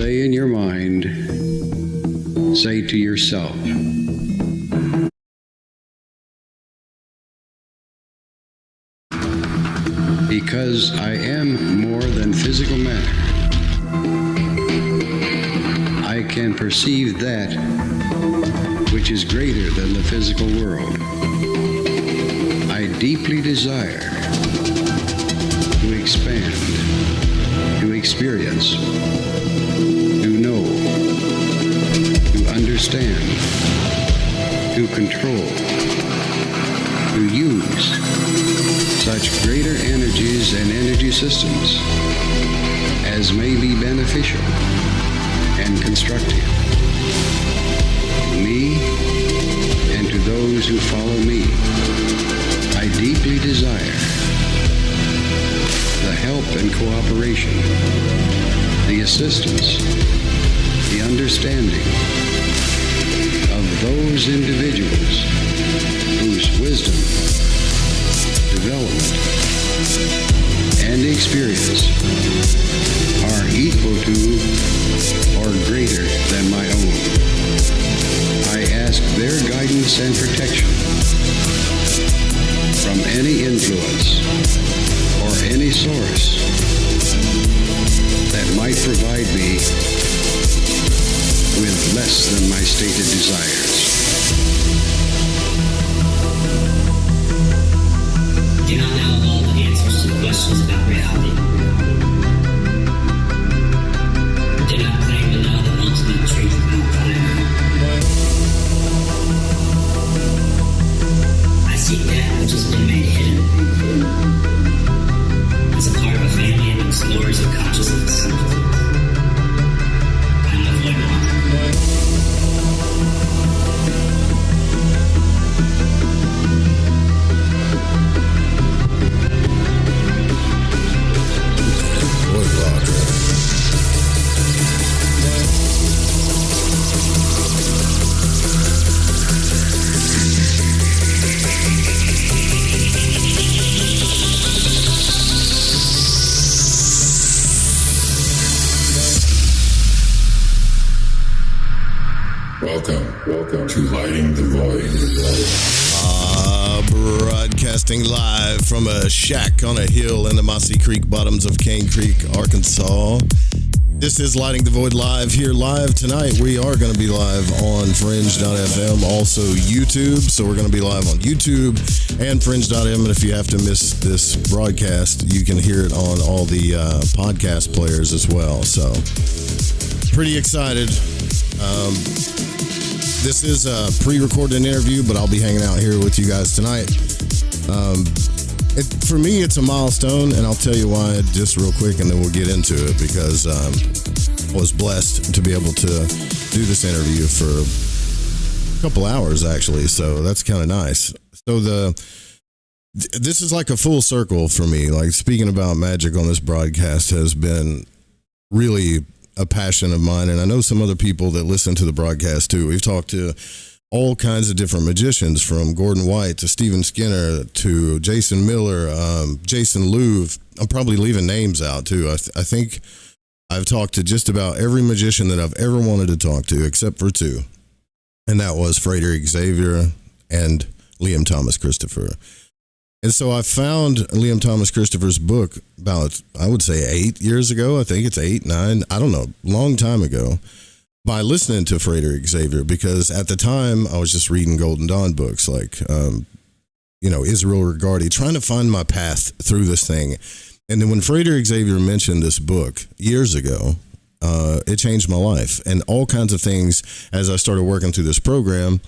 say in your mind, say to yourself, because I am more than physical matter, I can perceive that which is greater than the physical world. I deeply desire to expand, to experience, to know, to understand, to control, to use such greater energies and energy systems as may be beneficial and constructive to me and to those who follow me. I deeply desire the help and cooperation, the assistance, the understanding of those individuals whose wisdom, development, and experience are equal to or greater than my own. I ask their guidance and protection from any influence or any source that might provide me with less than my stated desires. Do not know all the answers to the questions about reality. Do not claim to know the ultimate truth about life. I seek that which has been made hidden as a part of a family of explorers of consciousness. I am the void walker. Welcome to Lighting the Void. Broadcasting live from a shack on a hill in the Mossy Creek bottoms of Cane Creek, Arkansas. This is Lighting the Void live here live tonight. We are going to be live on Fringe.fm, also YouTube. So we're going to be live on YouTube and Fringe.fm. And if you have to miss this broadcast, you can hear it on all the podcast players as well. So pretty excited. This is a pre-recorded interview, but I'll be hanging out here with you guys tonight. For me, it's a milestone, and I'll tell you why just real quick, and then we'll get into it, because I was blessed to be able to do this interview for a couple hours, actually, so that's kind of nice. So this is like a full circle for me. Like, speaking about magic on this broadcast has been really a passion of mine, and I know some other people that listen to the broadcast too. We've talked to all kinds of different magicians, from Gordon White to Stephen Skinner to Jason Miller, Jason Louv. I'm probably leaving names out too. I think I've talked to just about every magician that I've ever wanted to talk to, except for two, and that was Frater Xavier and Lyam Thomas Christopher. And so I found Lyam Thomas Christopher's book about, I would say 8 years ago. I think it's 8, 9, I don't know, long time ago, by listening to Frater Xavier, because at the time I was just reading Golden Dawn books like, Israel Regardie, trying to find my path through this thing. And then when Frater Xavier mentioned this book years ago, it changed my life, and all kinds of things as I started working through this program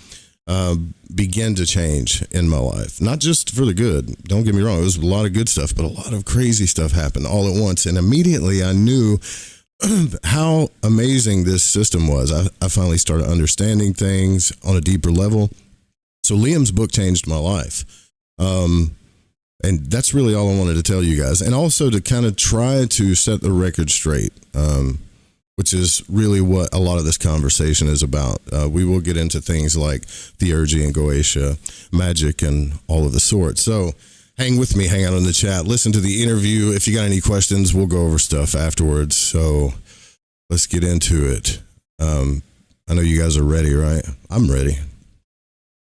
began to change in my life. Not just for the good, don't get me wrong, it was a lot of good stuff, but a lot of crazy stuff happened all at once, and immediately I knew how amazing this system was. I finally started understanding things on a deeper level. So Liam's book changed my life, and that's really all I wanted to tell you guys, and also to kind of try to set the record straight, which is really what a lot of this conversation is about. We will get into things like Theurgy and Goetia, Magick, and all of the sorts. So hang with me, hang out in the chat, listen to the interview. If you got any questions, we'll go over stuff afterwards. So let's get into it. I know you guys are ready, right? I'm ready.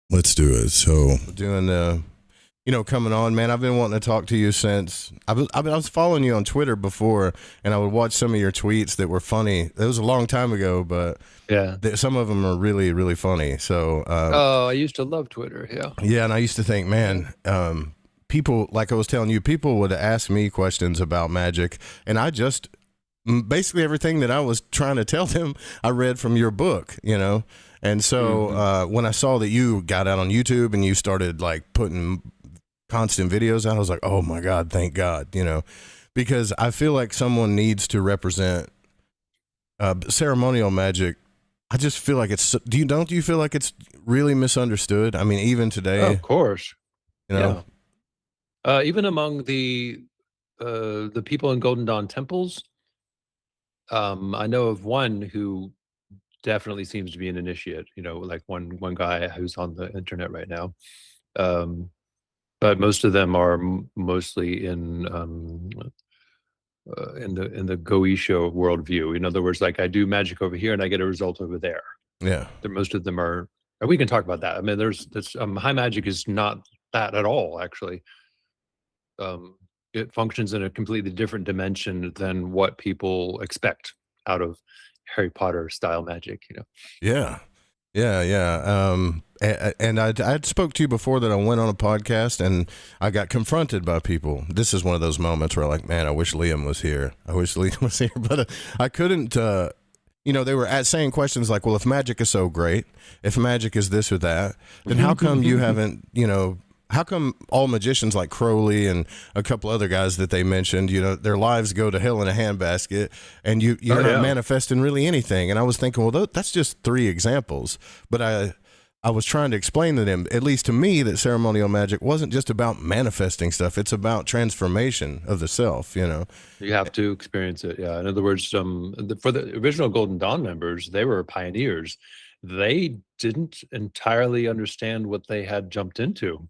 Let's do it. So doing the, coming on, man. I've been wanting to talk to you since I was following you on Twitter before, and I would watch some of your tweets that were funny. It was a long time ago, but yeah, some of them are really, really funny. So, I used to love Twitter. Yeah. Yeah. And I used to think, man, people, like I was telling you, people would ask me questions about Magick, and I just, basically everything that I was trying to tell them, I read from your book, And so when I saw that you got out on YouTube and you started like putting constant videos out, I was like, oh my God, thank God, because I feel like someone needs to represent ceremonial magic. I just feel like don't you feel like it's really misunderstood? I mean, even today, of course, even among the people in Golden Dawn temples, I know of one who definitely seems to be an initiate, like one guy who's on the internet right now. But most of them are mostly in the Goetia worldview. In other words, like I do magic over here and I get a result over there. Yeah. Most of them are, and we can talk about that. I mean, there's high magic is not that at all, actually. It functions in a completely different dimension than what people expect out of Harry Potter style magic, Yeah. And I spoke to you before that I went on a podcast and I got confronted by people. This is one of those moments where like, man, I wish Lyam was here. But I couldn't, they were saying questions like, well, if magic is so great, if magic is this or that, then how come you haven't, how come all magicians like Crowley and a couple other guys that they mentioned, their lives go to hell in a handbasket and you're not manifesting really anything? And I was thinking, well, that's just 3 examples. But I was trying to explain to them, at least to me, that ceremonial magic wasn't just about manifesting stuff. It's about transformation of the self, You have to experience it. Yeah. In other words, for the original Golden Dawn members, they were pioneers. They didn't entirely understand what they had jumped into.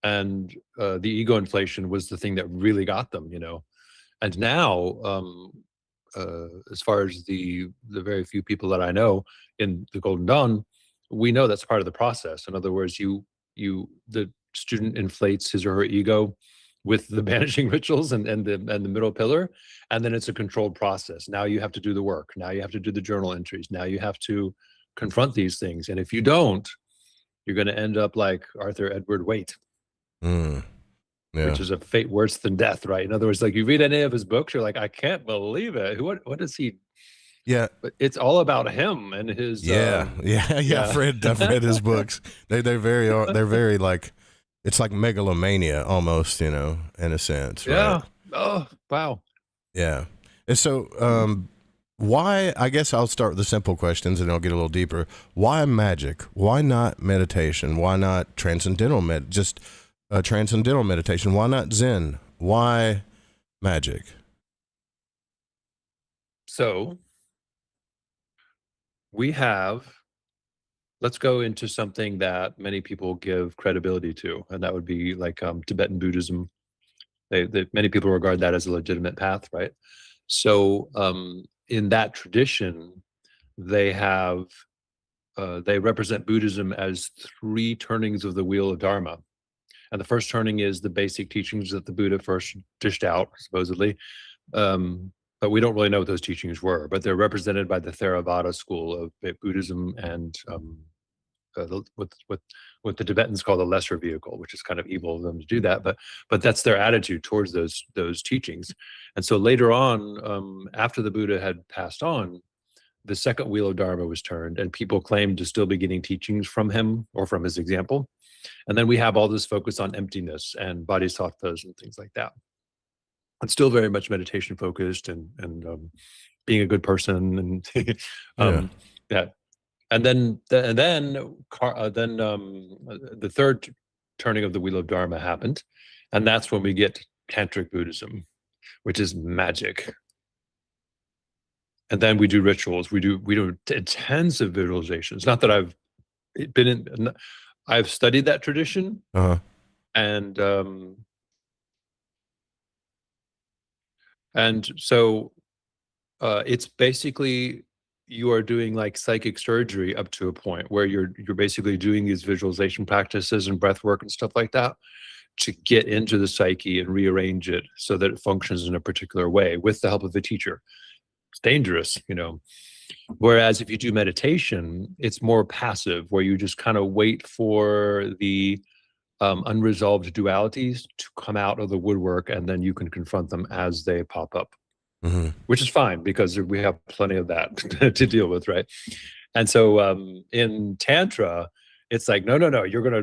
And the ego inflation was the thing that really got them, And now, as far as the very few people that I know in the Golden Dawn, we know that's part of the process. In other words, the student inflates his or her ego with the banishing rituals and the middle pillar, and then it's a controlled process. Now you have to do the work. Now you have to do the journal entries. Now you have to confront these things. And if you don't, you're going to end up like Arthur Edward Waite. Which is a fate worse than death, right? In other words, like you read any of his books, you're like, I can't believe it. What is he? Yeah, but it's all about him and his. I've read his books. They're very like, it's like megalomania almost, in a sense. Right? Yeah. Oh wow. Yeah, and so why? I guess I'll start with the simple questions and I'll get a little deeper. Why magic? Why not meditation? Why not transcendental transcendental meditation? Why not Zen? Why magic? So let's go into something that many people give credibility to, and that would be like Tibetan Buddhism. Many people regard that as a legitimate path, right? So in that tradition, they represent Buddhism as 3 turnings of the wheel of Dharma. And the first turning is the basic teachings that the Buddha first dished out, supposedly. But we don't really know what those teachings were. But they're represented by the Theravada school of Buddhism and what the Tibetans call the lesser vehicle, which is kind of evil of them to do that. But that's their attitude towards those teachings. And so later on, after the Buddha had passed on, the second wheel of Dharma was turned, and people claimed to still be getting teachings from him or from his example. And then we have all this focus on emptiness and bodhisattvas and things like that. It's still very much meditation focused and being a good person and that. And then the third turning of the wheel of Dharma happened, and that's when we get Tantric Buddhism, which is magic. And then we do rituals. We do intensive visualizations. Not that I've been in. I've studied that tradition, and so It's basically you are doing like psychic surgery up to a point where you're basically doing these visualization practices and breath work and stuff like that to get into the psyche and rearrange it so that it functions in a particular way with the help of a teacher. It's dangerous, you know. Whereas if you do meditation, it's more passive, where you just kind of wait for the unresolved dualities to come out of the woodwork, and then you can confront them as they pop up, which is fine because we have plenty of that to deal with, right? And so in Tantra, it's like, no,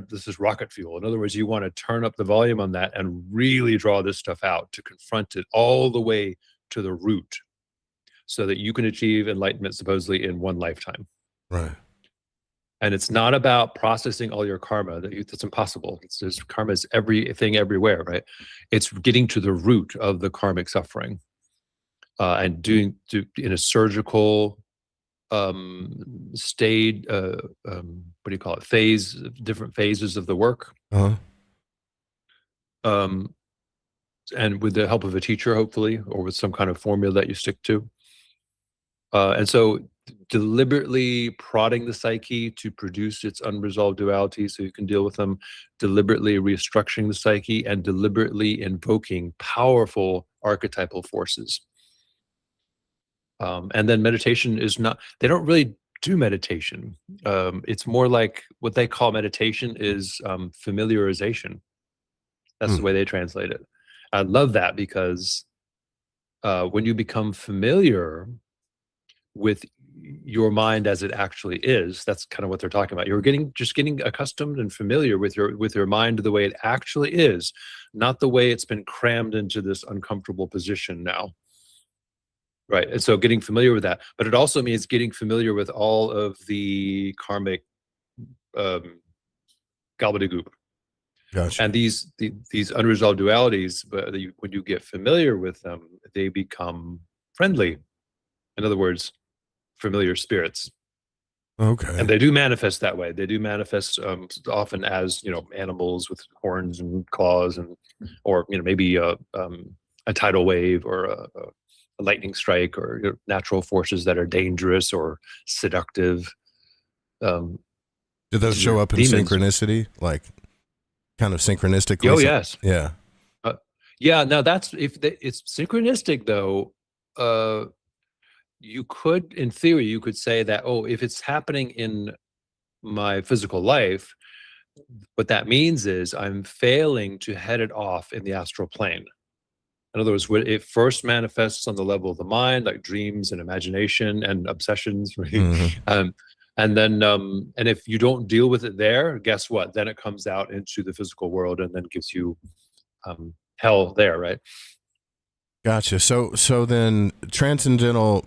this is rocket fuel. In other words, you want to turn up the volume on that and really draw this stuff out to confront it all the way to the root so that you can achieve enlightenment supposedly in one lifetime. Right. And it's not about processing all your karma. That's impossible. Karma is everything everywhere, right? It's getting to the root of the karmic suffering and doing in a surgical stayed what do you call it, different phases of the work, and with the help of a teacher, hopefully, or with some kind of formula that you stick to, and so deliberately prodding the psyche to produce its unresolved duality so you can deal with them, deliberately restructuring the psyche, and deliberately invoking powerful archetypal forces. And then meditation is not, they don't really do meditation. It's more like what they call meditation is familiarization. That's the way they translate it. I love that because when you become familiar with your mind as it actually is, that's kind of what they're talking about. You're just getting accustomed and familiar with your mind the way it actually is, not the way it's been crammed into this uncomfortable position now. Right. And so getting familiar with that, but it also means getting familiar with all of the karmic gobbledygook. Gotcha. And these unresolved dualities, when you get familiar with them, they become friendly. In other words, familiar spirits. Okay. And they do manifest that way. They do manifest often as, animals with horns and claws, or maybe a tidal wave or a lightning strike, or natural forces that are dangerous or seductive. Do those show up in demons. Synchronicity, like kind of synchronistically? Oh, yes. Yeah. Yeah. Now it's synchronistic though. You could, in theory, you could say that, if it's happening in my physical life, what that means is I'm failing to head it off in the astral plane. In other words, it first manifests on the level of the mind, like dreams and imagination and obsessions. Right? And then, and if you don't deal with it there, guess what? Then it comes out into the physical world and then gives you hell there, right? Gotcha. So then transcendental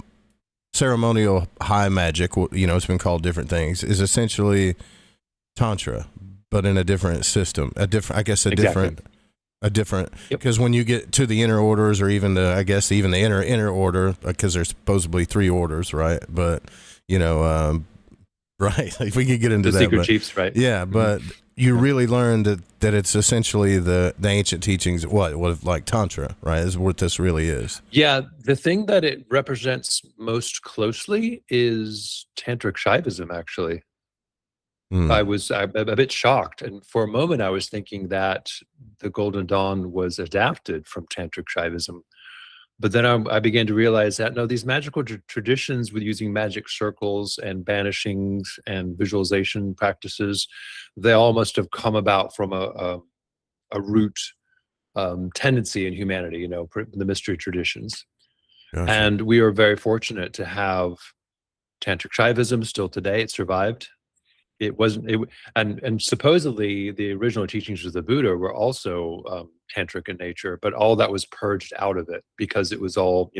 ceremonial high magic, it's been called different things, is essentially Tantra, but in a different system, different, because when you get to the inner orders, or even the inner order, because there's supposedly 3 orders, right? But right, if we could get into the that, secret chiefs, right? Yeah, but you really learned that it's essentially the ancient teachings, what like Tantra, right? Is what this really is. Yeah, the thing that it represents most closely is tantric Shaivism, actually. I was a bit shocked, and for a moment I was thinking that the Golden Dawn was adapted from tantric Shaivism, but then I began to realize that no, these magical traditions with using magic circles and banishings and visualization practices, they all must have come about from a root tendency in humanity, the mystery traditions. Gotcha. And we are very fortunate to have tantric Shaivism still today. It survived. And supposedly the original teachings of the Buddha were also tantric in nature, but all that was purged out of it because it was all,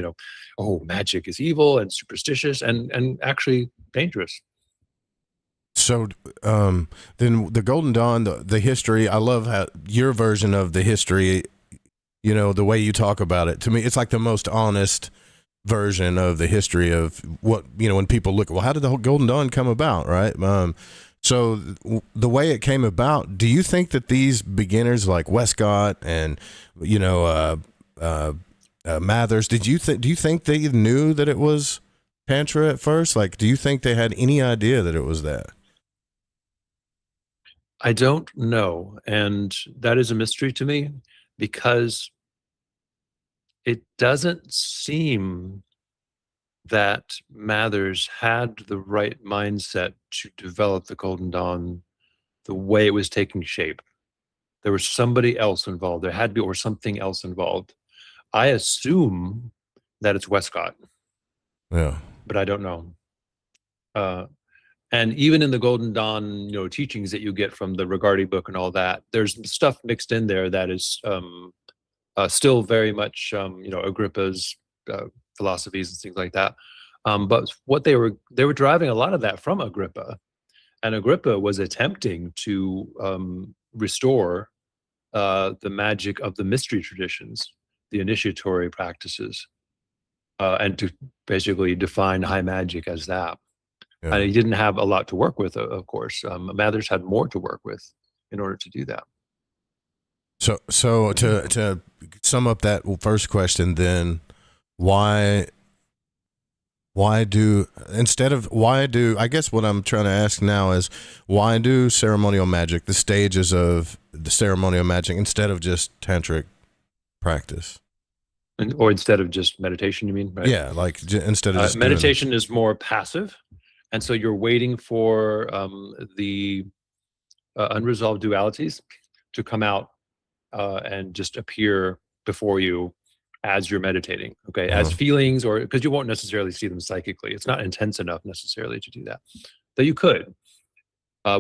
magic is evil and superstitious and actually dangerous. So then the Golden Dawn, the history, I love how your version of the history, the way you talk about it. To me, it's like the most honest version of the history of what, when people look, well, how did the whole Golden Dawn come about, right? So the way it came about, do you think that these beginners like Westcott and, Mathers. Do you think they knew that it was Tantra at first? Like, do you think they had any idea that it was that? I don't know. And that is a mystery to me, because it doesn't seem that Mathers had the right mindset to develop the Golden Dawn the way it was taking shape. There was somebody else involved. There had to be, or something else involved. I assume that it's Westcott. Yeah. But I don't know. And even in the Golden Dawn, teachings that you get from the Regardie book and all that, there's stuff mixed in there that is still very much, Agrippa's philosophies and things like that. But what they were driving a lot of that from Agrippa, and Agrippa was attempting to restore the magic of the mystery traditions, the initiatory practices, and to basically define high magic as that. Yeah. And he didn't have a lot to work with, of course. Mathers had more to work with in order to do that. So to sum up that first question, then why do I guess what I'm trying to ask now is, why do ceremonial magic, the stages of the ceremonial magic, instead of just tantric practice? Or instead of just meditation, you mean? Right? Yeah, like instead of just meditation is more passive, and so you're waiting for the unresolved dualities to come out and just appear before you as you're meditating, okay, as feelings, or because you won't necessarily see them psychically. It's not intense enough necessarily to do that. Though you could.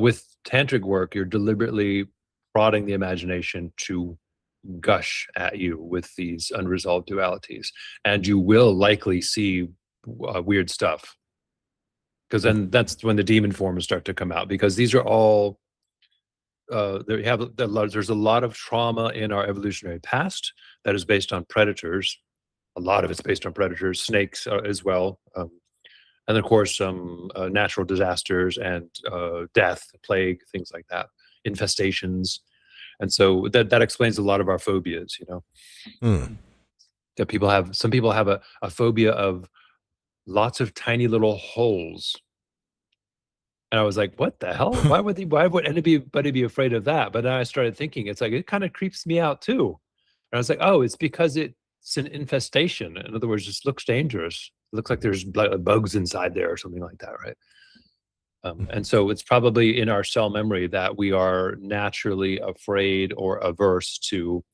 With tantric work, you're deliberately prodding the imagination to gush at you with these unresolved dualities, and you will likely see weird stuff, because then that's when the demon forms start to come out, because these are all there's a lot of trauma in our evolutionary past that is based on predators. A lot of it's based on predators, snakes as well, and of course natural disasters and death, plague, things like that, infestations. And so that explains a lot of our phobias, that some people have a phobia of lots of tiny little holes. And I was like, what the hell? Why would anybody be afraid of that? But then I started thinking, it's like, it kind of creeps me out too. And I was like, oh, it's because it's an infestation. In other words, it just looks dangerous. It looks like there's bugs inside there or something like that, right? And so it's probably in our cell memory that we are naturally afraid or averse to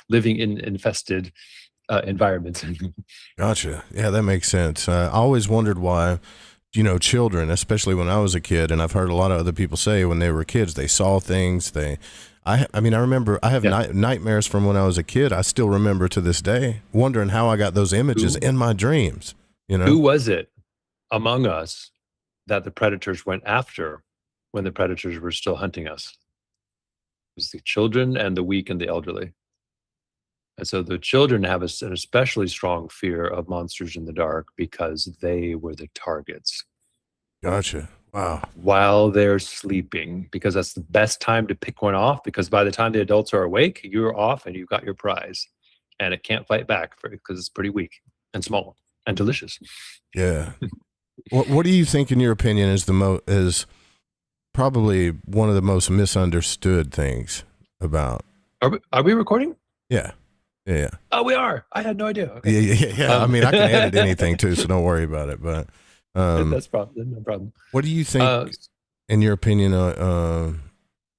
living in infested environments. Gotcha. Yeah, that makes sense. I always wondered why, children, especially when I was a kid, and I've heard a lot of other people say when they were kids, they saw things. I remember I have nightmares from when I was a kid. I still remember to this day, wondering how I got those images in my dreams. Who was it among us that the predators went after when the predators were still hunting us? It was the children and the weak and the elderly. And so the children have an especially strong fear of monsters in the dark because they were the targets. Gotcha. Wow. While they're sleeping, because that's the best time to pick one off, because by the time the adults are awake, you're off and you've got your prize. And it can't fight back because it's pretty weak and small and delicious. Yeah. What do you think, in your opinion, is probably one of the most misunderstood things about? Are we recording? Yeah. Yeah. Oh, we are. I had no idea. Okay. Yeah. I mean, I can edit anything too, so don't worry about it. But that's no problem. What do you think, in your opinion,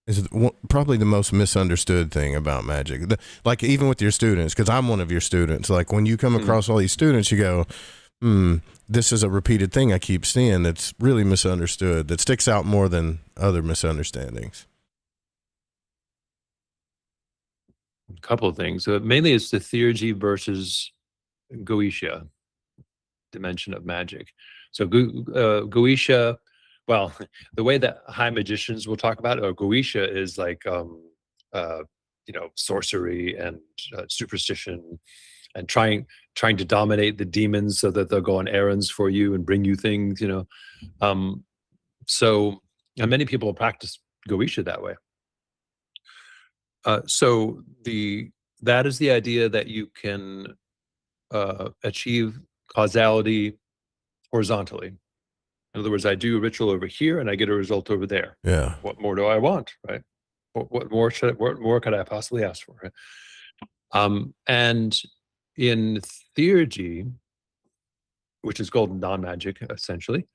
is probably the most misunderstood thing about magic? Like, even with your students, because I'm one of your students. Like, when you come across all these students, you go, this is a repeated thing I keep seeing that's really misunderstood, that sticks out more than other misunderstandings. A couple of things. Mainly it's the Theurgy versus Goetia dimension of magic. So Goetia, well, the way that high magicians will talk about it, or Goetia, is like sorcery and superstition, and trying to dominate the demons so that they'll go on errands for you and bring you things, So many people practice Goetia that way. So that is the idea that you can achieve causality horizontally. In other words, I do a ritual over here and I get a result over there. Yeah. What more do I want, right? What more could I possibly ask for? Right? And in Theurgy, which is golden dawn magic, essentially,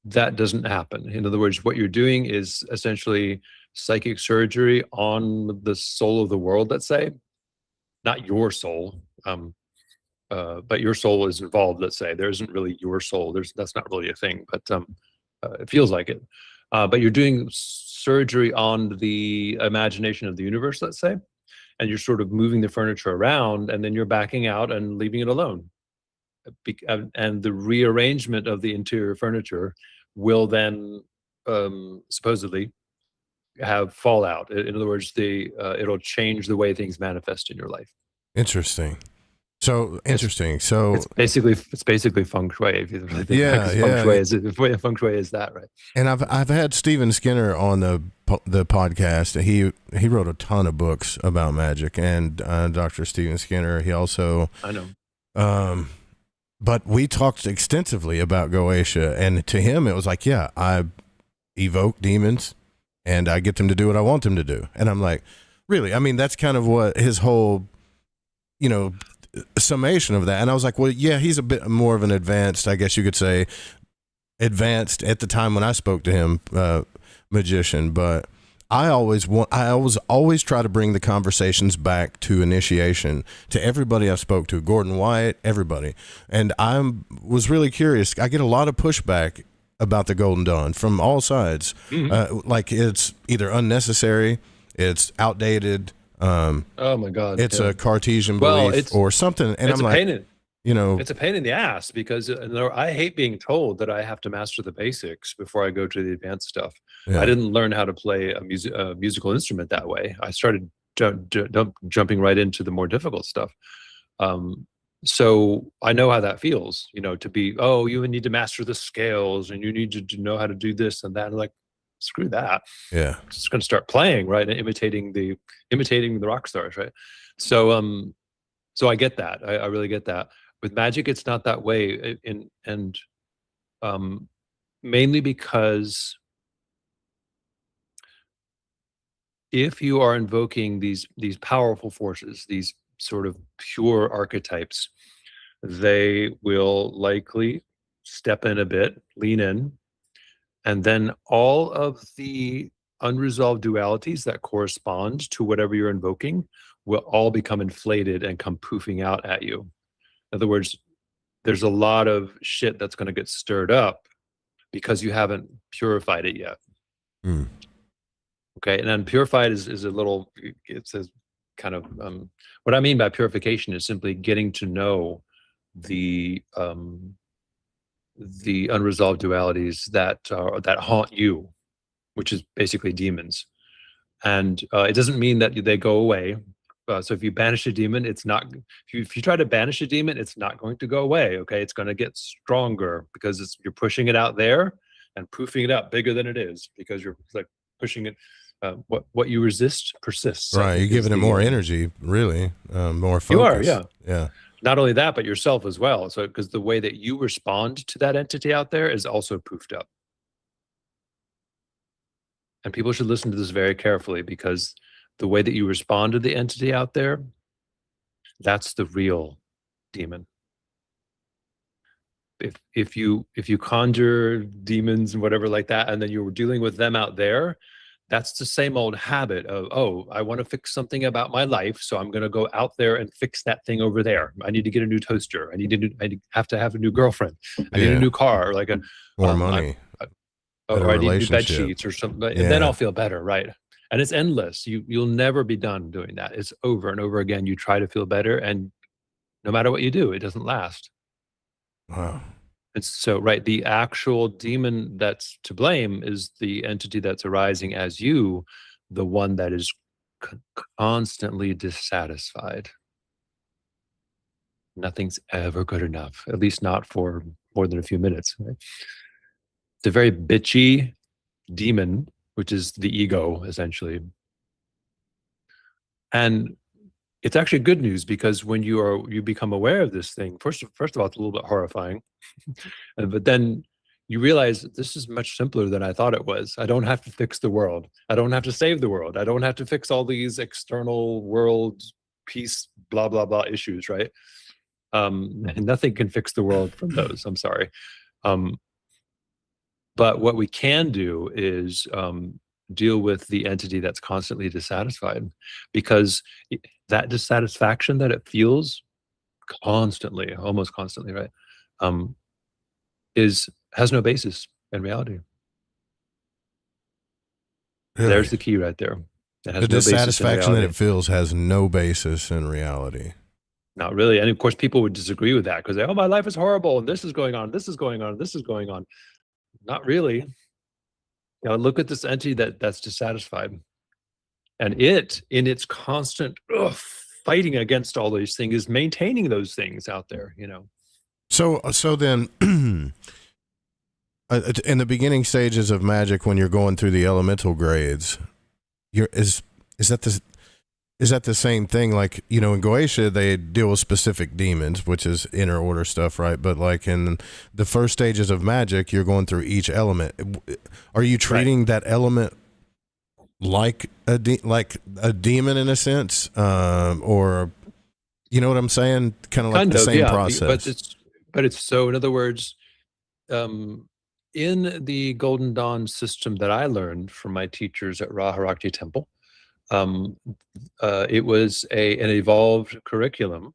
that doesn't happen. In other words, what you're doing is essentially psychic surgery on the soul of the world, let's say, not your soul, but your soul is involved, let's say. There isn't really your soul. That's not really a thing, but it feels like it. But you're doing surgery on the imagination of the universe, let's say, and you're sort of moving the furniture around, and then you're backing out and leaving it alone. And the rearrangement of the interior furniture will then supposedly have fallout. In other words, it'll change the way things manifest in your life. Interesting. So interesting. So it's basically feng shui. If you really think feng shui is that, right? And I've had Stephen Skinner on the podcast. He wrote a ton of books about magic, and Dr. Stephen Skinner. He also I know. But we talked extensively about Goetia, and to him it was like, yeah, I evoke demons, and I get them to do what I want them to do. And I'm like, really? I mean, that's kind of what his whole, summation of that. And I was like, well, yeah, he's a bit more of an advanced, I guess you could say, advanced at the time when I spoke to him, magician. But I always try to bring the conversations back to initiation, to everybody I spoke to, Gordon White, everybody. And I was really curious. I get a lot of pushback about the Golden Dawn from all sides. Mm-hmm. Like it's either unnecessary, it's outdated. Oh my God! It's a Cartesian belief or something. And I'm like, it's a pain in the ass because I hate being told that I have to master the basics before I go to the advanced stuff. Yeah. I didn't learn how to play a musical instrument that way. I started jumping right into the more difficult stuff. So I know how that feels, to be, you need to master the scales and you need to know how to do this and that. And like, screw that. Yeah. I'm just going to start playing, right? And imitating the rock stars, right? So I get that. I really get that. With magic, it's not that way. And mainly because if you are invoking these powerful forces, these sort of pure archetypes, they will likely step in a bit, lean in, and then all of the unresolved dualities that correspond to whatever you're invoking will all become inflated and come poofing out at you. In other words, there's a lot of shit that's going to get stirred up because you haven't purified it yet. Mm. Okay, and then purified is a little, it's a kind of, what I mean by purification is simply getting to know the unresolved dualities that haunt you, which is basically demons. And it doesn't mean that they go away. So if you banish a demon, it's not, if you try to banish a demon, it's not going to go away, okay? It's going to get stronger because you're pushing it out there and poofing it out bigger than it is because you're like pushing it. What you resist persists. Right, you're giving it more energy, really, more focus. You are, yeah. Yeah. Not only that, but yourself as well. So because the way that you respond to that entity out there is also poofed up. And people should listen to this very carefully because the way that you respond to the entity out there, that's the real demon. If you conjure demons and whatever like that, and then you're dealing with them out there, that's the same old habit of, I want to fix something about my life, so I'm going to go out there and fix that thing over there. I need to get a new toaster. I have to have a new girlfriend. I need a new car, like more money. Or I need new bed sheets or something. And then I'll feel better, right? And it's endless. You'll never be done doing that. It's over and over again. You try to feel better, and no matter what you do, it doesn't last. Wow. And so, right, the actual demon that's to blame is the entity that's arising as you, the one that is constantly dissatisfied. Nothing's ever good enough, at least not for more than a few minutes. Right? It's a very bitchy demon, which is the ego, essentially. And It's actually good news, because when you become aware of this thing, first of all, it's a little bit horrifying, but then you realize that this is much simpler than I thought it was. I don't have to fix the world. I don't have to save the world. I don't have to fix all these external world peace, blah, blah, blah issues, right? Nothing can fix the world from those. I'm sorry. But what we can do is deal with the entity that's constantly dissatisfied, because that dissatisfaction that it feels constantly, almost constantly, right, has no basis in reality. Really? There's the key right there. It has The no basis in dissatisfaction that reality. it feels has no basis in reality. Not really. And of course, people would disagree with that, because they, oh, my life is horrible, and this is going on, this is going on, this is going on. Not really. Look at this entity that's dissatisfied, and it, in its constant fighting against all these things, is maintaining those things out there. So then, in the beginning stages of Magick, when you're going through the elemental grades, is that the same thing? Like, in Goetia, they deal with specific demons, which is inner order stuff, right? But like in the first stages of Magick, you're going through each element. Are you treating that element like a demon in a sense, or you know what I'm saying? Kind of like the same process. But it's so. In other words, in the Golden Dawn system that I learned from my teachers at Raharakti Temple, it was an evolved curriculum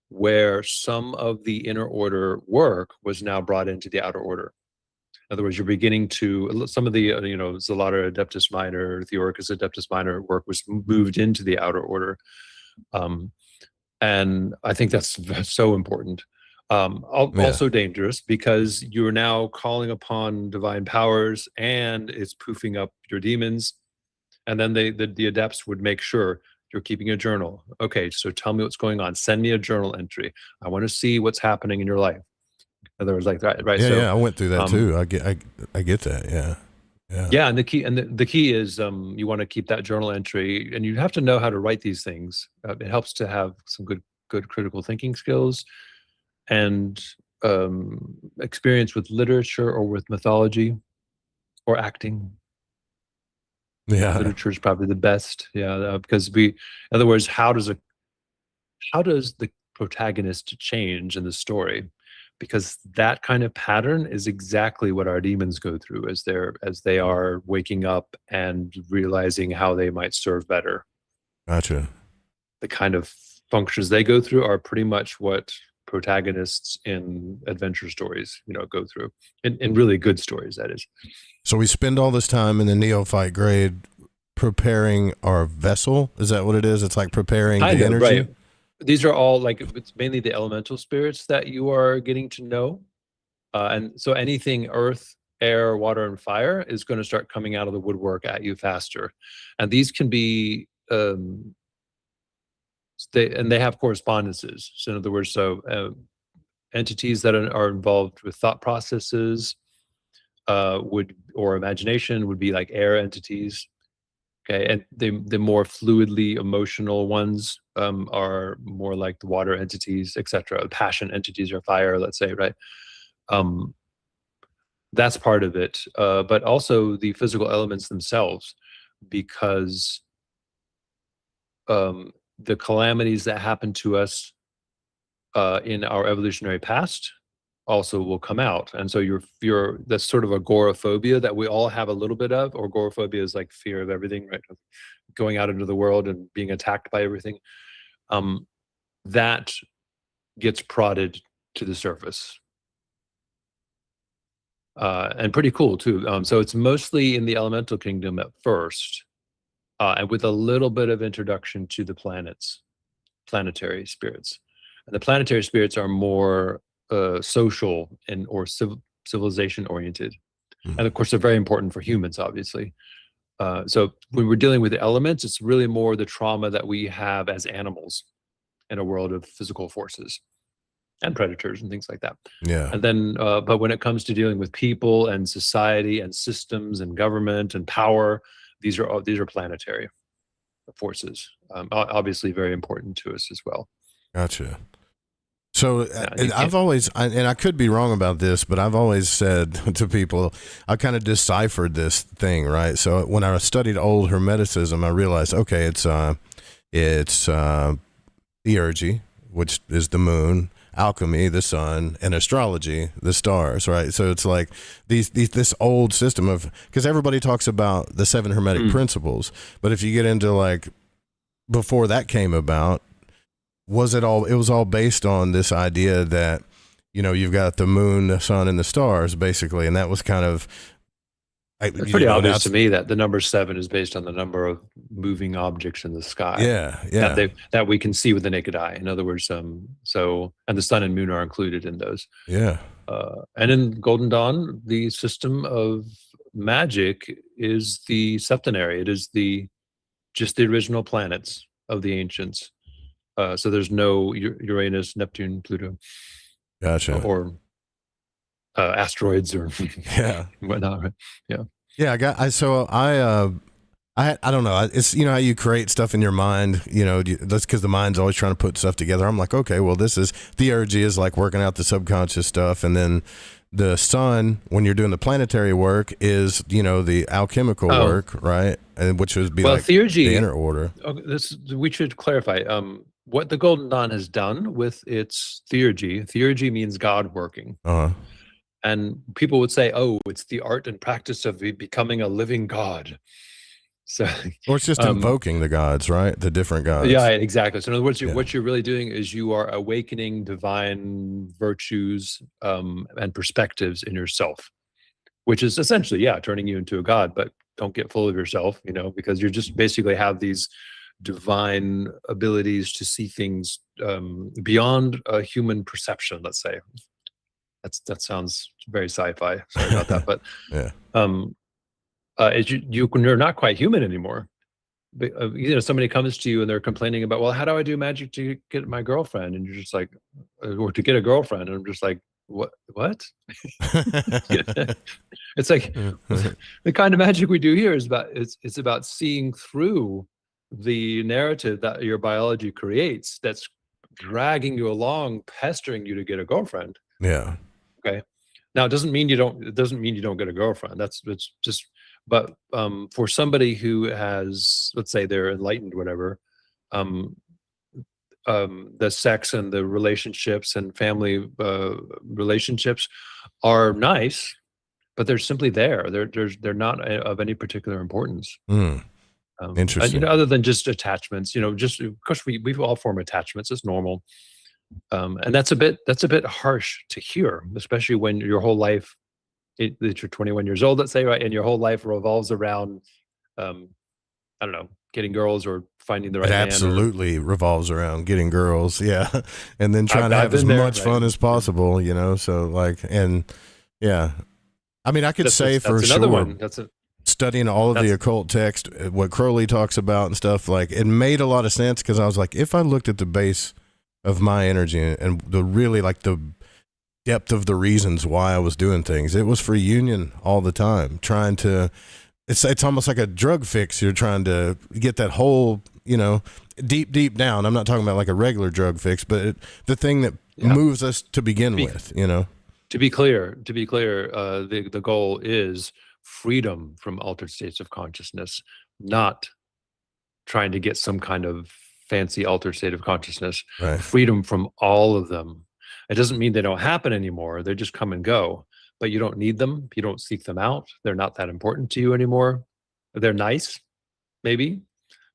where some of the inner order work was now brought into the outer order. In other words, you're beginning to, some of the, Zalata Adeptus Minor, Theurgus Adeptus Minor work was moved into the outer order. And I think that's so important. Also dangerous, because you're now calling upon divine powers, and it's poofing up your demons. And then the adepts would make sure you're keeping a journal. Okay, so tell me what's going on. Send me a journal entry. I want to see what's happening in your life. In other words, like that, right? Yeah, I went through that too. I get that. Yeah. And the key is you want to keep that journal entry, and you have to know how to write these things. It helps to have some good critical thinking skills, and experience with literature or with mythology or acting. Yeah, literature is probably the best. Because in other words, how does the protagonist change in the story? Because that kind of pattern is exactly what our demons go through as they are waking up and realizing how they might serve better. Gotcha. The kind of functions they go through are pretty much what protagonists in adventure stories, go through. In really good stories, that is. So we spend all this time in the neophyte grade preparing our vessel. Is that what it is? It's like preparing the energy. Right. These are all it's mainly the elemental spirits that you are getting to know. And so anything earth, air, water, and fire is going to start coming out of the woodwork at you faster. And these can be, they have correspondences. So in other words, entities that are involved with thought processes or imagination would be like air entities. Okay, and the more fluidly emotional ones are more like the water entities, etc. Passion entities are fire, let's say, right? That's part of it, but also the physical elements themselves, because the calamities that happen to us in our evolutionary past also will come out. And so that's sort of agoraphobia that we all have a little bit of. Or agoraphobia is like fear of everything, right? Going out into the world and being attacked by everything. That gets prodded to the surface. And pretty cool too. So it's mostly in the elemental kingdom at first, and with a little bit of introduction to the planetary spirits. And the planetary spirits are more social or civilization oriented. And of course, they're very important for humans, obviously. So when we're dealing with the elements, it's really more the trauma that we have as animals in a world of physical forces and predators and things like that. Yeah. And then, but when it comes to dealing with people and society and systems and government and power, these are planetary. forces. Obviously very important to us as well. Gotcha. So Yeah, I've always, and I could be wrong about this, but I've always said to people, I kind of deciphered this thing, right? So when I studied old Hermeticism, I realized, okay, it's Theurgy, which is the moon, alchemy, the sun, and astrology, the stars, right? So it's like this old system of, because everybody talks about the 7 Hermetic principles, but if you get into like before that came about, it was all based on this idea that, you know, you've got the moon, the sun, and the stars, basically, and that was kind of it's pretty obvious to me that the number 7 is based on the number of moving objects in the sky. Yeah. That we can see with the naked eye. In other words, and the sun and moon are included in those. Yeah. And in Golden Dawn, the system of magic is the septenary. It is just the original planets of the ancients. So there's no Uranus, Neptune, Pluto, Gotcha, or asteroids or whatnot. Right? Yeah. I don't know. It's, you know how you create stuff in your mind, you know, that's because the mind's always trying to put stuff together. I'm like, okay, well, Theurgy is like working out the subconscious stuff. And then the sun, when you're doing the planetary work, is, you know, the alchemical work, right? And which would be like Theurgy, the inner order. We should clarify. What the Golden Dawn has done with its Theurgy means God working. And people would say, oh, it's the art and practice of becoming a living God. So, or it's just invoking the gods, right? The different gods. Yeah, exactly. So in other words, what you're really doing is you are awakening divine virtues and perspectives in yourself, which is essentially, turning you into a god. But don't get full of yourself, you know, because you're just basically have these divine abilities to see things beyond a human perception, let's say. That sounds very sci-fi. Sorry about that, but you're not quite human anymore. You know, somebody comes to you and they're complaining about, well, how do I do magic to get my girlfriend? And you're just like, or to get a girlfriend, and I'm just like, what? It's like the kind of magic we do here is it's about seeing through the narrative that your biology creates that's dragging you along, pestering you to get a girlfriend. Yeah. Okay. Now it doesn't mean you don't get a girlfriend. It's just, but for somebody who has, let's say they're enlightened, whatever, the sex and the relationships and family relationships are nice, but they're simply there. They're not of any particular importance. Interesting. You know, other than just attachments, you know, just of course we all form attachments. It's normal, and that's a bit harsh to hear, especially when your whole life, that you're 21 years old, let's say, right, and your whole life revolves around, I don't know, getting girls or finding the right man. It absolutely revolves around getting girls, yeah, and then trying to have as much fun as possible, you know. So like, and yeah, I mean, I could say for sure. Studying all of the occult text, what Crowley talks about and stuff, like it made a lot of sense, because I was like, if I looked at the base of my energy and the really like the depth of the reasons why I was doing things, it was for union all the time, trying to, it's almost like a drug fix. You're trying to get that whole, you know, deep down. I'm not talking about like a regular drug fix, but the thing that moves us to begin with, you know. To be clear, the goal is freedom from altered states of consciousness, not trying to get some kind of fancy altered state of consciousness. Right. Freedom from all of them. It doesn't mean they don't happen anymore. They just come and go, but you don't need them. You don't seek them out. They're not that important to you anymore. They're nice, maybe,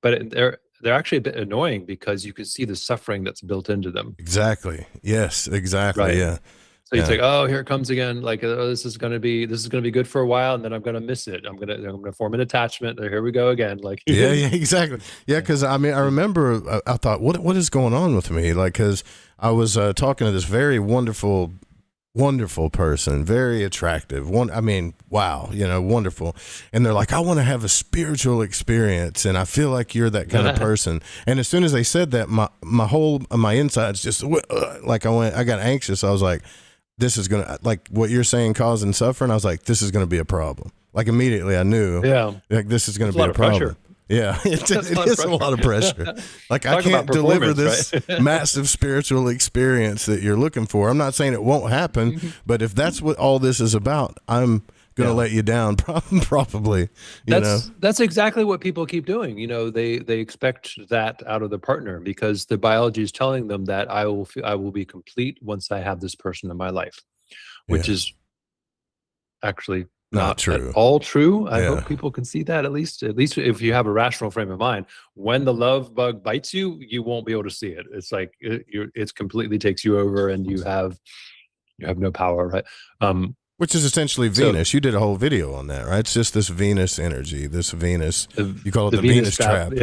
but they're actually a bit annoying because you can see the suffering that's built into them. Exactly. Yes, exactly. Right. Yeah. So you think, oh, here it comes again. Like, oh, this is gonna be good for a while, and then I'm gonna miss it. I'm gonna form an attachment. Here we go again. Like, yeah, exactly. Yeah, because I mean, I remember I thought, what is going on with me? Like, because I was talking to this very wonderful person, very attractive. I mean, wow, you know, wonderful. And they're like, I want to have a spiritual experience, and I feel like you're that kind of person. And as soon as they said that, my insides just like I got anxious. I was like, this is gonna, like what you're saying, causing suffering. I was like, this is gonna be a problem. Like immediately I knew, like this is gonna be a problem. Pressure. Yeah, it is a lot of pressure. Like, I Talk about can't deliver performance, this right? massive spiritual experience that you're looking for. I'm not saying it won't happen, but if that's what all this is about, I'm going to let you down, probably. That's exactly what people keep doing. They expect that out of their partner because the biology is telling them that I will be complete once I have this person in my life, which is actually not true. at all true. I hope people can see that at least if you have a rational frame of mind. When the love bug bites you, you won't be able to see it. It's like it's completely takes you over, and you have no power, right? Which is essentially Venus. You did a whole video on that, right? It's just this Venus energy, this Venus. You call it the Venus trap.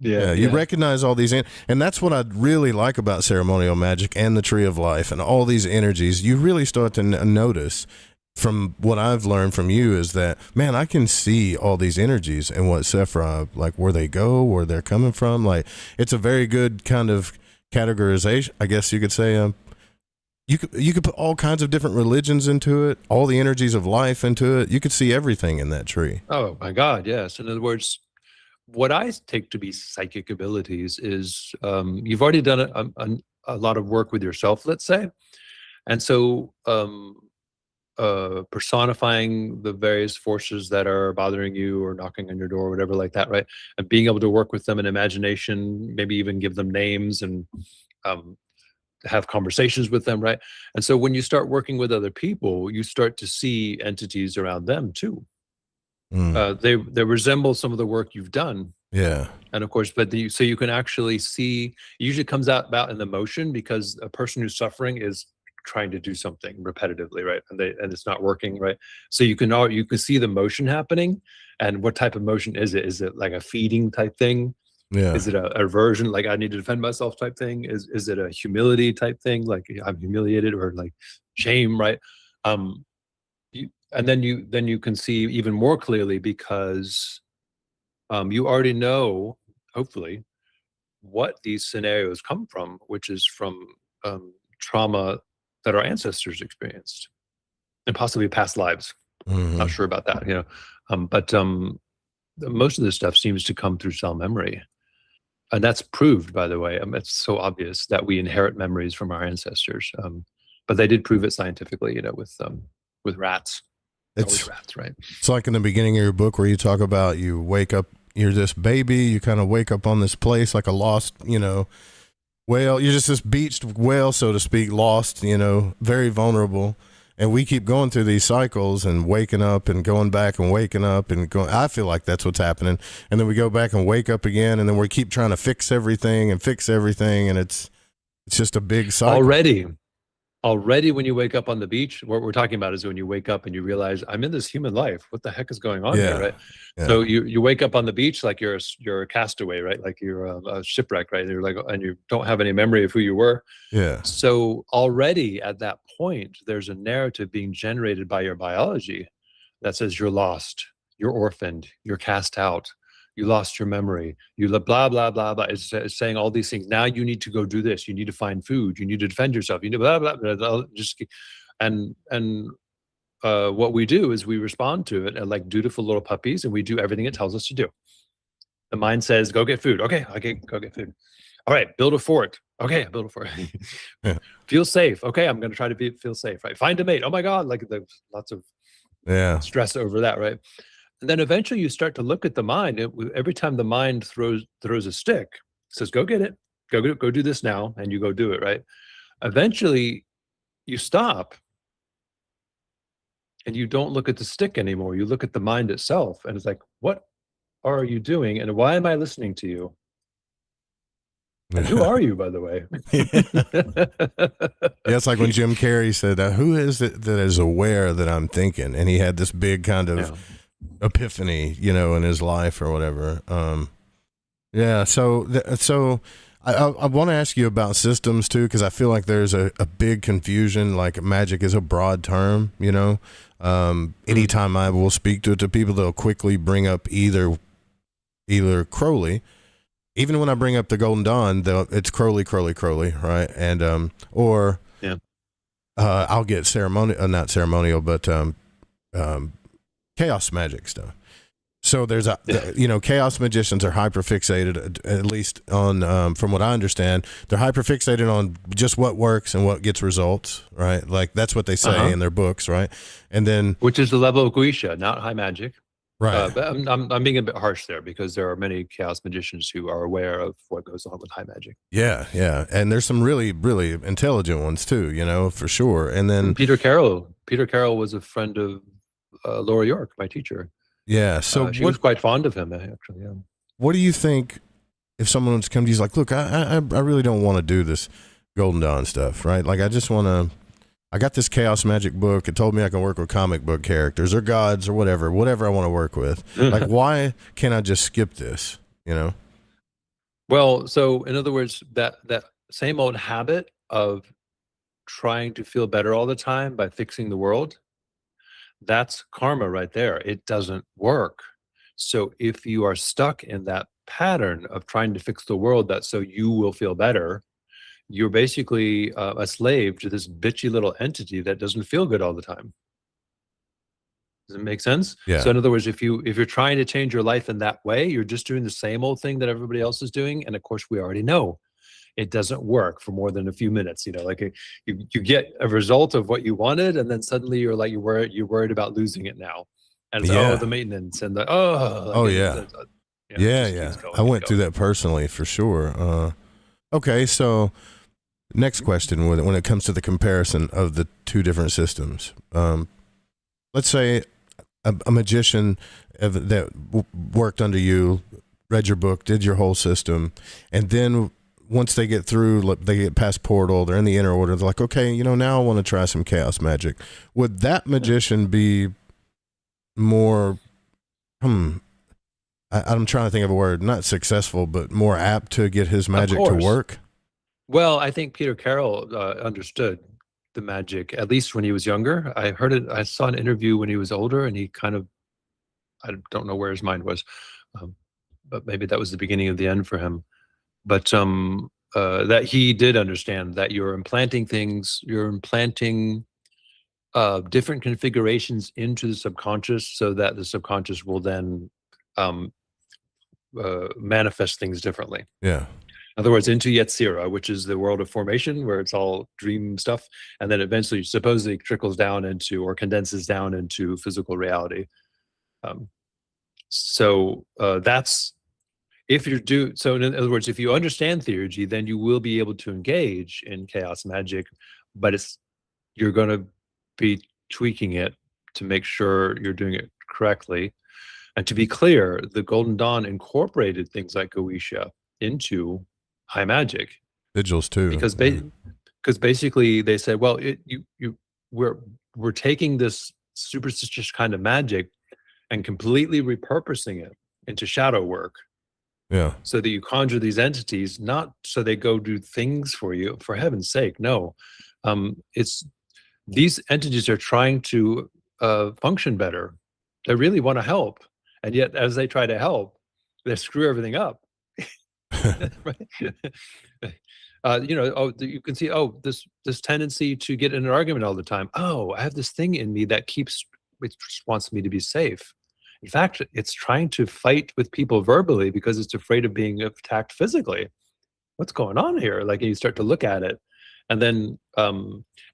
Yeah. You recognize all these, and that's what I really like about ceremonial magic and the Tree of Life and all these energies. You really start to notice, from what I've learned from you, is that, man, I can see all these energies and what Sephra, like where they go, where they're coming from. Like, it's a very good kind of categorization, I guess you could say. You could put all kinds of different religions into it, all the energies of life into it. You could see everything in that tree. Oh my God, yes. In other words, what I take to be psychic abilities is you've already done a lot of work with yourself, let's say. And so personifying the various forces that are bothering you or knocking on your door or whatever like that, right? And being able to work with them in imagination, maybe even give them names and have conversations with them, right? And so when you start working with other people, you start to see entities around them too. They resemble some of the work you've done. Yeah. And of course, so you can actually see, it usually comes out about in the motion, because a person who's suffering is trying to do something repetitively, right? And it's not working, right? So you can see the motion happening. And what type of motion is it? Is it like a feeding type thing? Yeah. Is it a aversion, like I need to defend myself type thing? Is it a humility type thing, like I'm humiliated, or like shame, right? And then you can see even more clearly, because you already know, hopefully, what these scenarios come from, which is from trauma that our ancestors experienced, and possibly past lives. Not sure about that, but most of this stuff seems to come through cell memory. And that's proved, by the way. It's so obvious that we inherit memories from our ancestors. But they did prove it scientifically, with rats. It's rats, right? It's like in the beginning of your book where you talk about you wake up, you're this baby, you kind of wake up on this place like a lost, whale. You're just this beached whale, so to speak, lost, very vulnerable. And we keep going through these cycles and waking up and going back and waking up and going. I feel like that's what's happening. And then we go back and wake up again, and then we keep trying to fix everything. And it's just a big cycle. Already when you wake up on the beach, what we're talking about is when you wake up and you realize, I'm in this human life. What the heck is going on here, right? Yeah. So you wake up on the beach like you're a castaway, right? Like you're a shipwreck, right? You're like, and you don't have any memory of who you were. Yeah. So already at that point, there's a narrative being generated by your biology that says you're lost, you're orphaned, you're cast out, you lost your memory, you blah, blah, blah, blah. It's saying all these things. Now you need to go do this. You need to find food. You need to defend yourself. You need blah, blah, blah, blah. What we do is we respond to it like dutiful little puppies, and we do everything it tells us to do. The mind says, go get food. Okay, go get food. All right, build a fort. Okay, build a fort. Feel safe. Okay, I'm going to try to feel safe, right? Find a mate. Oh my God, like there's lots of stress over that, right? And then eventually you start to look at the mind. Every time the mind throws a stick, says, go get it, go do this now, and you go do it, right? Eventually you stop and you don't look at the stick anymore. You look at the mind itself, and it's like, what are you doing? And why am I listening to you? And who are you, by the way? It's like when Jim Carrey said, who is it that is aware that I'm thinking? And he had this big kind of epiphany, in his life or whatever. So I want to ask you about systems too, because I feel like there's a big confusion. Like magic is a broad term, anytime I will speak to people, they'll quickly bring up either Crowley. Even when I bring up the Golden Dawn, it's Crowley, right? And I'll get ceremonial, not ceremonial, but chaos magic stuff. So there's chaos magicians are hyperfixated, at least on, from what I understand, they're hyperfixated on just what works and what gets results, right? Like that's what they say in their books, right? And then, which is the level of Goetia, not high magic. right. But I'm being a bit harsh there because there are many chaos magicians who are aware of what goes on with high magic. Yeah, yeah. And there's some really, really intelligent ones too, for sure. And then Peter Carroll was a friend of Laura York, my teacher. yeah. So she was quite fond of him, actually. Yeah. What do you think if someone was to come to you, like, look, I really don't want to do this Golden Dawn stuff, right? Like, I got this chaos magic book. It told me I can work with comic book characters or gods or whatever I want to work with. Like, why can't I just skip this, Well, so in other words, that same old habit of trying to feel better all the time by fixing the world, that's karma right there. It doesn't work. So if you are stuck in that pattern of trying to fix the world so you will feel better, you're basically a slave to this bitchy little entity that doesn't feel good all the time. Does it make sense? Yeah. So in other words, if you're trying to change your life in that way, you're just doing the same old thing that everybody else is doing. And of course, we already know it doesn't work for more than a few minutes. Like you get a result of what you wanted, and then suddenly you're worried about losing it now. And so, the maintenance and the yeah. I went through that personally for sure. Okay, so next question when it comes to the comparison of the two different systems. Let's say a magician that worked under you, read your book, did your whole system, and then once they get through, they get past portal, they're in the inner order, they're like, okay, now I want to try some chaos magic. Would that magician be more, I'm trying to think of a word, not successful, but more apt to get his magic to work? Well, I think Peter Carroll understood the magic, at least when he was younger. I saw an interview when he was older, and he kind of, I don't know where his mind was, but maybe that was the beginning of the end for him. But that he did understand that you're implanting different configurations into the subconscious so that the subconscious will then manifest things differently. Yeah. In other words, into Yetzirah, which is the world of formation, where it's all dream stuff, and then eventually supposedly trickles down into or condenses down into physical reality. So that's if you do. So in other words, if you understand Theurgy, then you will be able to engage in chaos magic, but you're going to be tweaking it to make sure you're doing it correctly. And to be clear, the Golden Dawn incorporated things like Goetia into high magic, vigils too, because basically they said, well, we're taking this superstitious kind of magic and completely repurposing it into shadow work. Yeah. So that you conjure these entities, not so they go do things for you, for heaven's sake. No, it's these entities are trying to function better. They really want to help. And yet, as they try to help, they screw everything up. Right? You can see, this tendency to get in an argument all the time. Oh, I have this thing in me that it just wants me to be safe. In fact, it's trying to fight with people verbally because it's afraid of being attacked physically. What's going on here? Like, you start to look at it, and then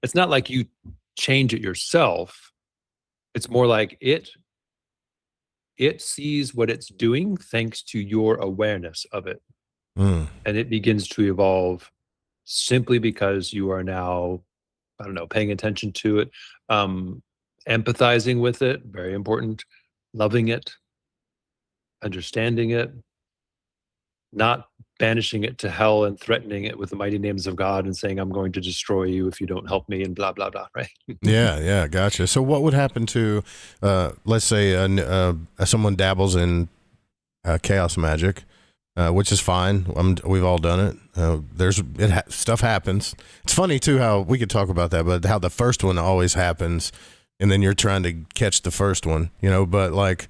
it's not like you change it yourself. It's more like it sees what it's doing thanks to your awareness of it. And it begins to evolve simply because you are now, I don't know, paying attention to it, empathizing with it, very important, loving it, understanding it, not banishing it to hell and threatening it with the mighty names of God and saying, I'm going to destroy you if you don't help me, and blah, blah, blah, right? Yeah, gotcha. So what would happen to, let's say, someone dabbles in chaos magic, which is fine. We've all done it. Stuff happens. It's funny, too, how we could talk about that, but how the first one always happens, and then you're trying to catch the first one, but like,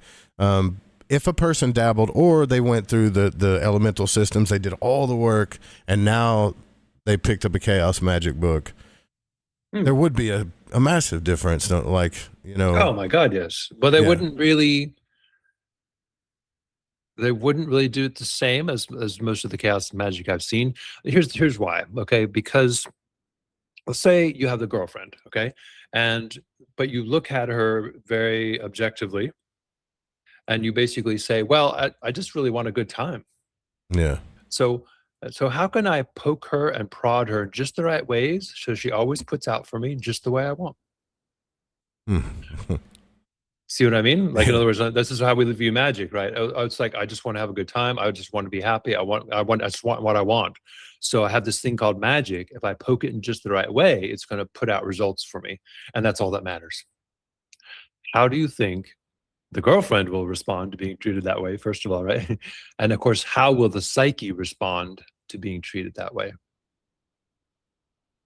if a person dabbled or they went through the elemental systems, they did all the work, and now they picked up a chaos magic book, there would be a massive difference. Oh my God, yes. But they wouldn't really, They wouldn't really do it the same as most of the chaos magic I've seen. Here's why. Okay, because let's say you have the girlfriend, okay, and but you look at her very objectively, and you basically say, "Well, I just really want a good time." Yeah. So so how can I poke her and prod her in just the right ways so she always puts out for me just the way I want? Hmm. See what I mean? Like, in other words, this is how we view magic, right? It's like, I just want to have a good time. I just want to be happy. I just want what I want. So I have this thing called magic. If I poke it in just the right way, it's going to put out results for me. And that's all that matters. How do you think the girlfriend will respond to being treated that way, first of all, right? And of course, how will the psyche respond to being treated that way?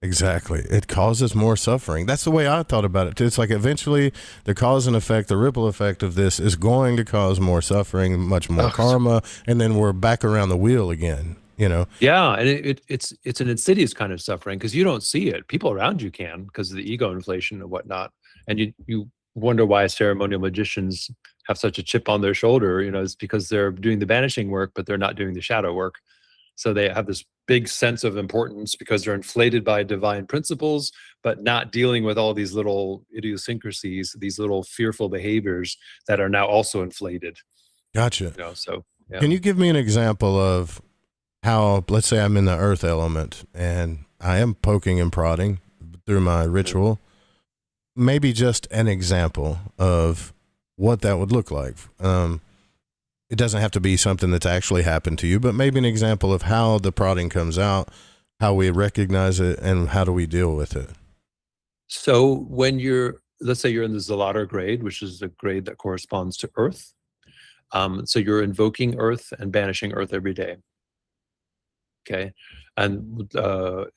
Exactly. It causes more suffering. That's the way I thought about it too. It's like eventually the cause and effect, the ripple effect of this is going to cause more suffering, much more karma, and then we're back around the wheel again, you know? Yeah, and it's an insidious kind of suffering because you don't see it. People around you can because of the ego inflation and whatnot. And you wonder why ceremonial magicians have such a chip on their shoulder. You know, it's because they're doing the banishing work, but they're not doing the shadow work. So they have this big sense of importance because they're inflated by divine principles, but not dealing with all these little idiosyncrasies, these little fearful behaviors that are now also inflated. Gotcha. You know, so yeah. Can you give me an example of how, let's say I'm in the earth element and I am poking and prodding through my ritual, maybe just an example of what that would look like? It doesn't have to be something that's actually happened to you, but maybe an example of how the prodding comes out, how we recognize it, and how do we deal with it? So when let's say you're in the Zalator grade, which is the grade that corresponds to Earth. So you're invoking Earth and banishing Earth every day. Okay. And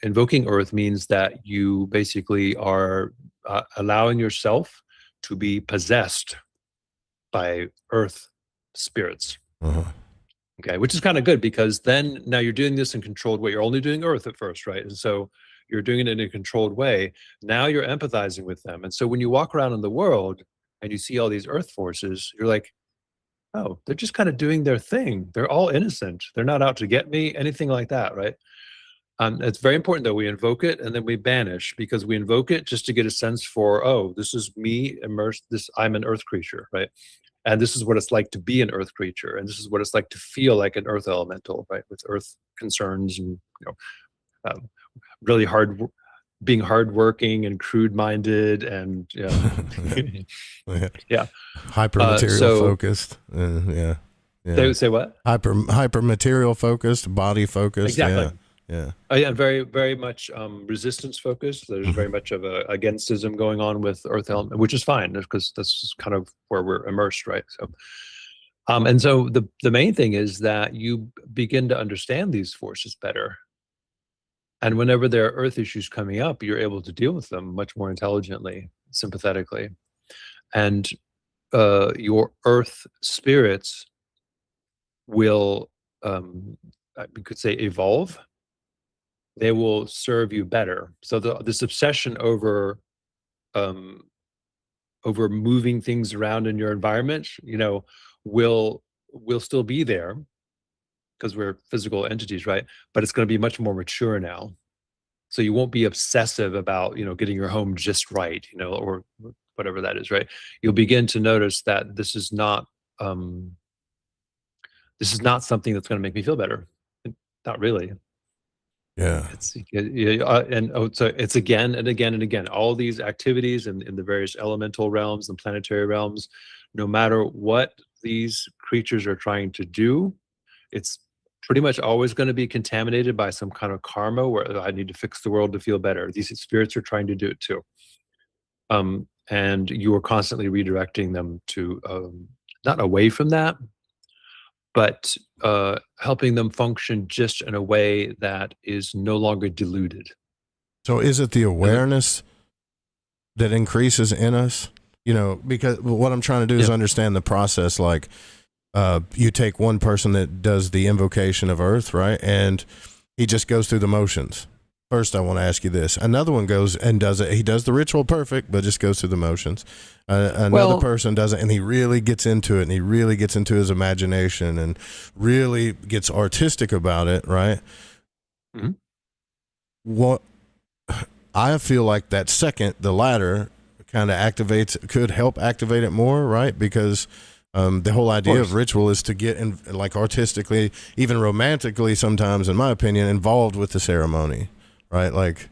invoking Earth means that you basically are allowing yourself to be possessed by Earth spirits. Okay, which is kind of good because then now you're doing this in controlled way. You're only doing Earth at first, right? And so you're doing it in a controlled way. Now you're empathizing with them. And so when you walk around in the world and you see all these Earth forces, you're like, oh, they're just kind of doing their thing. They're all innocent. They're not out to get me, anything like that, right? It's very important that we invoke it and then we banish, because we invoke it just to get a sense for, oh, this is me immersed. I'm an Earth creature, right? And this is what it's like to be an Earth creature, and this is what it's like to feel like an Earth elemental, right? With Earth concerns and really being hardworking and crude-minded and yeah, hyper material focused. Yeah. They say what? Hyper material focused, body focused. Exactly. Yeah. Yeah, very, very much resistance focused. There's very much of a againstism going on with Earth element, which is fine because that's kind of where we're immersed, right? So, and so the main thing is that you begin to understand these forces better, and whenever there are Earth issues coming up, you're able to deal with them much more intelligently, sympathetically, and your Earth spirits will, we could say, evolve. They will serve you better. So this obsession over moving things around in your environment, will still be there because we're physical entities, right? But it's going to be much more mature now. So you won't be obsessive about, getting your home just right, or whatever that is, right? You'll begin to notice that this is not something that's going to make me feel better. Not really. Yeah. So it's again and again and again, all these activities in the various elemental realms and planetary realms, no matter what these creatures are trying to do, it's pretty much always going to be contaminated by some kind of karma where I need to fix the world to feel better. These spirits are trying to do it too. And you are constantly redirecting them to not away from that, but helping them function just in a way that is no longer deluded. So is it the awareness that increases in us? Because what I'm trying to do is understand the process. Like you take one person that does the invocation of Earth, right? And he just goes through the motions. First, I want to ask you this. Another one goes and does it. He does the ritual perfect, but just goes through the motions. Another person does it, and he really gets into it, and he really gets into his imagination, and really gets artistic about it, right? Mm-hmm. What I feel like that second, the latter, kind of could help activate it more, right? Because the whole idea of ritual is to get in, like artistically, even romantically, sometimes, in my opinion, involved with the ceremony. Right, like,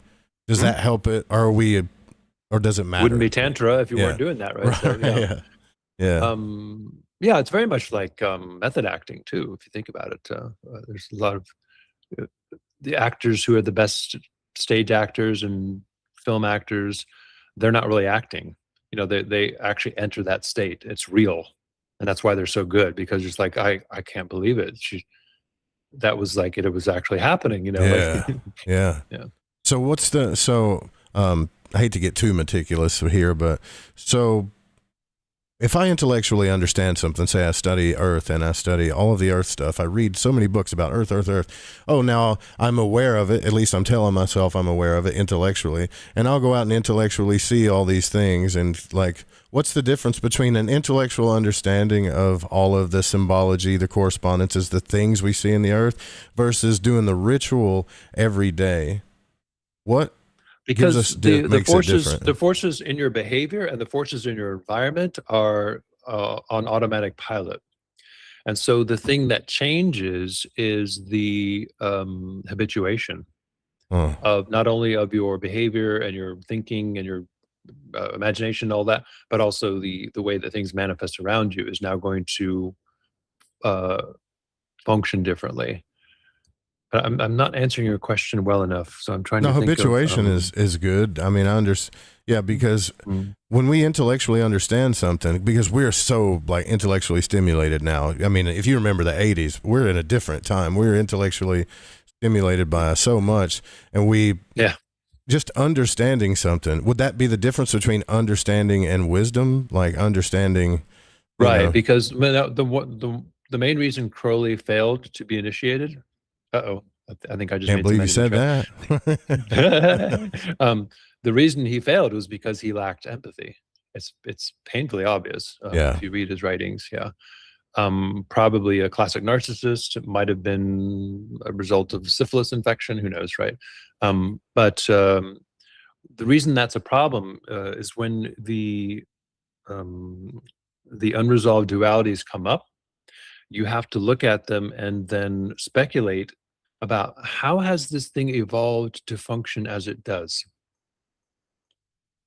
does that help it? Or or does it matter? Wouldn't be tantra if you weren't doing that, right? So, yeah. It's very much like method acting too. If you think about it, there's a lot of the actors who are the best stage actors and film actors. They're not really acting. You know, they actually enter that state. It's real, and that's why they're so good, because it's like I can't believe it. That was like it was actually happening, you know. Yeah. So I hate to get too meticulous here, but so if I intellectually understand something, say I study Earth and I study all of the Earth stuff, I read so many books about Earth. Oh, now I'm aware of it. At least I'm telling myself I'm aware of it intellectually. And I'll go out and intellectually see all these things. And like, what's the difference between an intellectual understanding of all of the symbology, the correspondences, the things we see in the Earth versus doing the ritual every day? What? Because the forces in your behavior and the forces in your environment are on automatic pilot, and so the thing that changes is the habituation of not only of your behavior and your thinking and your imagination and all that, but also the way that things manifest around you is now going to function differently. But I'm not answering your question well enough, so I'm trying to think habituation is good. I mean, I understand. Yeah, because when we intellectually understand something, because we're so like intellectually stimulated now. I mean, if you remember the 80s, we're in a different time. We're intellectually stimulated by so much, and just understanding something. Would that be the difference between understanding and wisdom? Like understanding, right? Because the main reason Crowley failed to be initiated. I think I just can't believe you said that. The reason he failed was because he lacked empathy. It's painfully obvious if you read his writings. Probably a classic narcissist. It might have been a result of syphilis infection. Who knows, right? But the reason that's a problem is when the unresolved dualities come up. You have to look at them and then speculate about how has this thing evolved to function as it does.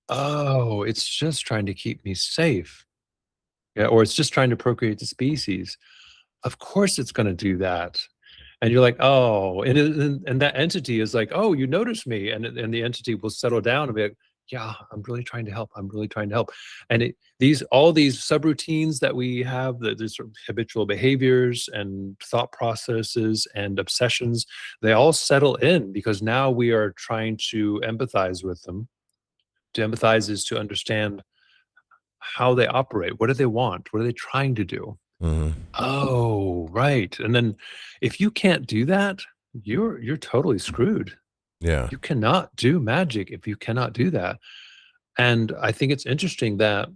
Oh, it's just trying to keep me safe. Yeah, or it's just trying to procreate the species. Of course it's going to do that. And you're like, oh, and that entity is like, oh, you noticed me. And the entity will settle down and be like, yeah, I'm really trying to help. I'm really trying to help. And all these subroutines that we have, these sort of habitual behaviors and thought processes and obsessions, they all settle in because now we are trying to empathize with them. To empathize is to understand how they operate. What do they want? What are they trying to do? Mm-hmm. Oh, right. And then if you can't do that, you're totally screwed. Yeah. You cannot do magic if you cannot do that. And I think it's interesting that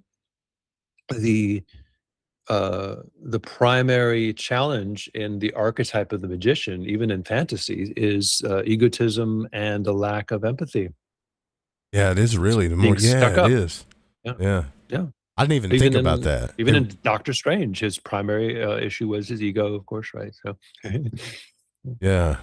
the primary challenge in the archetype of the magician, even in fantasy, is egotism and a lack of empathy. Yeah, it is really the more. Yeah, it is. Yeah. I didn't even think about that. Even in Doctor Strange, his primary issue was his ego, of course, right? So. Yeah.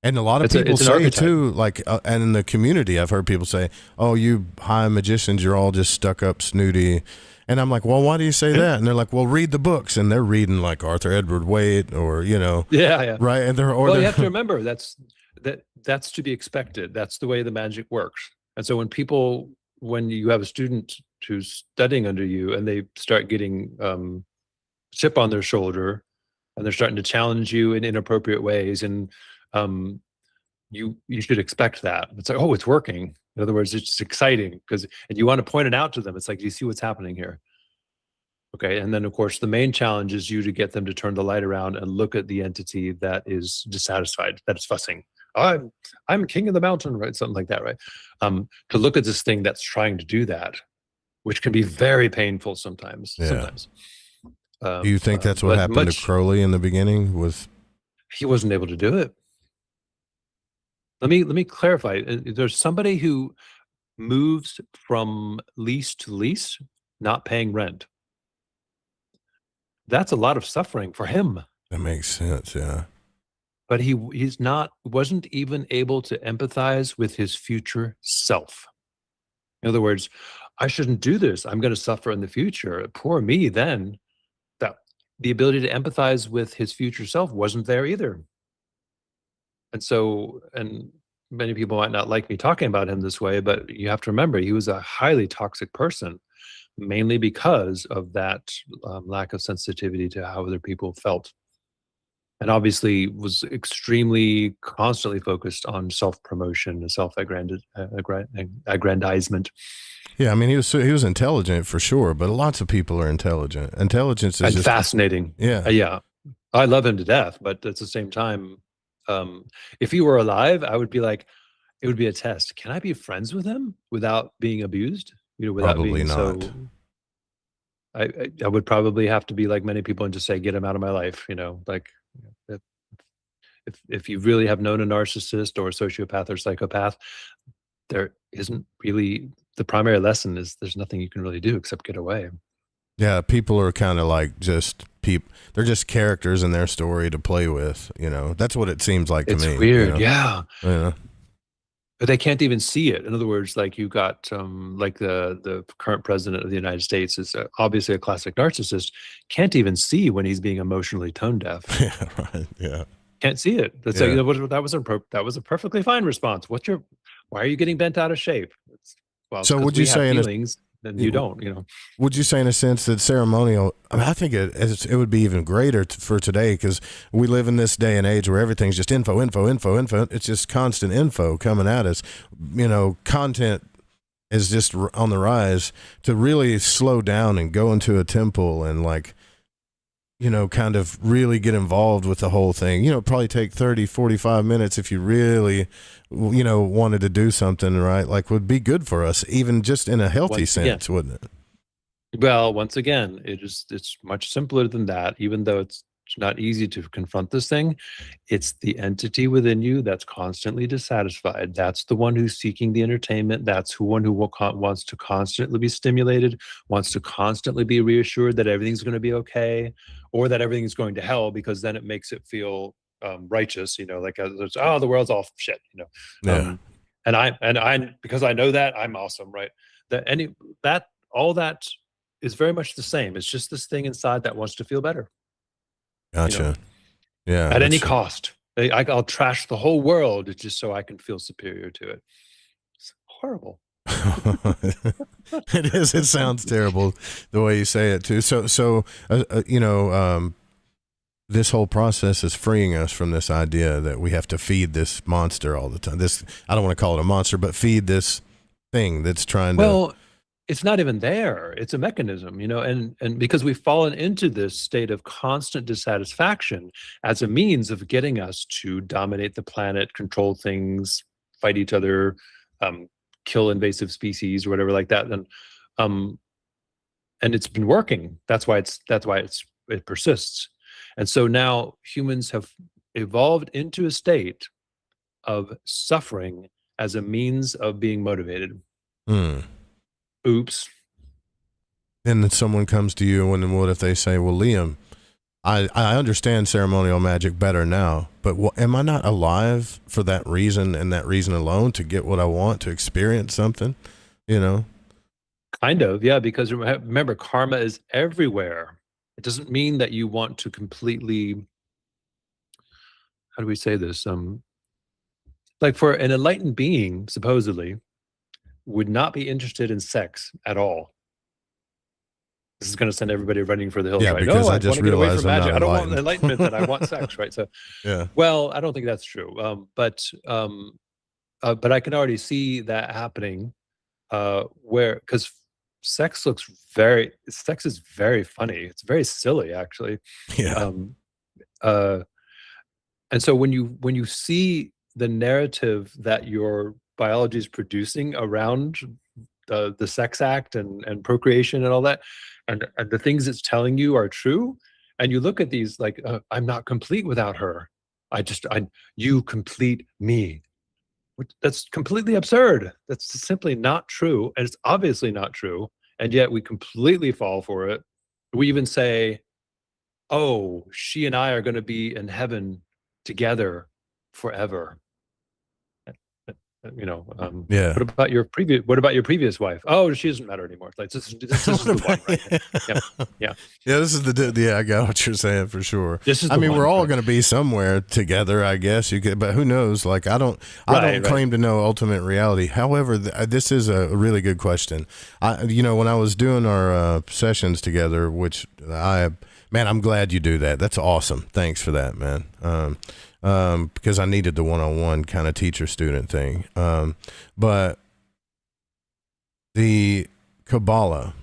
And a lot of people say too, like, and in the community, I've heard people say, "Oh, you high magicians, you're all just stuck up, snooty." And I'm like, "Well, why do you say that?" And they're like, "Well, read the books." And they're reading like Arthur Edward Waite, or right? And you have to remember that's to be expected. That's the way the magic works. And so when you have a student who's studying under you, and they start getting chip on their shoulder, and they're starting to challenge you in inappropriate ways, and you should expect that. It's like, oh, it's working. In other words, it's exciting and you want to point it out to them. It's like, do you see what's happening here? Okay, and then of course the main challenge is you to get them to turn the light around and look at the entity that is dissatisfied, that is fussing. I'm king of the mountain, right? Something like that, right? To look at this thing that's trying to do that, which can be very painful sometimes. Yeah. Sometimes. Do you think that's what but happened to Crowley in the beginning? He wasn't able to do it. Let me clarify. There's somebody who moves from lease to lease, not paying rent. That's a lot of suffering for him. That makes sense, yeah. But wasn't even able to empathize with his future self. In other words, I shouldn't do this. I'm going to suffer in the future. Poor me then. That the ability to empathize with his future self wasn't there either. And many people might not like me talking about him this way, but you have to remember he was a highly toxic person, mainly because of that lack of sensitivity to how other people felt. And obviously was extremely constantly focused on self-promotion and self-aggrandizement. Yeah, I mean, he was intelligent for sure, but lots of people are intelligent. Intelligence is just fascinating. Yeah. Yeah. I love him to death, but at the same time, if he were alive, I would be like, it would be a test. Can I be friends with him without being abused? Without Probably being not. so. I would probably have to be like many people and just say, get him out of my life. Like if you really have known a narcissist or a sociopath or psychopath, there isn't really, the primary lesson is there's nothing you can really do except get away. Yeah, people are kind of like they're just characters in their story to play with, That's what it seems like to me. It's weird, yeah. Yeah. But they can't even see it. In other words, like you got like the current president of the United States is obviously a classic narcissist, can't even see when he's being emotionally tone deaf. Yeah, right. Yeah. Can't see it. That's Yeah. that was a perfectly fine response. Why are you getting bent out of shape? So would you say feelings, then you don't, Would you say in a sense that ceremonial, I think it would be even greater for today, because we live in this day and age where everything's just info. It's just constant info coming at us. Content is just on the rise. To really slow down and go into a temple and kind of really get involved with the whole thing. It'd probably take 30, 45 minutes if you really, wanted to do something, right? Would be good for us, even just in a healthy sense, wouldn't it? Well, once again, it's much simpler than that, even though it's not easy to confront this thing. It's the entity within you that's constantly dissatisfied. That's the one who's seeking the entertainment. That's the one who wants to constantly be stimulated, wants to constantly be reassured that everything's going to be okay, or that everything's going to hell, because then it makes it feel righteous, the world's all shit, Yeah. And I because I know that I'm awesome, right? All that is very much the same. It's just this thing inside that wants to feel better. Gotcha. Yeah. At any cost. I'll trash the whole world just so I can feel superior to it. It's horrible. It is. It sounds terrible the way you say it too. So this whole process is freeing us from this idea that we have to feed this monster all the time. I don't want to call it a monster, but feed this thing that's trying to. Well, it's not even there. It's a mechanism, and because we've fallen into this state of constant dissatisfaction as a means of getting us to dominate the planet, control things, fight each other, kill invasive species or whatever like that. And it's been working. That's why it persists. And so now humans have evolved into a state of suffering as a means of being motivated. Oops. Then someone comes to you, and what if they say, well, Lyam, I understand ceremonial magic better now, but am I not alive for that reason and that reason alone, to get what I want, to experience something, Kind of, yeah, because remember, karma is everywhere. It doesn't mean that you want to completely, how do we say this? Like for an enlightened being, supposedly, would not be interested in sex at all. This is going to send everybody running for the hills, right? Because no, I just want to get away realized from I'm magic. not I don't want enlightened. enlightenment, and I want sex, right? So, Yeah. Well, I don't think that's true. But I can already see that happening, because sex is very funny. It's very silly, actually. Yeah. And so when you see the narrative that your biology is producing around the sex act and procreation and all that, and the things it's telling you are true, and you look at these like, I'm not complete without her. You complete me. That's completely absurd. That's simply not true, and it's obviously not true, and yet we completely fall for it. We even say, oh, she and I are going to be in heaven together forever. Yeah. What about your previous wife? Oh, she doesn't matter anymore. Like this is the one, right? Yeah. This is I got what you're saying for sure. This is we're all going to be somewhere together, I guess you could, but who knows? Like I don't claim to know ultimate reality. However, this is a really good question. When I was doing our sessions together, which I'm glad you do that. That's awesome. Thanks for that, man. Because I needed the one-on-one kind of teacher-student thing. But the Kabbalah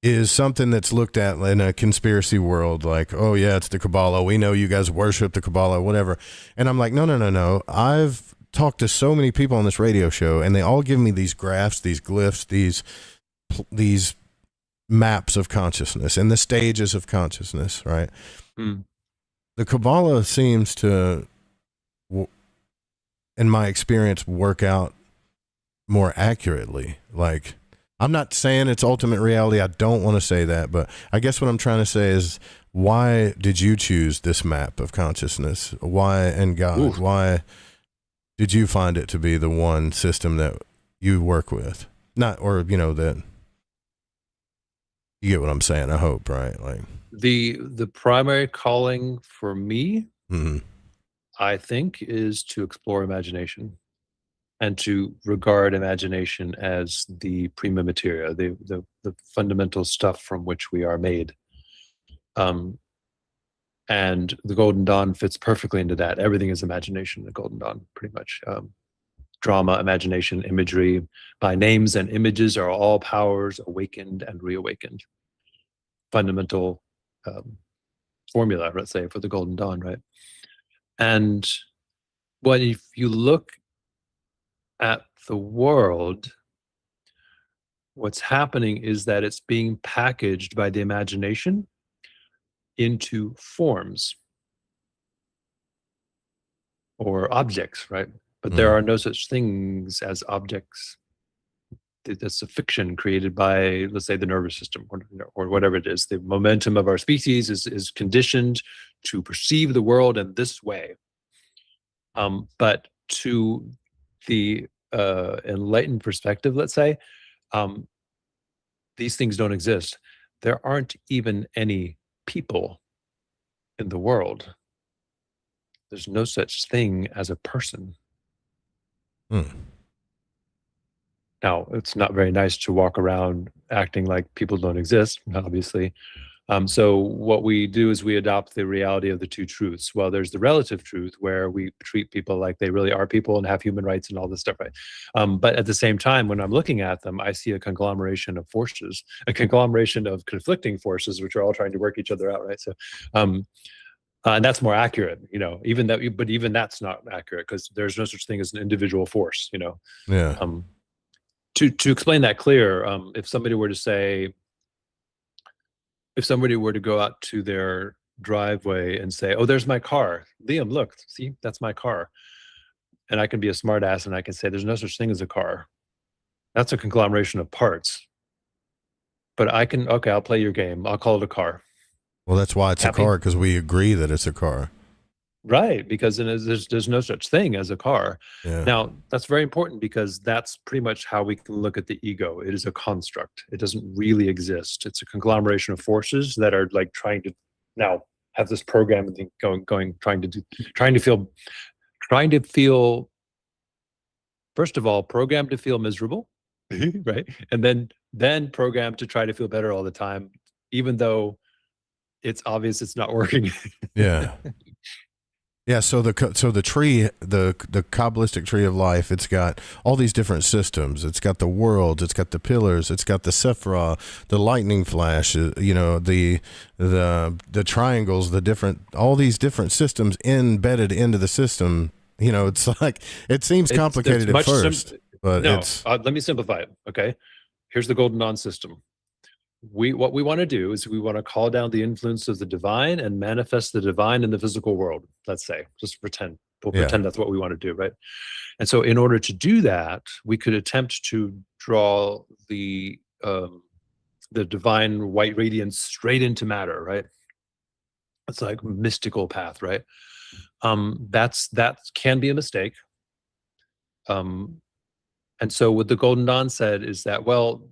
is something that's looked at in a conspiracy world, like, oh yeah, it's the Kabbalah. We know you guys worship the Kabbalah, whatever. And I'm like, no. I've talked to so many people on this radio show, and they all give me these graphs, these glyphs, these maps of consciousness and the stages of consciousness, right? Mm. The Kabbalah seems to, in my experience, work out more accurately. Like, I'm not saying it's ultimate reality. I don't want to say that, but I guess what I'm trying to say is, why did you choose this map of consciousness? Why, and God, Oof. Why did you find it to be the one system that you work with? That you get what I'm saying, I hope, right? Like the primary calling for me, mm-hmm. I think, is to explore imagination and to regard imagination as the prima materia, the fundamental stuff from which we are made. And the Golden Dawn fits perfectly into that. Everything is imagination in the Golden Dawn, pretty much. Drama, imagination, imagery, by names and images are all powers awakened and reawakened. Fundamental formula, let's say, for the Golden Dawn, right? And if you look at the world, what's happening is that it's being packaged by the imagination into forms or objects, right? But there are no such things as objects. That's a fiction created by, let's say, the nervous system or whatever it is. The momentum of our species is conditioned to perceive the world in this way. But to the enlightened perspective, let's say, these things don't exist. There aren't even any people in the world. There's no such thing as a person. Now, it's not very nice to walk around acting like people don't exist, obviously. So what we do is we adopt the reality of the two truths. Well, there's the relative truth where we treat people like they really are people and have human rights and all this stuff, right? But at the same time, when I'm looking at them, I see a conglomeration of forces, a conglomeration of conflicting forces, which are all trying to work each other out, right? So, and that's more accurate, but even that's not accurate because there's no such thing as an individual force, Yeah. To explain that clear, if somebody were to go out to their driveway and say, oh, there's my car. Lyam, look, see, that's my car. And I can be a smart ass and I can say, there's no such thing as a car. That's a conglomeration of parts. But I'll play your game. I'll call it a car. Well, that's why it's Happy? A car, because we agree that it's a car. Right, because there's no such thing as a car. Yeah. Now, that's very important because that's pretty much how we can look at the ego. It is a construct. It doesn't really exist. It's a conglomeration of forces that are like trying to now have this program and think trying to feel, first of all, programmed to feel miserable, right? And then programmed to try to feel better all the time, even though it's obvious it's not working. Yeah. Yeah, so the tree, the Kabbalistic tree of life, it's got all these different systems. It's got the worlds, it's got the pillars, it's got the sephira, the lightning flash, the triangles, all these different systems embedded into the system You know, it's like, it seems It's complicated at much first, but no, it's, let me simplify it. Okay, here's the Golden Dawn system. What we want to do is we want to call down the influence of the divine and manifest the divine in the physical world. Let's say, just pretend. We'll Yeah. pretend that's what we want to do, right? And so, in order to do that, we could attempt to draw the divine white radiance straight into matter, right? It's like mystical path, right? That can be a mistake. And so, what the Golden Dawn said is that, well,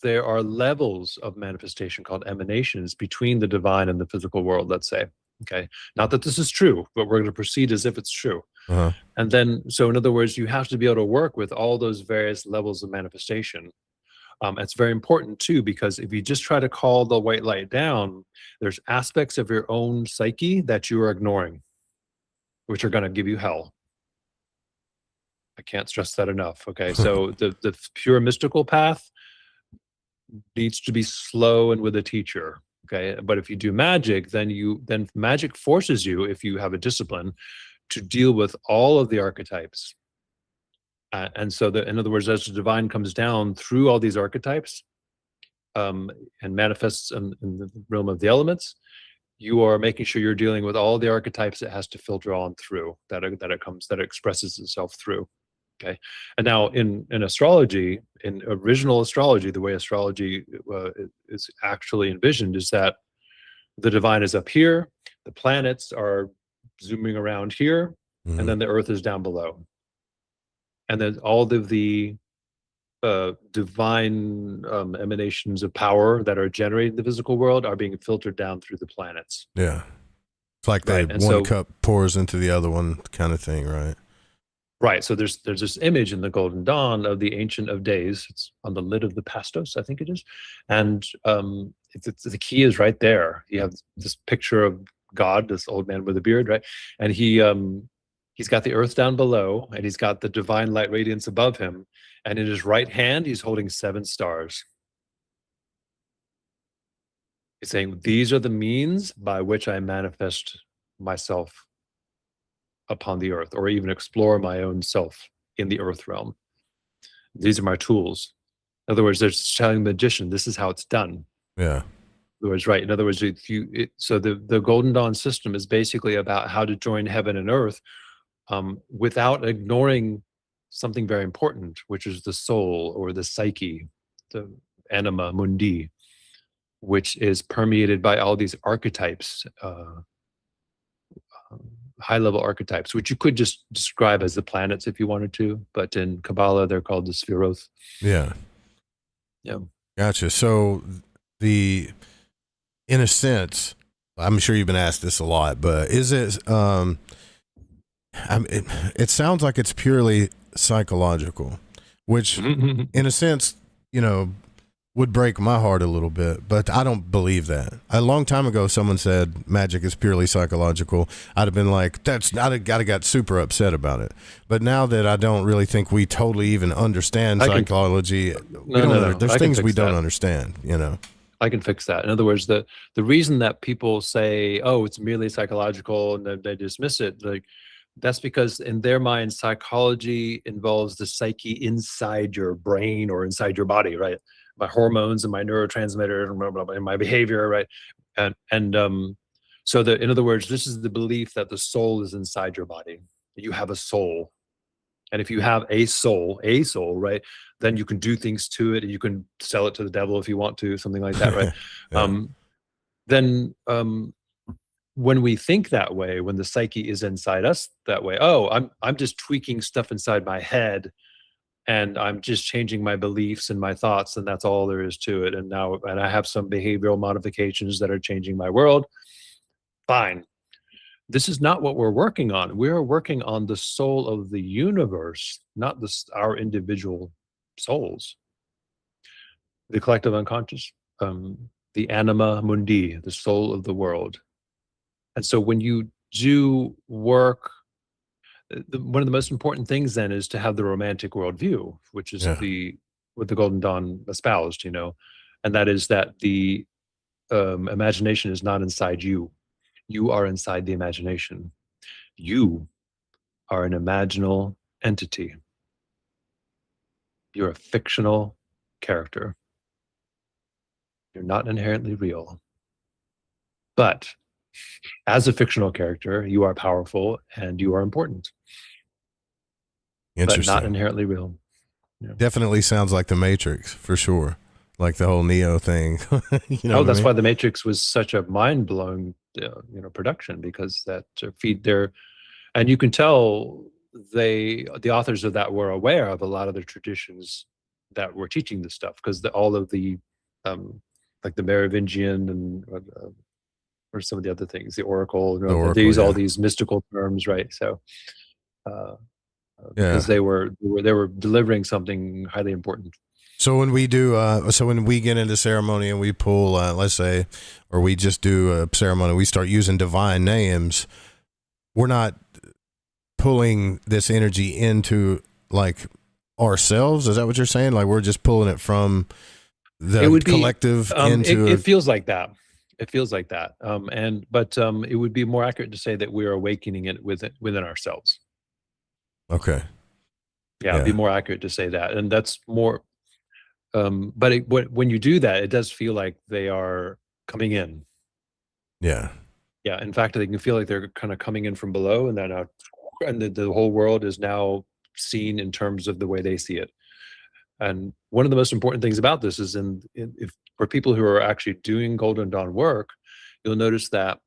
there are levels of manifestation called emanations between the divine and the physical world, let's say. Okay. Not that this is true, but we're going to proceed as if it's true. uh-huh. And then, so in other words, you have to be able to work with all those various levels of manifestation. It's very important too, because if you just try to call the white light down, there's aspects of your own psyche that you are ignoring, which are going to give you hell. I can't stress that enough. Okay. So the pure mystical path needs to be slow and with a teacher. Okay. But if you do magic, then magic forces you, if you have a discipline, to deal with all of the archetypes. And so in other words, as the divine comes down through all these archetypes and manifests in the realm of the elements, you are making sure you're dealing with all the archetypes it has to filter on through, that it expresses itself through. Okay. And now in astrology, in original astrology, the way astrology is actually envisioned is that the divine is up here, the planets are zooming around here, and then the earth is down below. And then all of the divine emanations of power that are generated in the physical world are being filtered down through the planets. Yeah. It's like Right, and one so- cup pours into the other one kind of thing, right? Right. So there's this image in the Golden Dawn of the Ancient of Days. It's on the lid of the pastos, I think it is. And the key is right there. You have this picture of God, this old man with a beard, right? And he's got the earth down below, and he's got the divine light radiance above him. And in his right hand, he's holding 7 stars. He's saying, these are the means by which I manifest myself upon the earth, or even explore my own self in the earth realm. These are my tools. In other words, they're telling the magician, this is how it's done. Yeah. In other words, right. In other words, so the Golden Dawn system is basically about how to join heaven and earth without ignoring something very important, which is the soul or the psyche, the anima mundi, which is permeated by all these archetypes, high-level archetypes, which you could just describe as the planets if you wanted to, but in Kabbalah, they're called the spheroth. Yeah. Yeah. Gotcha. So in a sense, I'm sure you've been asked this a lot, but is it, it sounds like it's purely psychological, which in a sense, would break my heart a little bit, but I don't believe that. A long time ago, someone said magic is purely psychological. I'd have been like, I'd have got super upset about it. But now that I don't really think we totally even understand psychology, there's things we don't understand, I can fix that. In other words, the reason that people say, oh, it's merely psychological, and then they dismiss it, like, that's because in their mind, psychology involves the psyche inside your brain or inside your body, right? My hormones and my neurotransmitters and my behavior, right? And so in other words, this is the belief that the soul is inside your body. You have a soul. And if you have a soul, right, then you can do things to it, and you can sell it to the devil if you want to, something like that, right? Yeah. Then when we think that way, when the psyche is inside us that way, oh, I'm just tweaking stuff inside my head, and I'm just changing my beliefs and my thoughts, and that's all there is to it. And I have some behavioral modifications that are changing my world. Fine. This is not what we're working on. We're working on the soul of the universe, not our individual souls. The collective unconscious, the anima mundi, the soul of the world. And so when you do work, one of the most important things then is to have the romantic worldview, which is what the Golden Dawn espoused, and that is that the imagination is not inside you. You are inside the imagination. You are an imaginal entity. You're a fictional character. You're not inherently real. But as a fictional character, you are powerful and you are important, but Interesting. not inherently real. Yeah. Definitely sounds like the Matrix for sure. Like the whole Neo thing. You know That's why the Matrix was such a mind-blowing, production, because that feed their, and you can tell the authors of that were aware of a lot of the traditions that were teaching this stuff, because all of the, like the Merovingian and or some of the other things, the Oracle, they use all these mystical terms, right? So, because they were delivering something highly important. So when we do, when we get into ceremony and we pull, let's say, or we just do a ceremony, we start using divine names. We're not pulling this energy into like ourselves. Is that what you're saying? Like we're just pulling it from the collective into. It feels like that. It feels like that. But it would be more accurate to say that we're awakening it within ourselves. Okay. Yeah, it'd be more accurate to say that, and that's more. But when you do that, it does feel like they are coming in. Yeah. Yeah. In fact, they can feel like they're kind of coming in from below, and then the whole world is now seen in terms of the way they see it. And one of the most important things about this is if for people who are actually doing Golden Dawn work, you'll notice that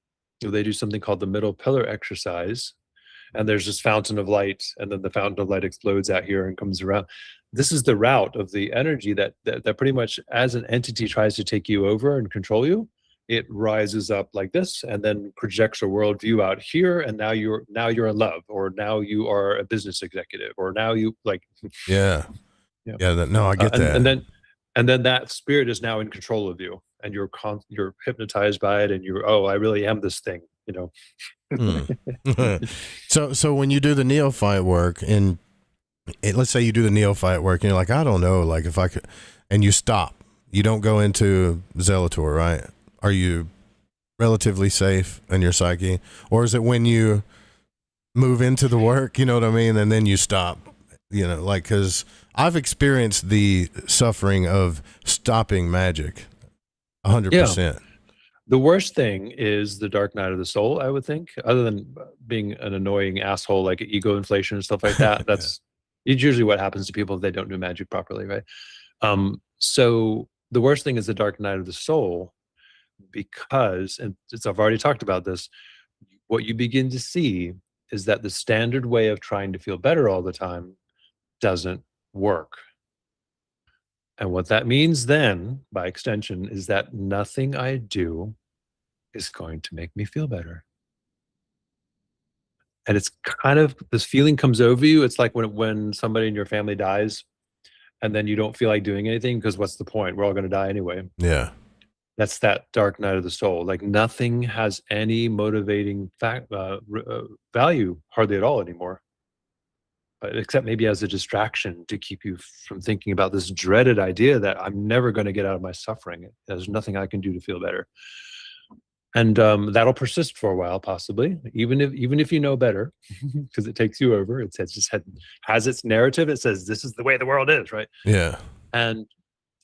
they do something called the middle pillar exercise. And there's this fountain of light, and then the fountain of light explodes out here and comes around. This is the route of the energy that pretty much, as an entity tries to take you over and control you, it rises up like this and then projects a worldview out here. And now you're in love, or now you are a business executive, or now you like. Yeah. Yeah. No, I get that. And then that spirit is now in control of you, and you're hypnotized by it, and I really am this thing, So when you do the neophyte work, and let's say you do the neophyte work and you're like, I don't know, like if I could, and you stop, you don't go into Zelator, right? Are you relatively safe in your psyche? Or is it when you move into the work, you know what I mean? And then you stop, like, cause I've experienced the suffering of stopping magic 100%. Yeah. The worst thing is the dark night of the soul, I would think, other than being an annoying asshole, like ego inflation and stuff like that. That's usually what happens to people if they don't do magic properly, right? So the worst thing is the dark night of the soul, because, and I've already talked about this, what you begin to see is that the standard way of trying to feel better all the time doesn't work. And what that means then, by extension, is that nothing I do is going to make me feel better. And it's kind of, this feeling comes over you. It's like when somebody in your family dies, and then you don't feel like doing anything, because what's the point? We're all going to die anyway. Yeah. That's that dark night of the soul. Like nothing has any motivating value hardly at all anymore. Except maybe as a distraction to keep you from thinking about this dreaded idea that I'm never going to get out of my suffering. There's nothing I can do to feel better. And that'll persist for a while, possibly, even if you know better, because it takes you over. It has its narrative. It says, this is the way the world is, right? Yeah. And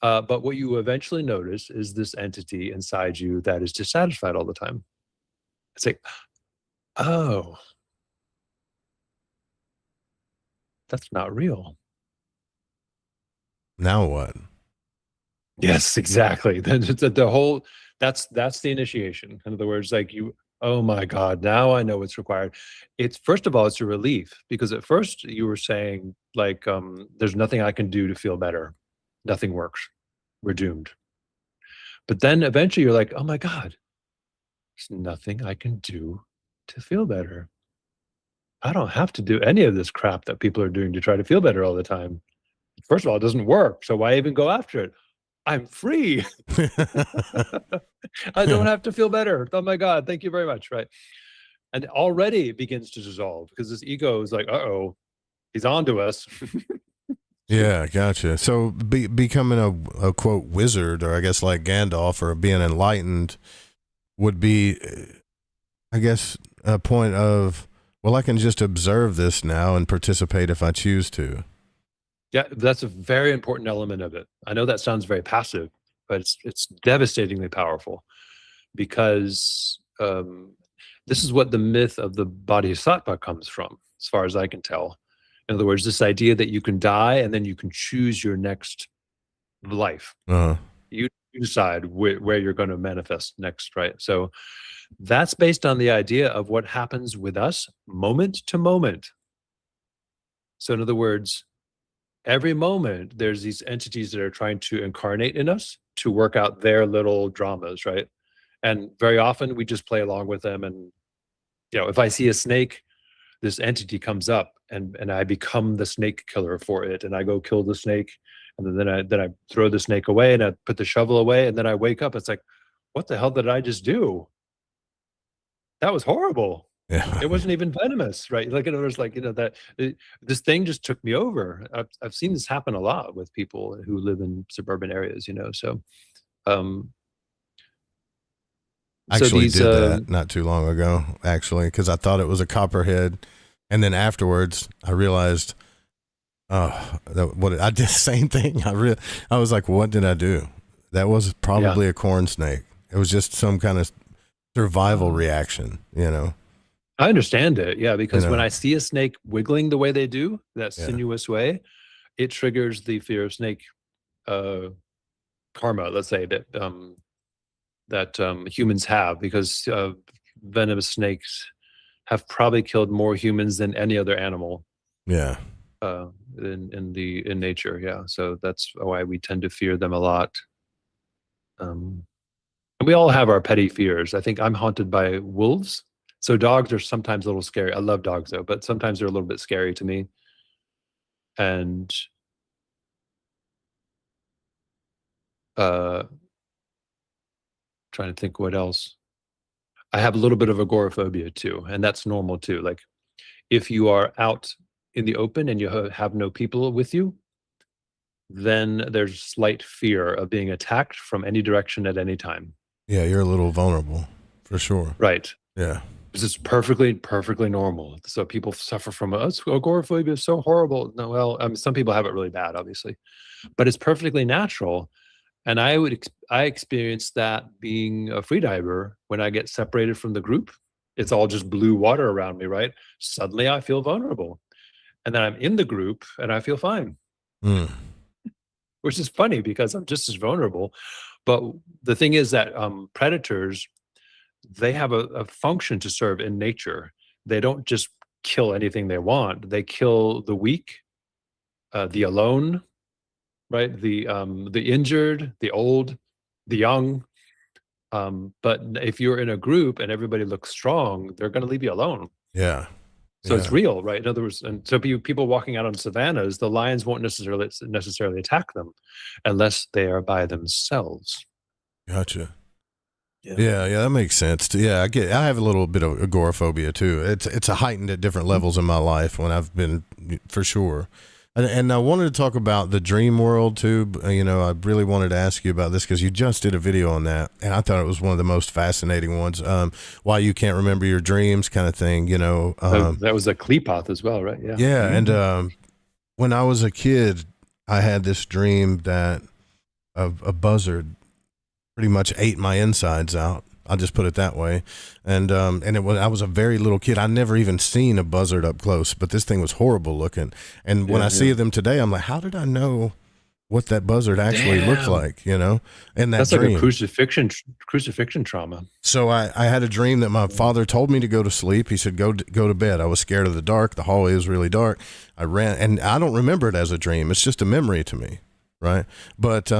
but what you eventually notice is this entity inside you that is dissatisfied all the time. It's like, oh, that's not real. Now what? Yes, exactly. The whole, that's the initiation. In other words, like oh my God, now I know what's required. It's, first of all, it's a relief, because at first you were saying like, there's nothing I can do to feel better. Nothing works. We're doomed. But then eventually you're like, oh my God, there's nothing I can do to feel better. I don't have to do any of this crap that people are doing to try to feel better all the time. First of all, it doesn't work. So why even go after it? I'm free. I don't have to feel better. Oh my God, thank you very much. Right. And already it begins to dissolve, because this ego is like, uh-oh, he's on to us. Yeah, gotcha. So becoming a quote wizard, or I guess like Gandalf, or being enlightened would be, I guess, a point of, Well, I can just observe this now and participate if I choose to. Yeah, that's a very important element of it. I know that sounds very passive, but it's devastatingly powerful, because this is what the myth of the bodhisattva comes from, as far as I can tell. In other words, this idea that you can die and then you can choose your next life. Uh-huh. You decide where you're going to manifest next, right? So that's based on the idea of what happens with us moment to moment. So in other words, every moment there's these entities that are trying to incarnate in us to work out their little dramas, right? And very often we just play along with them. And, if I see a snake, this entity comes up and I become the snake killer for it. And I go kill the snake. And then I throw the snake away and I put the shovel away. And then I wake up. It's like, what the hell did I just do? That was horrible. Yeah. It wasn't even venomous, right? Like, in other words, this thing just took me over. I've seen this happen a lot with people who live in suburban areas, so Actually these, did that not too long ago, actually, because I thought it was a copperhead, and then afterwards I realized, I did the same thing. I was like, what did I do? That was probably a corn snake. It was just some kind of survival reaction, I understand it, because when I see a snake wiggling the way they do, that sinuous way, it triggers the fear of snake karma, let's say, that humans have, because venomous snakes have probably killed more humans than any other animal. Yeah. In nature, so that's why we tend to fear them a lot. And we all have our petty fears. I think I'm haunted by wolves. So dogs are sometimes a little scary. I love dogs though, but sometimes they're a little bit scary to me. And trying to think what else. I have a little bit of agoraphobia too, and that's normal too. Like, if you are out in the open and you have no people with you, then there's slight fear of being attacked from any direction at any time. Yeah, you're a little vulnerable, for sure. Right. Yeah. This is perfectly normal. So people suffer from agoraphobia is so horrible. No, well, some people have it really bad, obviously, but it's perfectly natural. And I experienced that being a freediver. When I get separated from the group, it's all just blue water around me, right? Suddenly I feel vulnerable. And then I'm in the group and I feel fine. Which is funny because I'm just as vulnerable. But the thing is that predators, they have a function to serve in nature. They don't just kill anything they want. They kill the weak, the alone, right? The injured, the old, the young. But if you're in a group and everybody looks strong, they're going to leave you alone. Yeah. So it's real, right? In other words, and so people walking out on savannas, the lions won't necessarily attack them unless they are by themselves. Gotcha. Yeah, that makes sense. Yeah, I have a little bit of agoraphobia too. It's a heightened at different levels in my life when I've been, for sure. And I wanted to talk about the dream world too. I really wanted to ask you about this because you just did a video on that, and I thought it was one of the most fascinating ones. Why you can't remember your dreams, kind of thing. That was a Klepoth as well, right? Yeah. Yeah, and when I was a kid, I had this dream that a buzzard pretty much ate my insides out. I'll just put it that way. And I was a very little kid. I never even seen a buzzard up close, but this thing was horrible looking. And when I see them today, I'm like, how did I know what that buzzard actually looked like? And that's dream. Like a crucifixion trauma. So I had a dream that my father told me to go to sleep. He said, go to bed. I was scared of the dark. The hallway was really dark. I ran, and I don't remember it as a dream. It's just a memory to me. Right. But,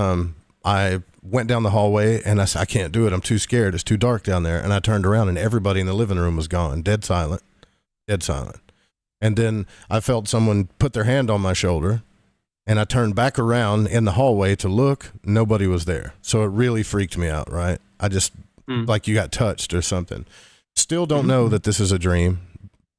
I went down the hallway and I said, I can't do it. I'm too scared. It's too dark down there. And I turned around and everybody in the living room was gone. Dead silent. And then I felt someone put their hand on my shoulder and I turned back around in the hallway to look. Nobody was there. So it really freaked me out. Right. I just like you got touched or something. Still don't know that this is a dream.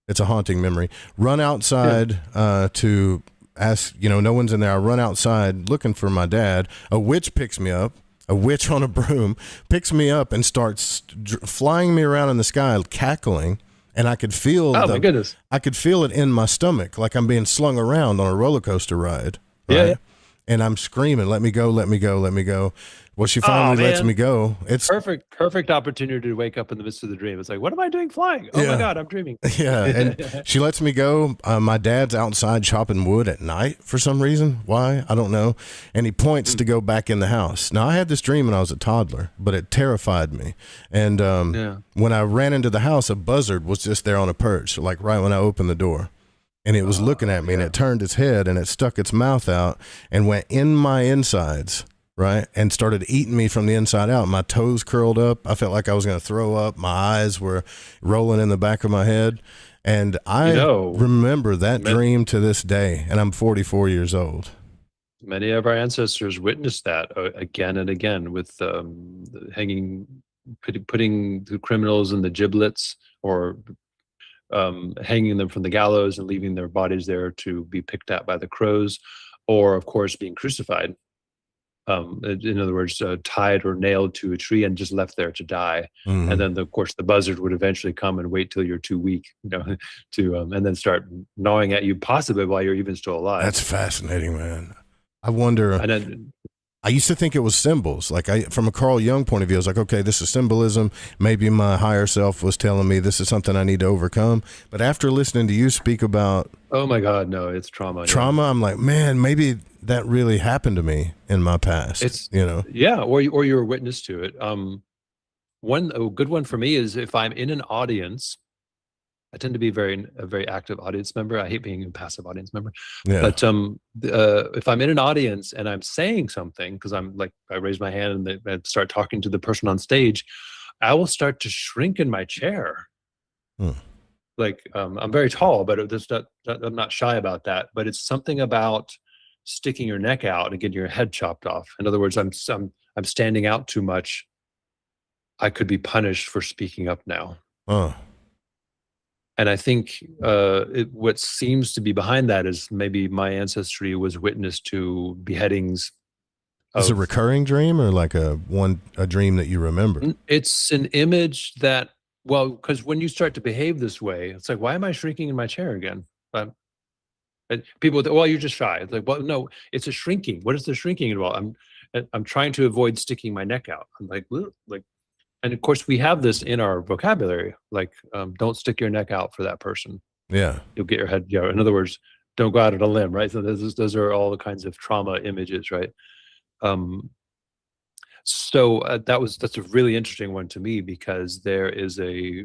It's a haunting memory. Run outside to ask, no one's in there. I run outside looking for my dad. A witch picks me up. A witch on a broom picks me up and starts flying me around in the sky, cackling and I could feel Oh my goodness. I could feel it in my stomach, like I'm being slung around on a roller coaster ride. Right? Yeah, yeah. And I'm screaming, "Let me go! Let me go! Let me go!" Well, she finally lets me go. It's perfect opportunity to wake up in the midst of the dream. It's like, what am I doing flying? Oh my God, I'm dreaming. Yeah, and she lets me go. My dad's outside chopping wood at night for some reason. Why? I don't know. And he points to go back in the house. Now, I had this dream when I was a toddler, but it terrified me. And when I ran into the house, a buzzard was just there on a perch, like right when I opened the door. And it was looking at me, and it turned its head, and it stuck its mouth out and went in my insides. Right. And started eating me from the inside out. My toes curled up. I felt like I was going to throw up. My eyes were rolling in the back of my head. And I remember that dream to this day. And I'm 44 years old. Many of our ancestors witnessed that again and again with putting the criminals in the giblets, or hanging them from the gallows and leaving their bodies there to be picked at by the crows, or, of course, being crucified. In other words, tied or nailed to a tree and just left there to die. Mm-hmm. And then, of course, the buzzard would eventually come and wait till you're too weak, to and then start gnawing at you, possibly while you're even still alive. That's fascinating, man. I wonder. And then, I used to think it was symbols. Like from a Carl Jung point of view, I was like, okay, this is symbolism. Maybe my higher self was telling me this is something I need to overcome. But after listening to you speak about, oh my God, no, it's trauma. Trauma. Yeah. I'm like, man, maybe that really happened to me in my past. It's yeah, or you're a witness to it. A good one for me is if I'm in an audience. I tend to be a very active audience member. I hate being a passive audience member. Yeah. But if I'm in an audience and I'm saying something, because I raise my hand and I start talking to the person on stage, I will start to shrink in my chair. Like I'm very tall, but I'm not shy about that. But it's something about sticking your neck out and getting your head chopped off. In other words, I'm standing out too much. I could be punished for speaking up now. And I think what seems to be behind that is maybe my ancestry was witness to beheadings. Is it a recurring dream or like a dream that you remember? It's an image that, well, because when you start to behave this way, it's like, why am I shrinking in my chair again? And people, well, you're just shy. It's like, well, no, it's a shrinking. What is the shrinking involved? I'm trying to avoid sticking my neck out. I'm like. And of course, we have this in our vocabulary, like don't stick your neck out for that person. Yeah, you'll get your head. Yeah, in other words, don't go out on a limb, right? So those are all the kinds of trauma images, right? That's a really interesting one to me, because there is a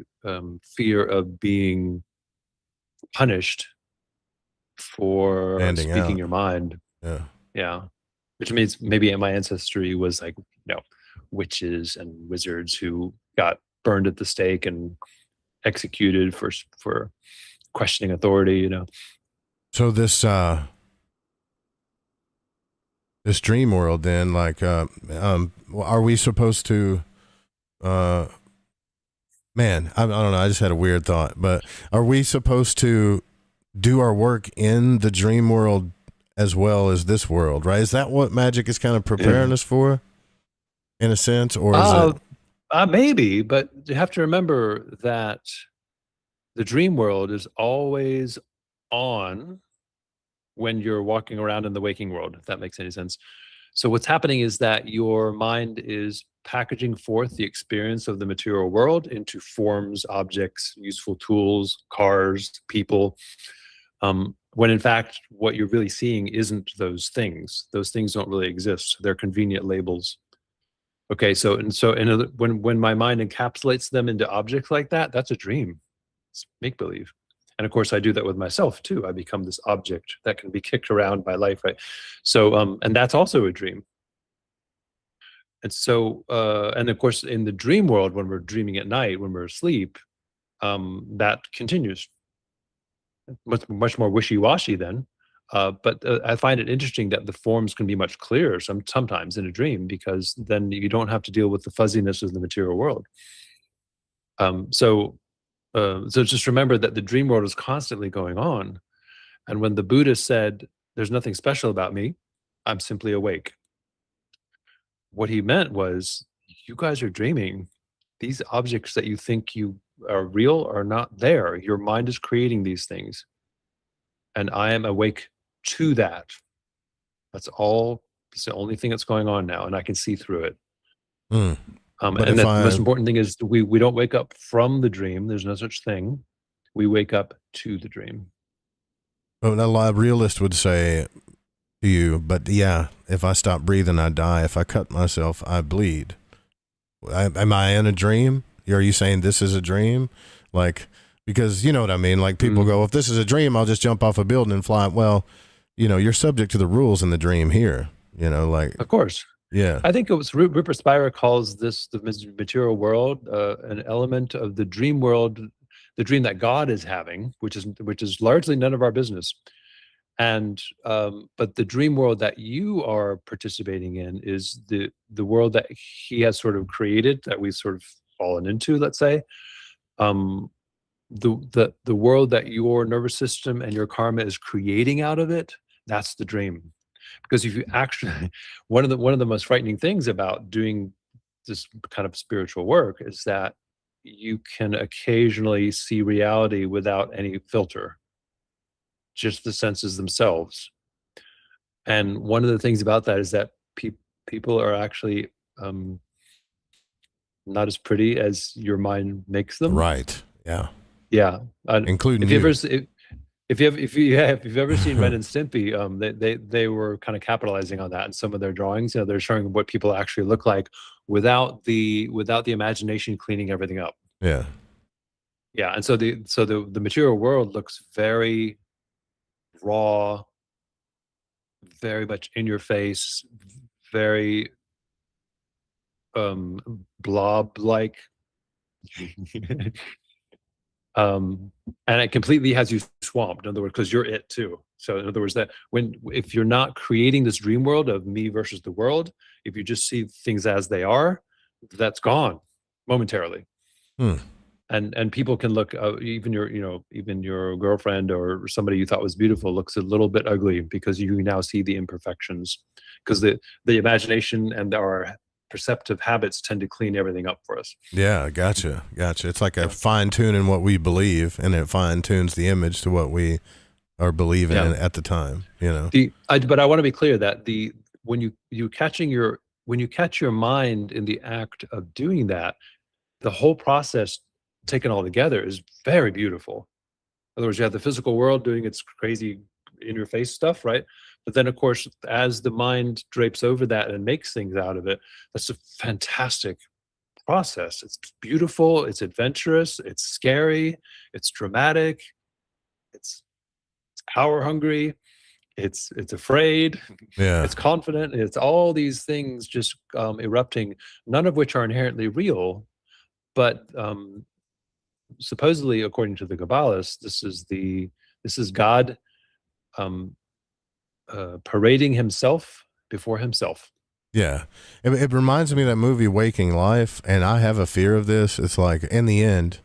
fear of being punished for speaking your mind. Yeah, which means maybe my ancestry was like witches and wizards who got burned at the stake and executed for questioning authority, So this dream world then, like are we supposed to man, I don't know, I just had a weird thought, but are we supposed to do our work in the dream world as well as this world, right? Is that what Magick is kind of preparing us for? In a sense, or is it? Maybe, but you have to remember that the dream world is always on when you're walking around in the waking world, if that makes any sense. So what's happening is that your mind is packaging forth the experience of the material world into forms, objects, useful tools, cars, people, when in fact, what you're really seeing isn't those things. Those things don't really exist. They're convenient labels. Okay, when my mind encapsulates them into objects like that, that's a dream. It's make-believe. And of course, I do that with myself too. I become this object that can be kicked around by life, right? So, and that's also a dream. And so, and of course, in the dream world, when we're dreaming at night, when we're asleep, that continues. Much more wishy-washy then. But I find it interesting that the forms can be much clearer sometimes in a dream, because then you don't have to deal with the fuzziness of the material world. So just remember that the dream world is constantly going on. And when the Buddha said, there's nothing special about me, I'm simply awake, what he meant was, you guys are dreaming. These objects that you think you are real are not there. Your mind is creating these things, and I am awake to that. That's all. It's the only thing that's going on now, and I can see through it. But And the most important thing is we don't wake up from the dream. There's no such thing. We wake up to the dream. a lot of realists would say to you, but yeah, if I stop breathing, I die. If I cut myself, I bleed. Am I in a dream? Are you saying this is a dream? Like, because you know what I mean? Like people go, if this is a dream, I'll just jump off a building and fly. Well, you know, you're subject to the rules in the dream here, you know, like. Of course. Yeah. I think it was Rupert Spira calls this the material world an element of the dream world, the dream that God is having, which is largely none of our business. And but the dream world that you are participating in is the world that he has sort of created, that we've sort of fallen into, let's say. The world that your nervous system and your karma is creating out of it, that's the dream. Because if you actually, one of the most frightening things about doing this kind of spiritual work is that you can occasionally see reality without any filter, just the senses themselves. And one of the things about that is that people are actually not as pretty as your mind makes them. Right. Yeah. Yeah. Including if you've ever seen Ren and Stimpy, they were kind of capitalizing on that in some of their drawings. You know, they're showing what people actually look like without the imagination cleaning everything up. Yeah. Yeah. And so the material world looks very raw, very much in your face, very blob like. And it completely has you swamped, in other words, because you're it too. So in other words, that if you're not creating this dream world of me versus the world, if you just see things as they are, that's gone momentarily. And people can look, even your girlfriend or somebody you thought was beautiful looks a little bit ugly because you now see the imperfections, because the imagination and our perceptive habits tend to clean everything up for us. Yeah, gotcha. It's like a fine tuning what we believe, and it fine tunes the image to what we are believing in at the time. You know. But I want to be clear that when you catch your mind in the act of doing that, the whole process taken all together is very beautiful. In other words, you have the physical world doing its crazy in your face stuff, right? But then, of course, as the mind drapes over that and makes things out of it, that's a fantastic process. It's beautiful, it's adventurous, it's scary, it's dramatic, it's power hungry, it's afraid, it's confident, it's all these things just erupting, none of which are inherently real, but supposedly, according to the Kabbalists, this is God parading himself before himself. Yeah. It reminds me of that movie Waking Life, and I have a fear of this. It's like, in the end,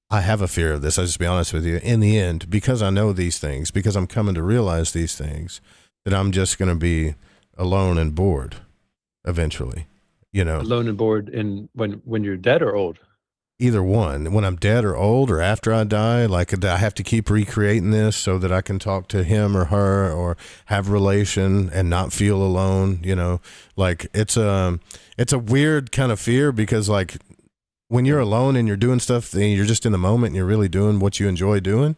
I have a fear of this. I'll just be honest with you. In the end, because I know these things, because I'm coming to realize these things, that I'm just going to be alone and bored eventually, you know. Alone and bored when you're dead or old? Either one. When I'm dead or old or after I die, like I have to keep recreating this so that I can talk to him or her or have relation and not feel alone, you know. Like it's a weird kind of fear, because like when you're alone and you're doing stuff and you're just in the moment and you're really doing what you enjoy doing,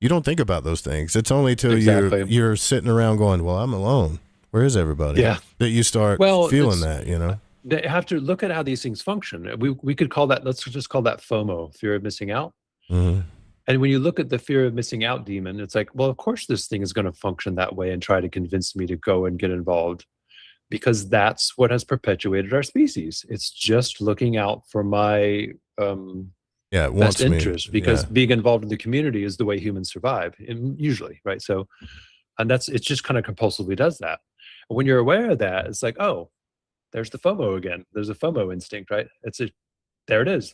you don't think about those things. It's only till you're sitting around going, well, I'm alone. Where is everybody? Yeah. That you start feeling that, you know. They have to look at how these things function. We could call that, let's just call that FOMO, fear of missing out. Mm-hmm. And when you look at the fear of missing out demon, it's like, well, of course this thing is going to function that way and try to convince me to go and get involved, because that's what has perpetuated our species. It's just looking out for my best interest, because being involved in the community is the way humans survive, usually, right? So, and it's just kind of compulsively does that. And when you're aware of that, it's like, oh, there's the FOMO again. There's a FOMO instinct, right? There it is.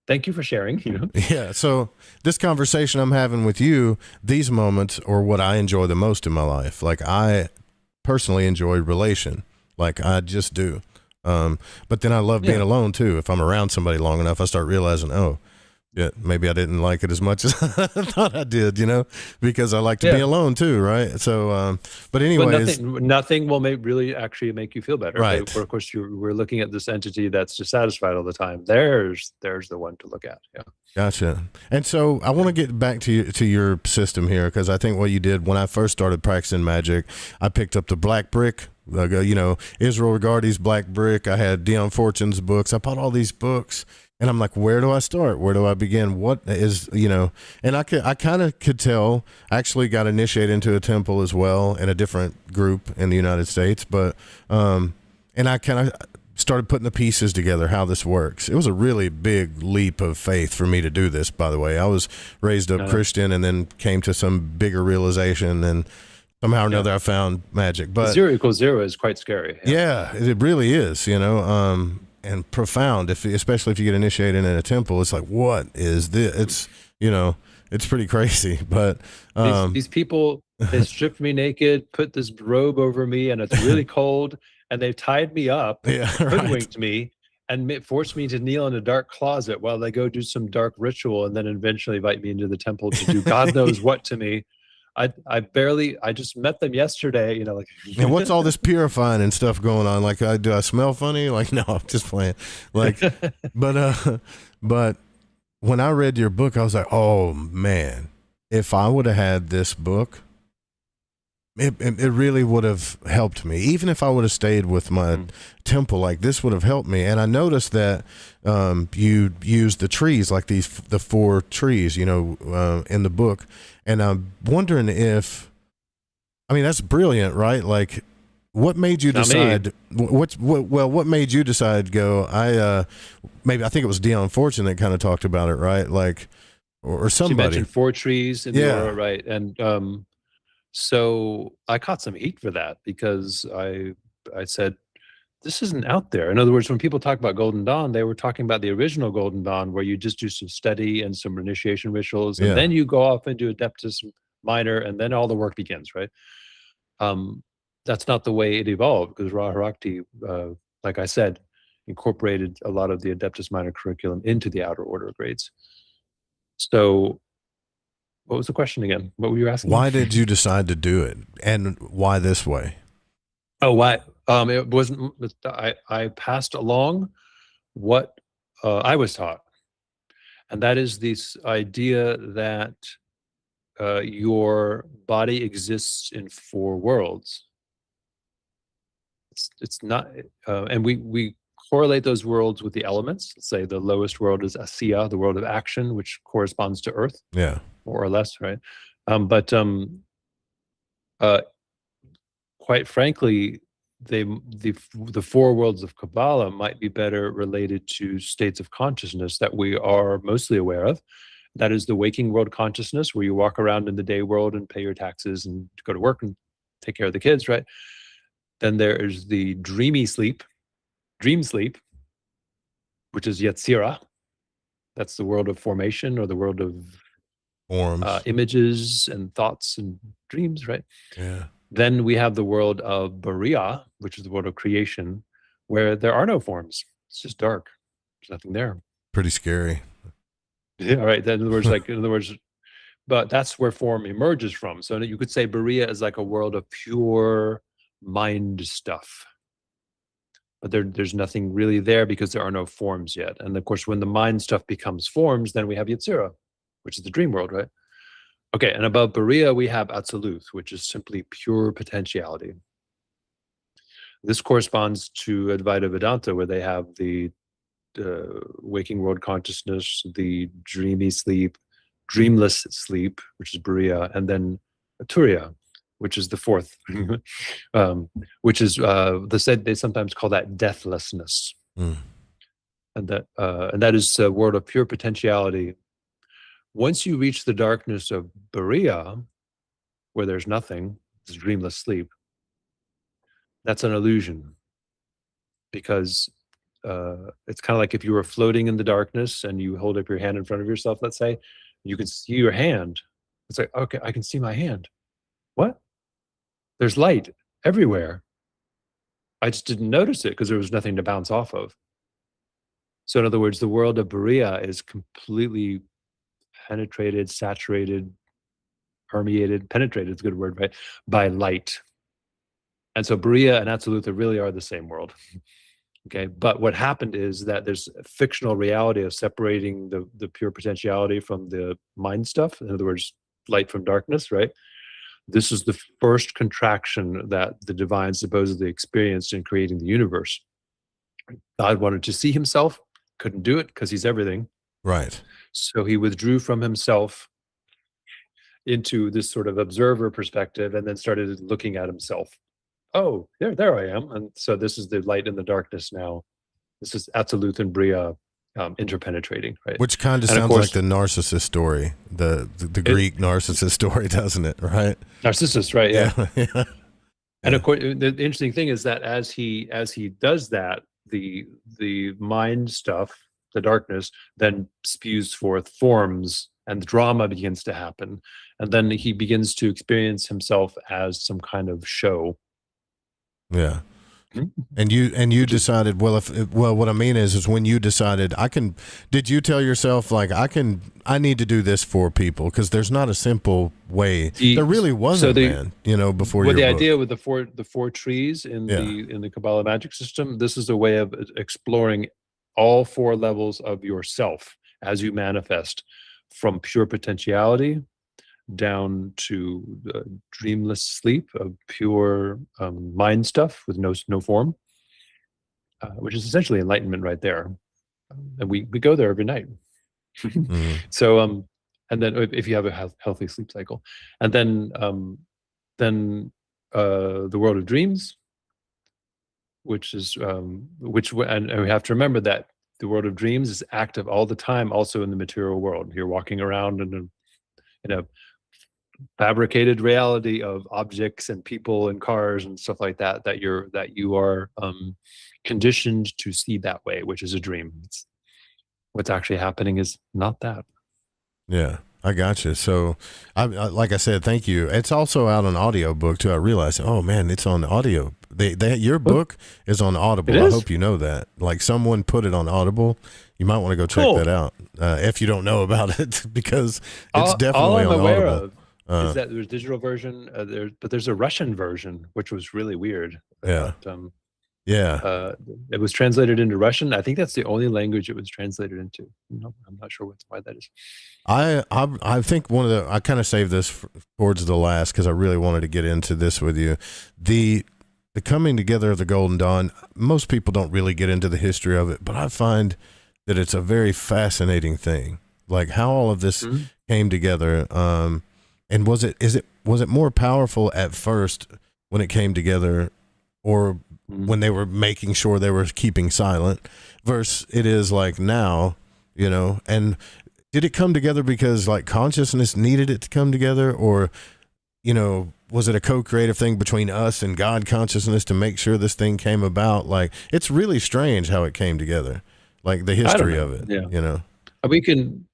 Thank you for sharing. You know? Yeah. So this conversation I'm having with you, these moments are what I enjoy the most in my life. Like I personally enjoy relation. Like I just do. But then I love being alone too. If I'm around somebody long enough, I start realizing, oh, Yeah, maybe I didn't like it as much as I thought I did, because I like to be Yeah. alone too, right? So, but But anyways, nothing will really actually make you feel better. right. But of course, we're looking at this entity that's dissatisfied all the time. There's the one to look at. Yeah. Gotcha. And so I want to get back to your system here, because I think what you did when I first started practicing magic, I picked up the black brick, Israel Regardie's black brick. I had Dion Fortune's books. I bought all these books, and I'm like, where do I start? Where do I begin? What is, and I kind of could tell. I actually got initiated into a temple as well in a different group in the United States, but and I kind of started putting the pieces together, how this works. It was a really big leap of faith for me to do this, by the way. I was raised up Christian and then came to some bigger realization, and somehow or another I found magic. But 0 = 0 is quite scary. Yeah, it really is, and profound, especially if you get initiated in a temple. It's like, what is this? It's pretty crazy. But these people, they stripped me naked, put this robe over me, and it's really cold, and they've tied me up, hoodwinked me, and forced me to kneel in a dark closet while they go do some dark ritual, and then eventually invite me into the temple to do God knows what to me. I just met them yesterday, and what's all this purifying and stuff going on? Like, do I smell funny? Like, no, I'm just playing. Like, but when I read your book, I was like, oh man, if I would have had this book, it really would have helped me. Even if I would have stayed with my temple, like, this would have helped me. And I noticed that you use the trees, like the 4 trees, in the book. And I'm wondering that's brilliant, right? Like, what made you decide? What made you decide? I think it was Dion Fortune that kind of talked about it, right? Like, or somebody. She mentioned 4 trees in the aura, right? And so I caught some heat for that, because I said, this isn't out there. In other words, when people talk about Golden Dawn, they were talking about the original Golden Dawn, where you just do some study and some initiation rituals, and then you go off and do Adeptus Minor, and then all the work begins, right? That's not the way it evolved, because Raharakti, like I said, incorporated a lot of the Adeptus Minor curriculum into the outer order grades. So what was the question again? What were you asking? Why did you decide to do it, and why this way? Oh, why? It wasn't. I passed along what I was taught, and that is this idea that your body exists in 4 worlds. It's not, and we correlate those worlds with the elements. Let's say the lowest world is Asiya, the world of action, which corresponds to Earth. Yeah. More or less, right? But quite frankly, the 4 worlds of Kabbalah might be better related to states of consciousness that we are mostly aware of. That is the waking world consciousness, where you walk around in the day world and pay your taxes and go to work and take care of the kids, right? Then there is the dream sleep, which is Yetzirah. That's the world of formation, or the world of forms, images and thoughts and dreams, right? Yeah. Then we have the world of Bariah, which is the world of creation, where there are no forms. It's just dark. There's nothing there. Pretty scary. Yeah, right. In other words, but that's where form emerges from. So you could say Bariah is like a world of pure mind stuff. But there's nothing really there, because there are no forms yet. And of course, when the mind stuff becomes forms, then we have Yetzirah, which is the dream world, right? Okay, and above Bariah, we have Atziluth, which is simply pure potentiality. This corresponds to Advaita Vedanta, where they have the waking world consciousness, the dreamy sleep, dreamless sleep, which is Bariah, and then Turiya, which is the 4th, which is they sometimes call that deathlessness, and that is a world of pure potentiality. Once you reach the darkness of Bariah, where there's nothing, this dreamless sleep, that's an illusion, because it's kind of like if you were floating in the darkness and you hold up your hand in front of yourself, let's say, you can see your hand. It's like, okay, I can see my hand. What? There's light everywhere. I just didn't notice it because there was nothing to bounce off of. So in other words, the world of Berea is completely penetrated, saturated, permeated, penetrated is a good word, right? By light. And so Berea and Absolutha really are the same world. Okay. But what happened is that there's a fictional reality of separating the pure potentiality from the mind stuff. In other words, light from darkness, right? This is the first contraction that the divine supposedly experienced in creating the universe. God wanted to see himself, couldn't do it because he's everything. Right. So he withdrew from himself into this sort of observer perspective and then started looking at himself. Oh, there I am. And so this is the light and the darkness now. This is Absolute and Bria interpenetrating, right? Which kind of sounds like the narcissist story, the Greek narcissist story, doesn't it? Right? Narcissus, right? Yeah. Yeah. And of course, the interesting thing is that as he does that, the mind stuff, the darkness, then spews forth forms, and the drama begins to happen, and then he begins to experience himself as some kind of show. Yeah. And you decided, well, what I mean is when you decided did you tell yourself like, I need to do this for people? Cause there's not a simple way. There really wasn't, before your book. The idea with the four trees in the Kabbalah magic system, this is a way of exploring all four levels of yourself as you manifest, from pure potentiality down to dreamless sleep of pure mind stuff with no form, which is essentially enlightenment right there. And we go there every night. Mm-hmm. So and then if you have a healthy sleep cycle, and then the world of dreams, which is and we have to remember that the world of dreams is active all the time, also in the material world. You're walking around in a fabricated reality of objects and people and cars and stuff like that you are conditioned to see that way, which is a dream. What's actually happening is not that. Yeah, I got you. So I like I said, thank you. It's also out on audio book too. I realized, oh man, it's on audio. Your book is on Audible. I hope you know that. Like someone put it on Audible. You might want to go check that out if you don't know about it, because it's definitely on Audible. Is that there's a digital version, but there's a Russian version, which was really weird. Yeah. It was translated into Russian. I think that's the only language it was translated into. No, I'm not sure why that is. I think I kind of saved this towards the last because I really wanted to get into this with you. The coming together of the Golden Dawn, most people don't really get into the history of it, but I find that it's a very fascinating thing, like how all of this came together. And was it more powerful at first when it came together, or when they were making sure they were keeping silent, versus it is like now, and did it come together because like consciousness needed it to come together, or, was it a co-creative thing between us and God consciousness to make sure this thing came about? Like, it's really strange how it came together, like the history of it, We can,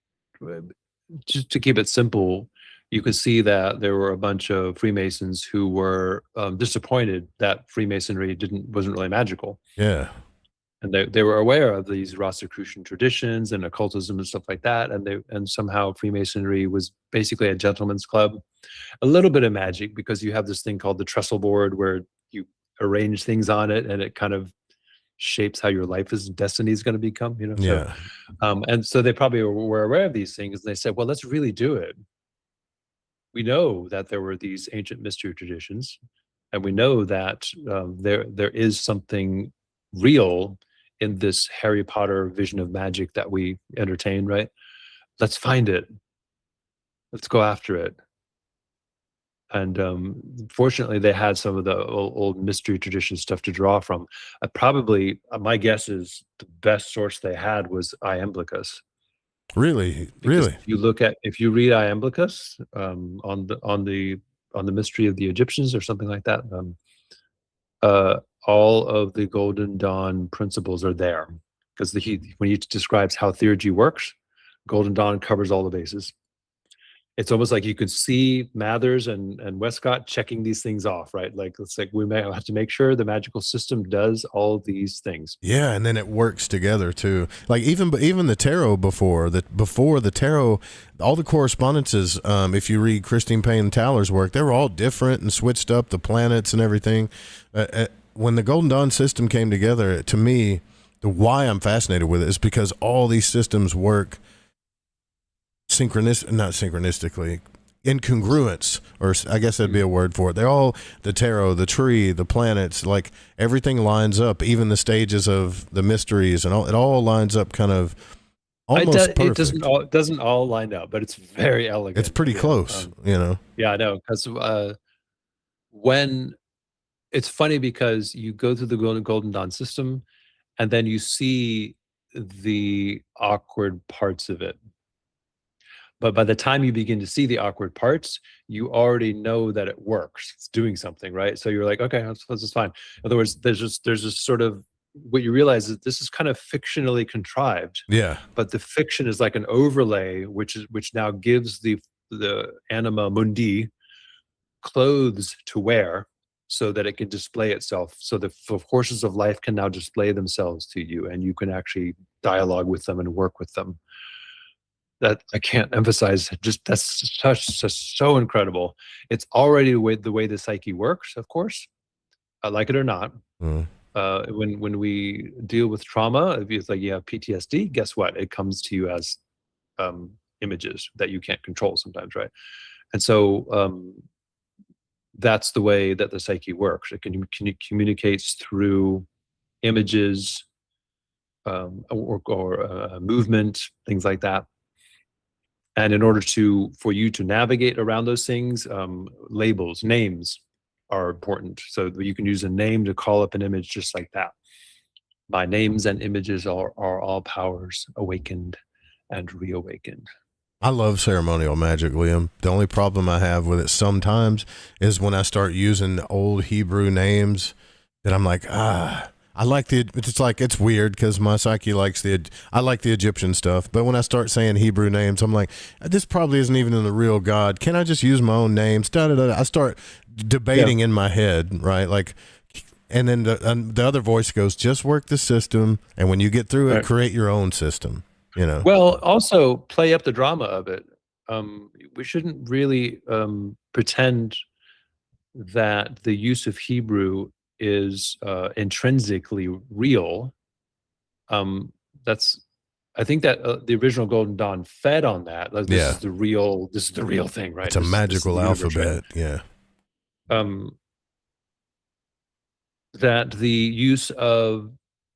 just to keep it simple, you could see that there were a bunch of Freemasons who were disappointed that Freemasonry wasn't really magical. Yeah. And they were aware of these Rosicrucian traditions and occultism and stuff like that. And somehow Freemasonry was basically a gentleman's club, a little bit of magic, because you have this thing called the trestle board where you arrange things on it and it kind of shapes how your life destiny is going to become, Yeah. And so they probably were aware of these things, and they said, well, let's really do it. We know that there were these ancient mystery traditions, and we know that there is something real in this Harry Potter vision of magic that we entertain, right? Let's find it. Let's go after it. And fortunately, they had some of the old mystery tradition stuff to draw from. Probably, my guess is the best source they had was Iamblichus. Really? If you read Iamblichus on the mystery of the Egyptians or something like that, all of the Golden Dawn principles are there, because when he describes how Theurgy works, Golden Dawn covers all the bases. it's almost like you could see Mathers and Westcott checking these things off, right? Like, it's like we may have to make sure the magical system does all these things. Yeah, and then it works together too. Like even the tarot before the tarot, all the correspondences. If you read Christine Payne Towler's work, they were all different and switched up the planets and everything. When the Golden Dawn system came together, to me, why I'm fascinated with it is because all these systems work not synchronistically, in congruence, or I guess that'd be a word for it. They're all, the tarot, the tree, the planets, like everything lines up, even the stages of the mysteries, and it all lines up kind of almost perfect. It doesn't all line up, but it's very elegant. It's pretty close, you know? Yeah, I know, because when it's funny because you go through the Golden Dawn system and then you see the awkward parts of it. But by the time you begin to see the awkward parts, you already know that it works. It's doing something, right? So you're like, okay, this is fine. In other words, there's this sort of, what you realize is this is kind of fictionally contrived. Yeah. But the fiction is like an overlay, which now gives the anima mundi clothes to wear so that it can display itself. So the forces of life can now display themselves to you, and you can actually dialogue with them and work with them. That I can't emphasize, just that's so incredible. It's already the way the psyche works, of course, like it or not. When we deal with trauma, if it's like you have PTSD, guess what? It comes to you as images that you can't control sometimes, right? And so that's the way that the psyche works. It communicates through images or movement, things like that. And in order for you to navigate around those things, labels, names are important. So you can use a name to call up an image just like that. My names and images are all powers awakened and reawakened. I love ceremonial magic, Liam. The only problem I have with it sometimes is when I start using old Hebrew names that I'm like, I like it's weird because my psyche likes I like the Egyptian stuff, but when I start saying Hebrew names, I'm like, this probably isn't even in the real God. Can I just use my own names? I start debating in my head, right? Like, and then the other voice goes, just work the system, and when you get through it, create your own system, you know? Well, also play up the drama of it. We shouldn't really pretend that the use of Hebrew is intrinsically real. I think that the original Golden Dawn fed on that. Like, this is the real thing, right? It's a magical alphabet, yeah. That the use of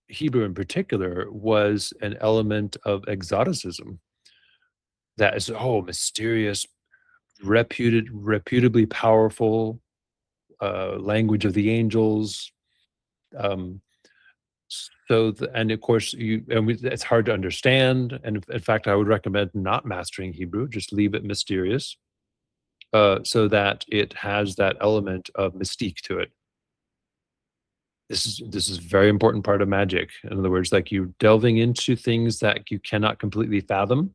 Hebrew in particular was an element of exoticism. That is, mysterious, reputably powerful, language of the angels. And of course, it's hard to understand. And in fact, I would recommend not mastering Hebrew, just leave it mysterious, so that it has that element of mystique to it. This is a very important part of magic. In other words, like you delving into things that you cannot completely fathom,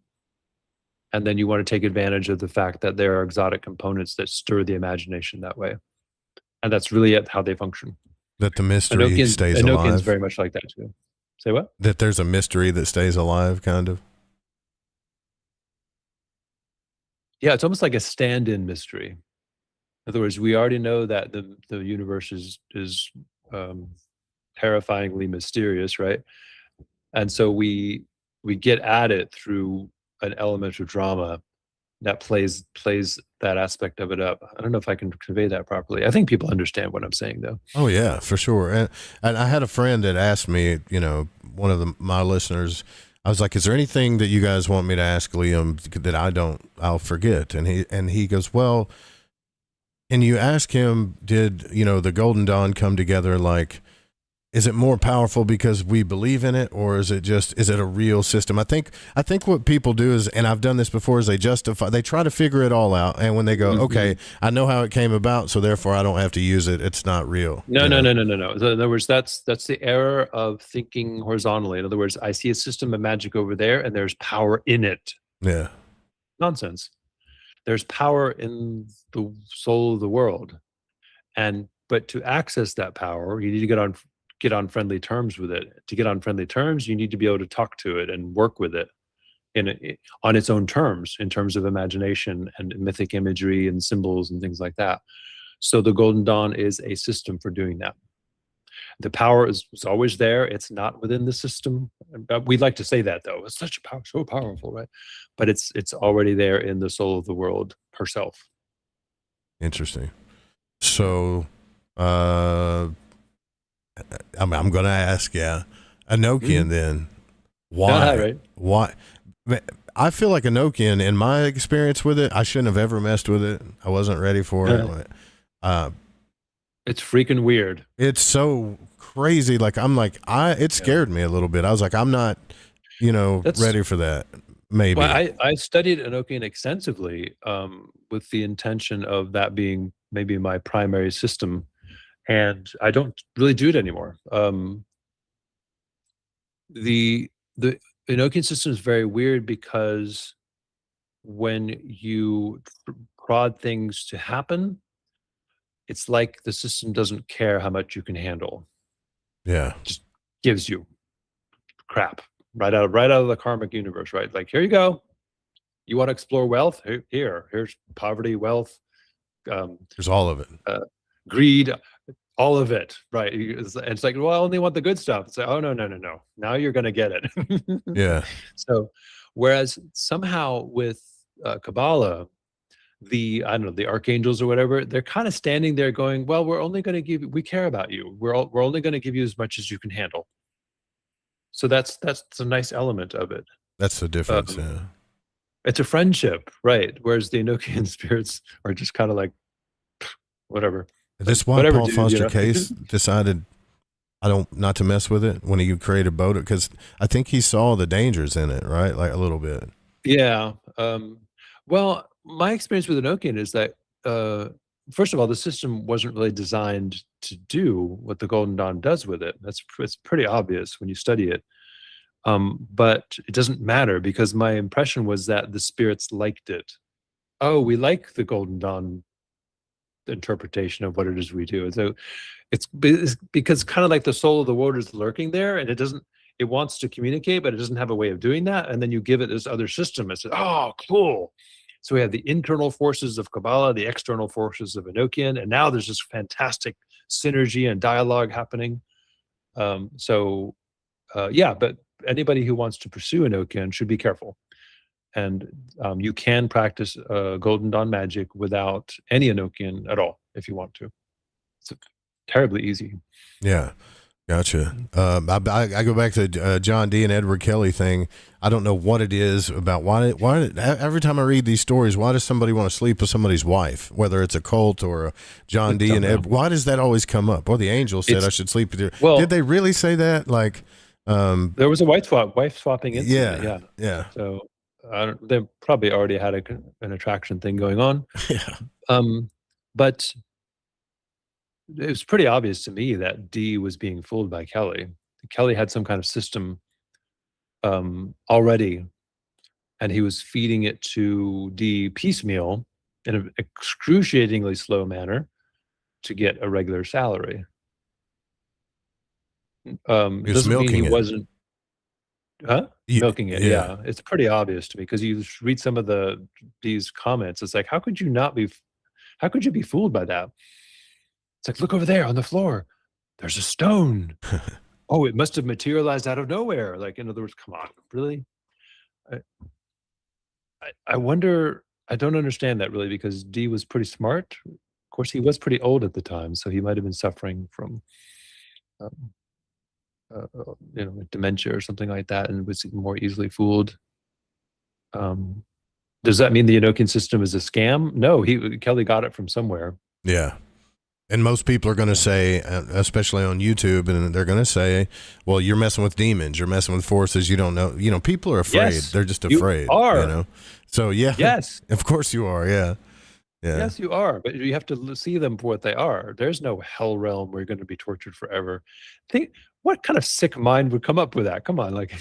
and then you want to take advantage of the fact that there are exotic components that stir the imagination that way. And that's really how they function. That the mystery stays alive. Enochian's very much like that too. Say what? That there's a mystery that stays alive, kind of. Yeah, it's almost like a stand-in mystery. In other words, we already know that the universe is terrifyingly mysterious, right? And so we get at it through an element of drama that plays that aspect of it up. I don't know if I can convey that properly. I think people understand what I'm saying, though. Oh yeah, for sure. And I had a friend that asked me, one of my listeners, I was like, is there anything that you guys want me to ask Liam that I'll forget? And he goes, well, and you ask him, did, the Golden Dawn come together? Like, is it more powerful because we believe in it, or is it a real system? I think what people do is, and I've done this before, is they try to figure it all out. And when they go, okay, I know how it came about, so therefore I don't have to use it. It's not real. No. In other words, that's the error of thinking horizontally. In other words, I see a system of magic over there and there's power in it. Yeah. Nonsense. There's power in the soul of the world, but to access that power, you need to get on friendly terms with it. To get on friendly terms, you need to be able to talk to it and work with it on its own terms, in terms of imagination and mythic imagery and symbols and things like that. So the Golden Dawn is a system for doing that. The power is always there. It's not within the system. We'd like to say that, though. It's such a power, so powerful, right? But it's already there in the soul of the world herself. Interesting. So, I'm going to ask, Enochian then. Why? Right. Why? I feel like Enochian, in my experience with it, I shouldn't have ever messed with it. I wasn't ready for it. It's freaking weird. It's so crazy. It scared me a little bit. I was like, I'm not, ready for that. Maybe. Well, I studied Enochian extensively with the intention of that being maybe my primary system, and I don't really do it anymore. The Enochian system is very weird because when you prod things to happen, it's like the system doesn't care how much you can handle. Yeah. Just gives you crap right out of the karmic universe, right? Like, here you go. You want to explore wealth? Here's poverty, wealth. There's all of it. Greed, all of it, right? It's like, well, I only want the good stuff. It's like, oh, no. Now you're going to get it. Yeah. So, whereas somehow with Kabbalah, the archangels or whatever, they're kind of standing there going, well, we care about you. We're only going to give you as much as you can handle. So that's a nice element of it. That's the difference. It's a friendship, right? Whereas the Enochian spirits are just kind of like, whatever. Is this why Paul Foster Case decided not to mess with it when he created Boda? Because I think he saw the dangers in it, right? Like a little bit. Yeah. Well, my experience with Enochian is that, first of all, the system wasn't really designed to do what the Golden Dawn does with it. It's pretty obvious when you study it. But it doesn't matter, because my impression was that the spirits liked it. Oh, we like the Golden Dawn interpretation of what it is we do. So it's because kind of like the soul of the world is lurking there, and it wants to communicate, but it doesn't have a way of doing that. And then you give it this other system and says, oh, cool. So we have the internal forces of Kabbalah, the external forces of Enochian, and now there's this fantastic synergy and dialogue happening. But anybody who wants to pursue Enochian should be careful. And you can practice Golden Dawn magic without any Enochian at all if you want to. It's terribly easy. Yeah. Gotcha. I go back to John D. and Edward Kelly thing. I don't know what it is about why every time I read these stories, why does somebody want to sleep with somebody's wife, whether it's a cult or a John D. and Edward? Why does that always come up? Well, the angel said I should sleep with you. Well, did they really say that? Like, there was a wife swapping incident. Yeah. So they probably already had an attraction thing going on. Yeah. But it was pretty obvious to me that Dee was being fooled by Kelly. Kelly had some kind of system already, and he was feeding it to Dee piecemeal in an excruciatingly slow manner to get a regular salary. He was milking it. Milking it, yeah. It's pretty obvious to me, because you read some of these comments. It's like, how could you be fooled by that? It's like, look over there on the floor. There's a stone. Oh, it must have materialized out of nowhere. Like, in other words, come on, really? I wonder, I don't understand that really, because Dee was pretty smart. Of course, he was pretty old at the time, so he might have been suffering from dementia or something like that, and was more easily fooled. Does that mean the Enochian system is a scam? No, Kelly got it from somewhere. Yeah. And most people are going to say, especially on YouTube, and they're going to say, well, you're messing with demons. You're messing with forces you don't know. People are afraid. Yes, they're just afraid. You are. So, yeah. Yes. Of course you are, yeah. Yes, you are. But you have to see them for what they are. There's no hell realm where you're going to be tortured forever. What kind of sick mind would come up with that? Come on, like...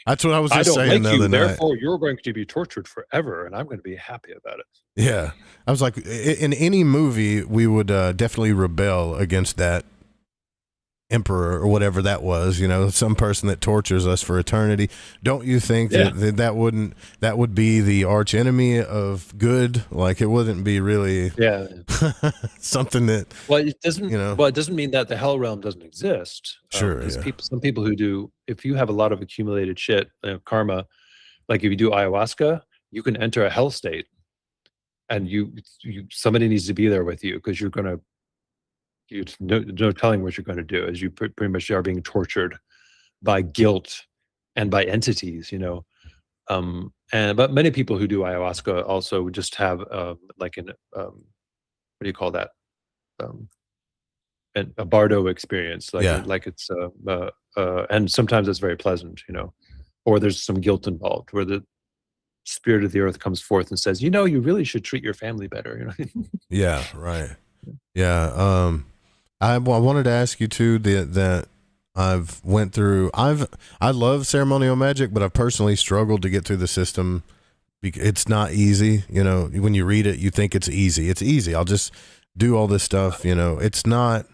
That's what I was I just don't saying like the you, other night. therefore you're going to be tortured forever, and I'm going to be happy about it. Yeah. I was like, in any movie, we would definitely rebel against that emperor or whatever that was, some person that tortures us for eternity. Don't you think that would be the arch enemy of good? Like, it wouldn't be really something that, well, it doesn't it doesn't mean that the hell realm doesn't exist. Sure. Some people who do, if you have a lot of accumulated shit, karma, like if you do ayahuasca, you can enter a hell state, and somebody needs to be there with you, because you're no telling what you're going to do, as you pretty much are being tortured by guilt and by entities, but many people who do ayahuasca also just have like an what do you call that, a bardo experience, like it's and sometimes it's very pleasant, or there's some guilt involved, where the spirit of the earth comes forth and says, you really should treat your family better. Yeah, right. Yeah. I wanted to ask you too that I've went through. I love ceremonial magic, but I've personally struggled to get through the system. It's not easy. When you read it, you think it's easy. It's easy. I'll just do all this stuff. It's not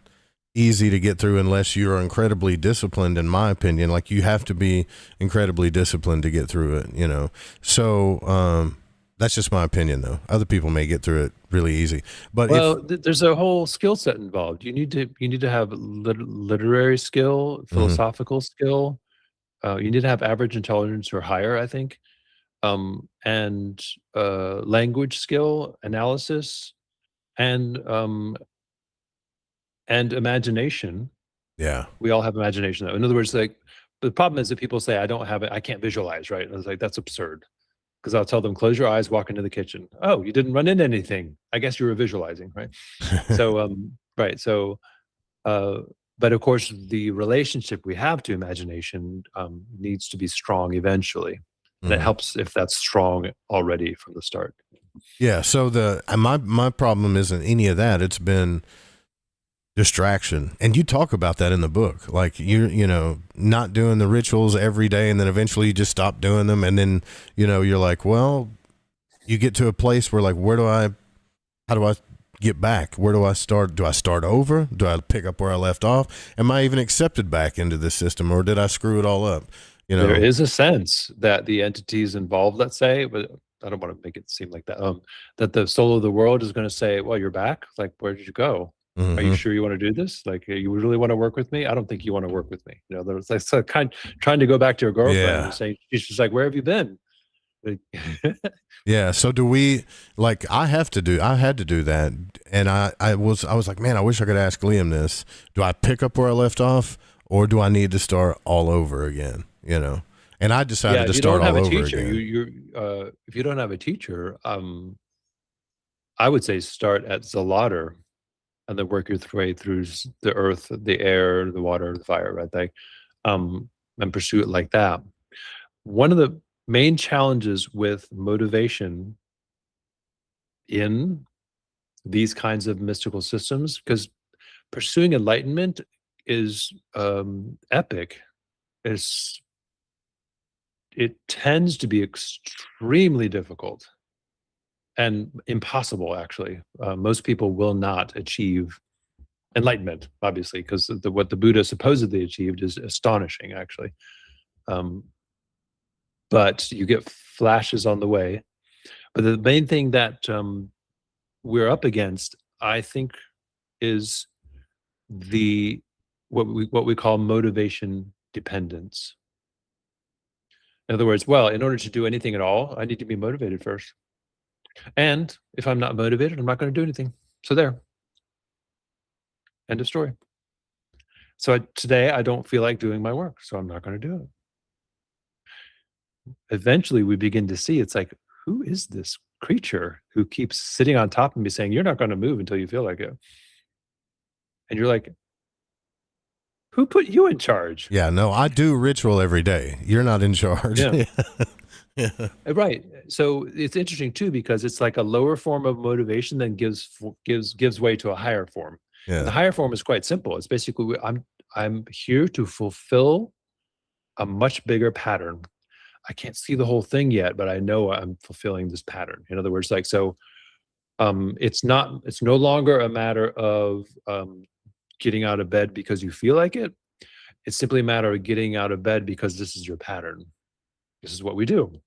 easy to get through unless you're incredibly disciplined, in my opinion. Like, you have to be incredibly disciplined to get through it. So that's just my opinion, though. Other people may get through it really easy, but there's a whole skill set involved. You need to have literary skill, philosophical skill. You need to have average intelligence or higher, I think, and language skill, analysis, and imagination. Yeah, we all have imagination, though. In other words, like, the problem is that people say, I don't have it, I can't visualize, right? And I was like, that's absurd. Because I'll tell them, close your eyes, walk into the kitchen. Oh, you didn't run into anything. I guess you were visualizing, right? So, right. So, but of course, the relationship we have to imagination needs to be strong eventually. And it helps if that's strong already from the start. Yeah. So my problem isn't any of that. It's been distraction. And you talk about that in the book, like not doing the rituals every day, and then eventually you just stop doing them. And then, you're like, well, you get to a place where, like, how do I get back? Where do I start? Do I start over? Do I pick up where I left off? Am I even accepted back into this system, or did I screw it all up? There is a sense that the entities involved, let's say, but I don't want to make it seem like that, that the soul of the world is going to say, well, you're back. Like, where did you go? Are you sure you want to do this? Like, you really want to work with me? I don't think you want to work with me. There's like trying to go back to your girlfriend and saying, she's just like, where have you been? Yeah. So do we, like, I had to do that. And I was like, man, I wish I could ask Lyam this. Do I pick up where I left off, or do I need to start all over again? And I decided to start all over again. If you don't have a teacher, I would say start at Zalater, and then work your way through the earth, the air, the water, the fire, right? Like, and pursue it like that. One of the main challenges with motivation in these kinds of mystical systems, because pursuing enlightenment is epic. It tends to be extremely difficult and impossible, actually. Most people will not achieve enlightenment, obviously, because what the Buddha supposedly achieved is astonishing, actually. But you get flashes on the way. But the main thing that we're up against, I think, is what we call motivation dependence. In other words, well, in order to do anything at all, I need to be motivated first. And if I'm not motivated, I'm not going to do anything. So there. End of story. So today I don't feel like doing my work, so I'm not going to do it. Eventually we begin to see, it's like, who is this creature who keeps sitting on top of me saying, you're not going to move until you feel like it? And you're like, who put you in charge? Yeah, no, I do ritual every day. You're not in charge. Yeah. Yeah. Right. So it's interesting too, because it's like a lower form of motivation then gives way to a higher form. Yeah. And the higher form is quite simple. It's basically, I'm here to fulfill a much bigger pattern. I can't see the whole thing yet, but I know I'm fulfilling this pattern. In other words, like, so it's no longer a matter of getting out of bed because you feel like it. It's simply a matter of getting out of bed because this is your pattern. This is what we do.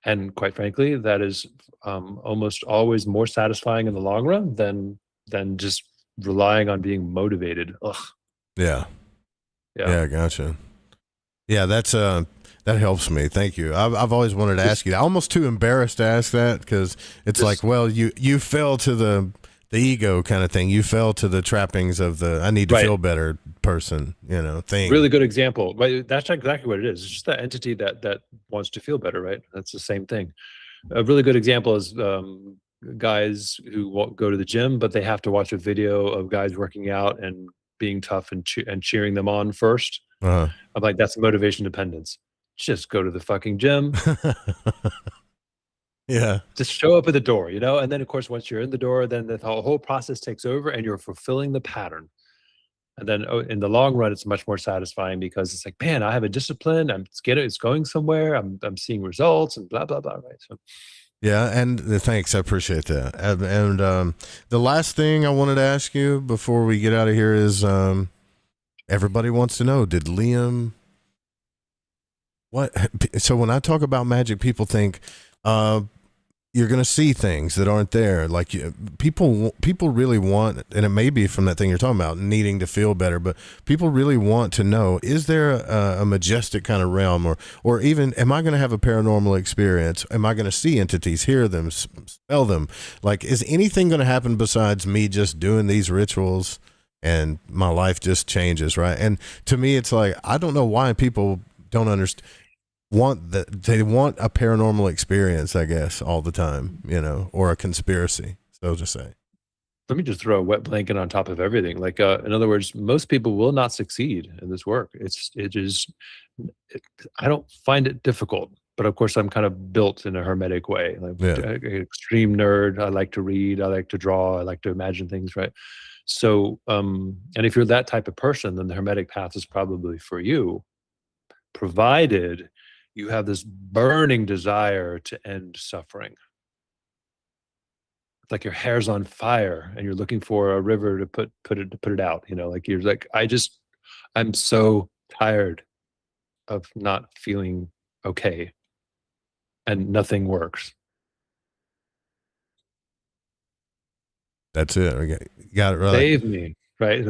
And quite frankly, that is almost always more satisfying in the long run than just relying on being motivated. Ugh. Yeah. Gotcha. Yeah, that's that helps me. Thank you. I've always wanted to ask you. I'm almost too embarrassed to ask that because it's like, well, you fell to the ego kind of thing. You fell to the trappings of the I need to feel better person, thing. Really good example. Right? That's exactly what it is. It's just that entity that wants to feel better, right? That's the same thing. A really good example is guys who won't go to the gym, but they have to watch a video of guys working out and being tough and cheering them on first. I'm like, that's motivation dependence. Just go to the fucking gym. Yeah. Just show up at the door, and then of course, once you're in the door, then the whole process takes over and you're fulfilling the pattern. And then in the long run, it's much more satisfying because it's like, man, I have a discipline. It's going somewhere. I'm seeing results and blah, blah, blah. Right. So. Yeah. And thanks. I appreciate that. And the last thing I wanted to ask you before we get out of here is everybody wants to know, did Lyam, so when I talk about magic, people think, you're going to see things that aren't there. Like people really want, and it may be from that thing you're talking about, needing to feel better, but people really want to know, is there a majestic kind of realm or even, am I going to have a paranormal experience? Am I going to see entities, hear them, smell them? Like, is anything going to happen besides me just doing these rituals and my life just changes, right? And to me, it's like, I don't know why people don't understand. They want a paranormal experience, I guess, all the time, or a conspiracy, so to say. Let me just throw a wet blanket on top of everything. Like, in other words, most people will not succeed in this work. I don't find it difficult, but of course I'm kind of built in a hermetic way. Like an extreme nerd. I like to read. I like to draw. I like to imagine things. Right. So, and if you're that type of person, then the hermetic path is probably for you, provided you have this burning desire to end suffering. It's like your hair's on fire and you're looking for a river to put it out. Like you're like, I'm so tired of not feeling okay, and nothing works. That's it. Okay. You got it right. Save me, right?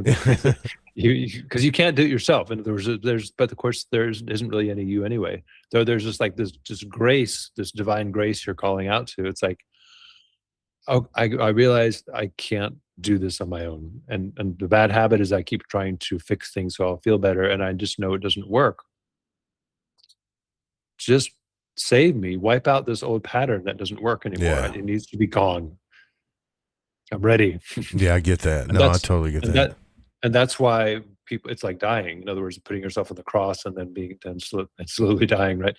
Because you can't do it yourself, and but of course there isn't really any you anyway. Though there's just like this grace, this divine grace you're calling out to. It's like, oh, I realized I can't do this on my own, and the bad habit is I keep trying to fix things so I'll feel better, and I just know it doesn't work. Just save me, wipe out this old pattern that doesn't work anymore. Yeah. It needs to be gone. I'm ready. Yeah, I get that. No, I totally get that. And that's why people, it's like dying. In other words, putting yourself on the cross and then slowly dying, right?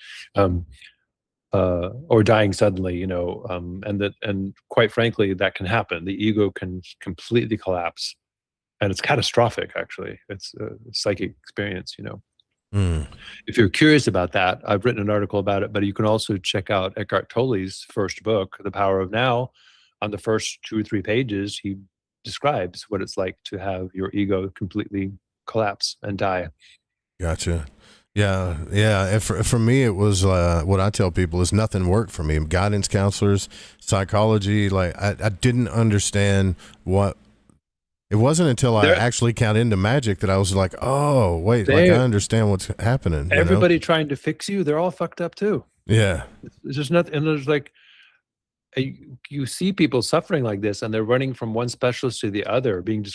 Or dying suddenly, and quite frankly, that can happen. The ego can completely collapse, and it's catastrophic. Actually, it's a psychic experience. If you're curious about that, I've written an article about it. But you can also check out Eckhart Tolle's first book, The Power of Now. On the first 2 or 3 pages, he describes what it's like to have your ego completely collapse and die. Gotcha. Yeah. And for me, it was what I tell people is nothing worked for me. Guidance counselors, psychology, like I didn't understand what. It wasn't until I actually got into magic that I was like, oh, wait, I understand what's happening. Everybody trying to fix you, they're all fucked up too. Yeah. It's just nothing. And there's like, you see people suffering like this, and they're running from one specialist to the other, being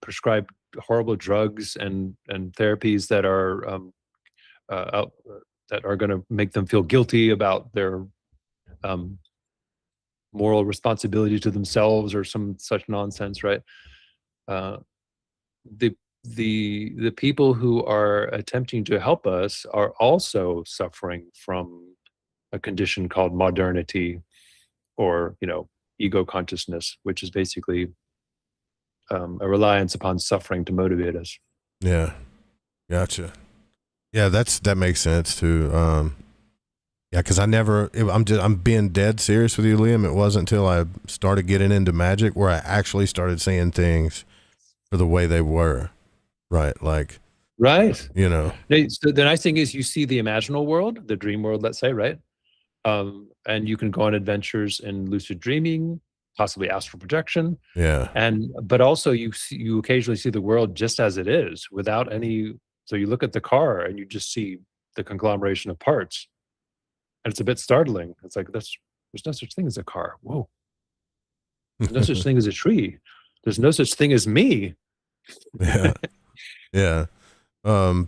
prescribed horrible drugs and therapies that are going to make them feel guilty about their moral responsibility to themselves or some such nonsense, right? The people who are attempting to help us are also suffering from a condition called modernity, or ego consciousness, which is basically a reliance upon suffering to motivate us. Yeah, gotcha. Yeah, that makes sense too. Yeah, because I'm being dead serious with you, Liam. It wasn't until I started getting into Magick where I actually started seeing things for the way they were. Right, like, Right. you know. So the nice thing is you see the imaginal world, the dream world, let's say, right? And you can go on adventures in lucid dreaming, possibly astral projection. Yeah. But also you occasionally see the world just as it is without any. So you look at the car and you just see the conglomeration of parts, and it's a bit startling. It's like there's no such thing as a car. Whoa. There's no such thing as a tree. There's no such thing as me. Yeah. Yeah. I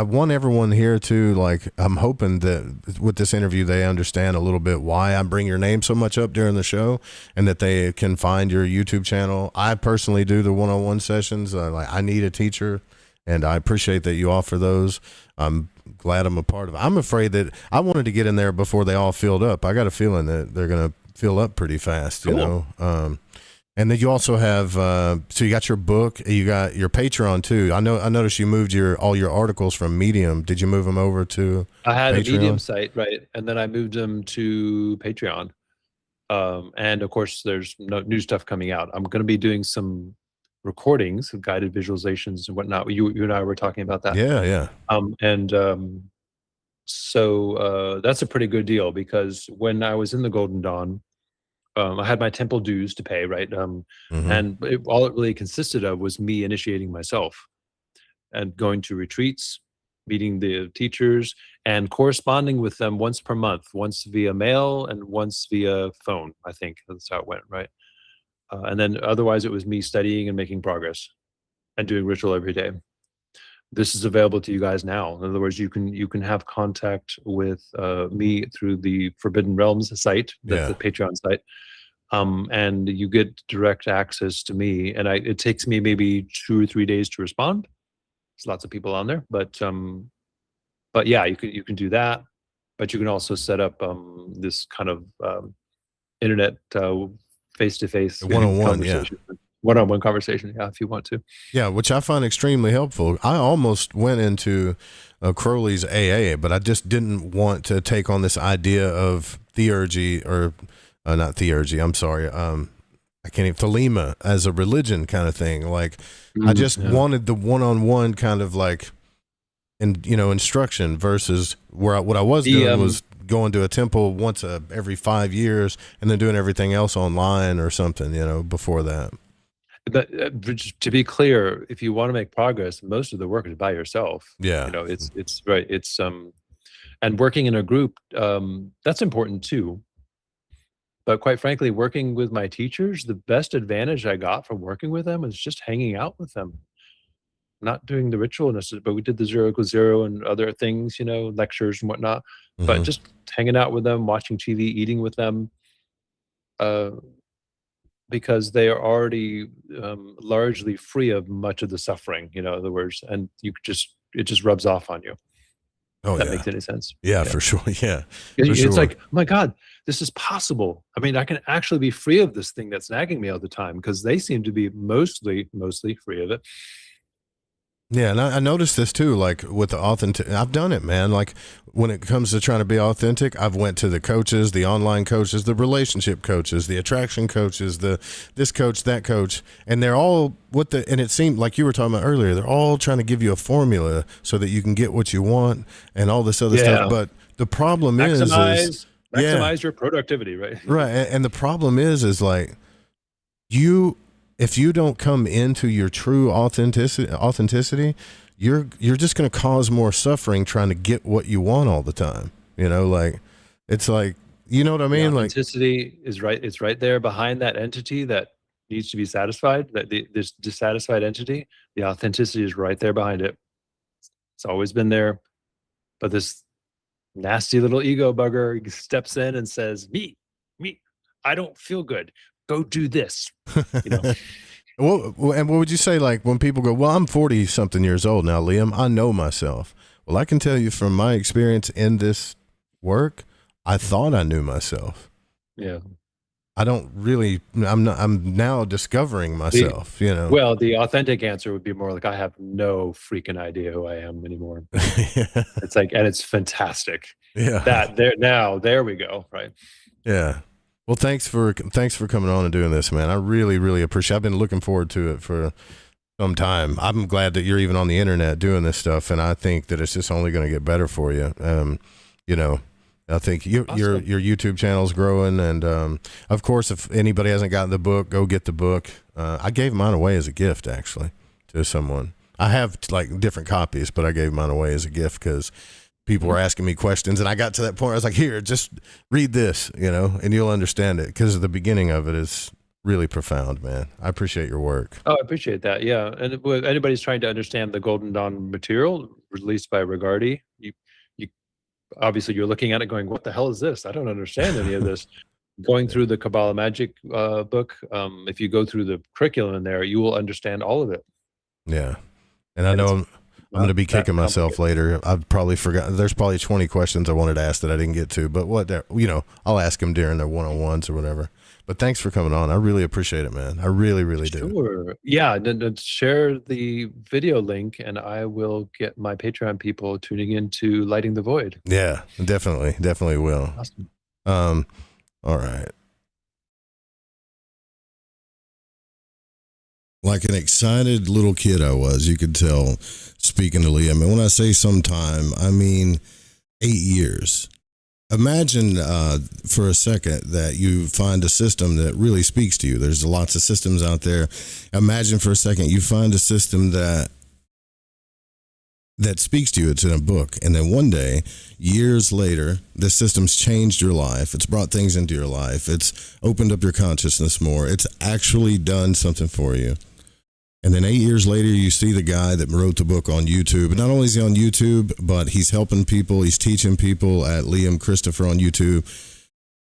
want everyone here to, like, I'm hoping that with this interview, they understand a little bit why I bring your name so much up during the show, and that they can find your YouTube channel. I personally do the one-on-one sessions. I need a teacher, and I appreciate that you offer those. I'm glad I'm a part of it. I'm afraid that I wanted to get in there before they all filled up. I got a feeling that they're going to fill up pretty fast, Cool. you know? And then you also have, so you got your book, you got your Patreon too. I noticed you moved all your articles from Medium. Did you move them over to I had Patreon? a Medium site, right? And then I moved them to Patreon. And of course, there's new stuff coming out. I'm going to be doing some recordings of guided visualizations and whatnot. You and I were talking about that. Yeah, yeah. So that's a pretty good deal, because when I was in the Golden Dawn, I had my temple dues to pay, right? And all it really consisted of was me initiating myself and going to retreats, meeting the teachers, and corresponding with them once per month, once via mail and once via phone. I think that's how it went, right? And then otherwise it was me studying and making progress and doing ritual every day. This is available to you guys now. In other words, you can have contact with me through the Forbidden Realms site, the Patreon site, and you get direct access to me. And it takes me maybe 2 or 3 days to respond. There's lots of people on there, but yeah, you can do that. But you can also set up this kind of internet face-to-face one-on-one, one-on-one conversation, if you want to. Yeah, which I find extremely helpful. I almost went into Crowley's AA, but I just didn't want to take on this idea of Theurgy, or not Theurgy, I'm sorry. I can't even, thelema as a religion kind of thing. Like, I just wanted the one-on-one kind of like, instruction versus what I was doing was going to a temple once every 5 years and then doing everything else online or something, before that. But to be clear, if you want to make progress, most of the work is by yourself. Yeah. It's right. It's and working in a group, that's important too. But quite frankly, working with my teachers, the best advantage I got from working with them was just hanging out with them. Not doing the ritual necessarily, but we did the 0 and other things, lectures and whatnot. But just hanging out with them, watching TV, eating with them. Because they are already largely free of much of the suffering, in other words, and it just rubs off on you. Oh, if that makes any sense. Yeah, for sure. Yeah. It's like, oh my God, this is possible. I mean, I can actually be free of this thing that's nagging me all the time, because they seem to be mostly free of it. Yeah, and I noticed this too, like with the authentic. I've done it, man. Like when it comes to trying to be authentic, I've went to the coaches, the online coaches, the relationship coaches, the attraction coaches, this coach, that coach, and they're all and it seemed like you were talking about earlier, they're all trying to give you a formula so that you can get what you want and all this other stuff. But the problem maximize your productivity, right? Right, and the problem is like if you don't come into your true authenticity, you're just going to cause more suffering trying to get what you want all the time. Like it's like, you know what I mean? Authenticity is right. It's right there behind that entity that needs to be satisfied. This dissatisfied entity, the authenticity is right there behind it. It's always been there, but this nasty little ego bugger steps in and says, "Me, I don't feel good. Go do this." Well, and what would you say, like, when people go, well, I'm 40 something years old now, Liam, I know myself. Well, I can tell you from my experience in this work, I thought I knew myself. Yeah. I don't really. I'm now discovering myself. Well, the authentic answer would be more like, I have no freaking idea who I am anymore. Yeah. It's like, and it's fantastic. Yeah. There we go. Right. Yeah. Well, thanks for coming on and doing this, man. I really, really appreciate. I've been looking forward to it for some time. I'm glad that you're even on the internet doing this stuff, and I think that it's just only going to get better for you. I think your YouTube channel's growing, and of course, if anybody hasn't gotten the book, go get the book. I gave mine away as a gift, actually, to someone. I have like different copies, but I gave mine away as a gift because people were asking me questions, and I got to that point. I was like, "Here, just read this, and you'll understand it." Because the beginning of it is really profound, man. I appreciate your work. Oh, I appreciate that. Yeah, and if anybody's trying to understand the Golden Dawn material released by Rigardi, you obviously you're looking at it going, what the hell is this? I don't understand any of this. Going through the Kabbalah Magick book, if you go through the curriculum in there, you will understand all of it. Yeah. And I know I'm going to be kicking myself later. I've probably forgotten. There's probably 20 questions I wanted to ask that I didn't get to, but I'll ask them during their one-on-ones or whatever. But thanks for coming on. I really appreciate it, man. I really, really do. Sure. Yeah. Then share the video link, and I will get my Patreon people tuning into Lighting the Void. Yeah, definitely will. Awesome. All right. Like an excited little kid I was, you could tell, speaking to Lyam. And when I say sometime, I mean 8 years. Imagine for a second that you find a system that really speaks to you. There's lots of systems out there. Imagine for a second you find a system that speaks to you. It's in a book. And then one day, years later, this system's changed your life. It's brought things into your life. It's opened up your consciousness more. It's actually done something for you. And then 8 years later, you see the guy that wrote the book on YouTube. And not only is he on YouTube, but he's helping people. He's teaching people at Lyam Christopher on YouTube.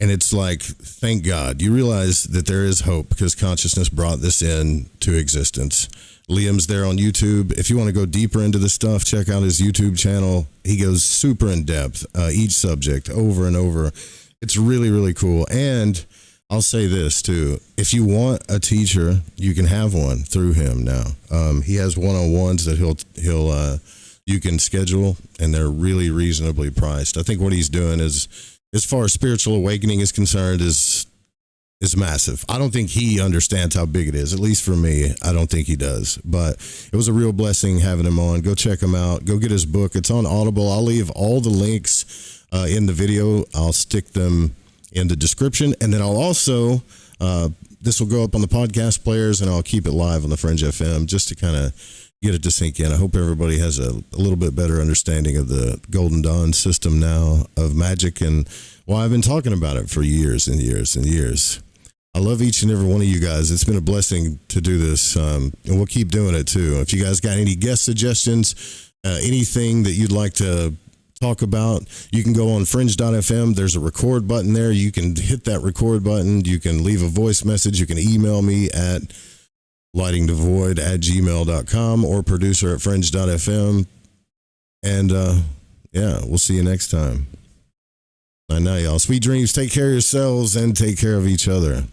And it's like, thank God. You realize that there is hope because consciousness brought this into existence. Lyam's there on YouTube. If you want to go deeper into this stuff, check out his YouTube channel. He goes super in depth, each subject over and over. It's really, really cool. And I'll say this too. If you want a teacher, you can have one through him now. He has one-on-ones that you can schedule, and they're really reasonably priced. I think what he's doing is, as far as spiritual awakening is concerned, is massive. I don't think he understands how big it is. At least for me, I don't think he does. But it was a real blessing having him on. Go check him out. Go get his book. It's on Audible. I'll leave all the links in the video. I'll stick them in the description, and then I'll also this will go up on the podcast players, and I'll keep it live on the Fringe FM just to kind of get it to sink in. I hope everybody has a little bit better understanding of the Golden Dawn system now of Magick, and I've been talking about it for years and years and years. I love each and every one of you guys. It's been a blessing to do this, and we'll keep doing it too. If you guys got any guest suggestions, anything that you'd like to talk about, you can go on fringe.fm. There's a record button there. You can hit that record button. You can leave a voice message. You can email me at lightingthevoid@gmail.com or producer@fringe.fm. And we'll see you next time. I know, y'all. Sweet dreams. Take care of yourselves and take care of each other.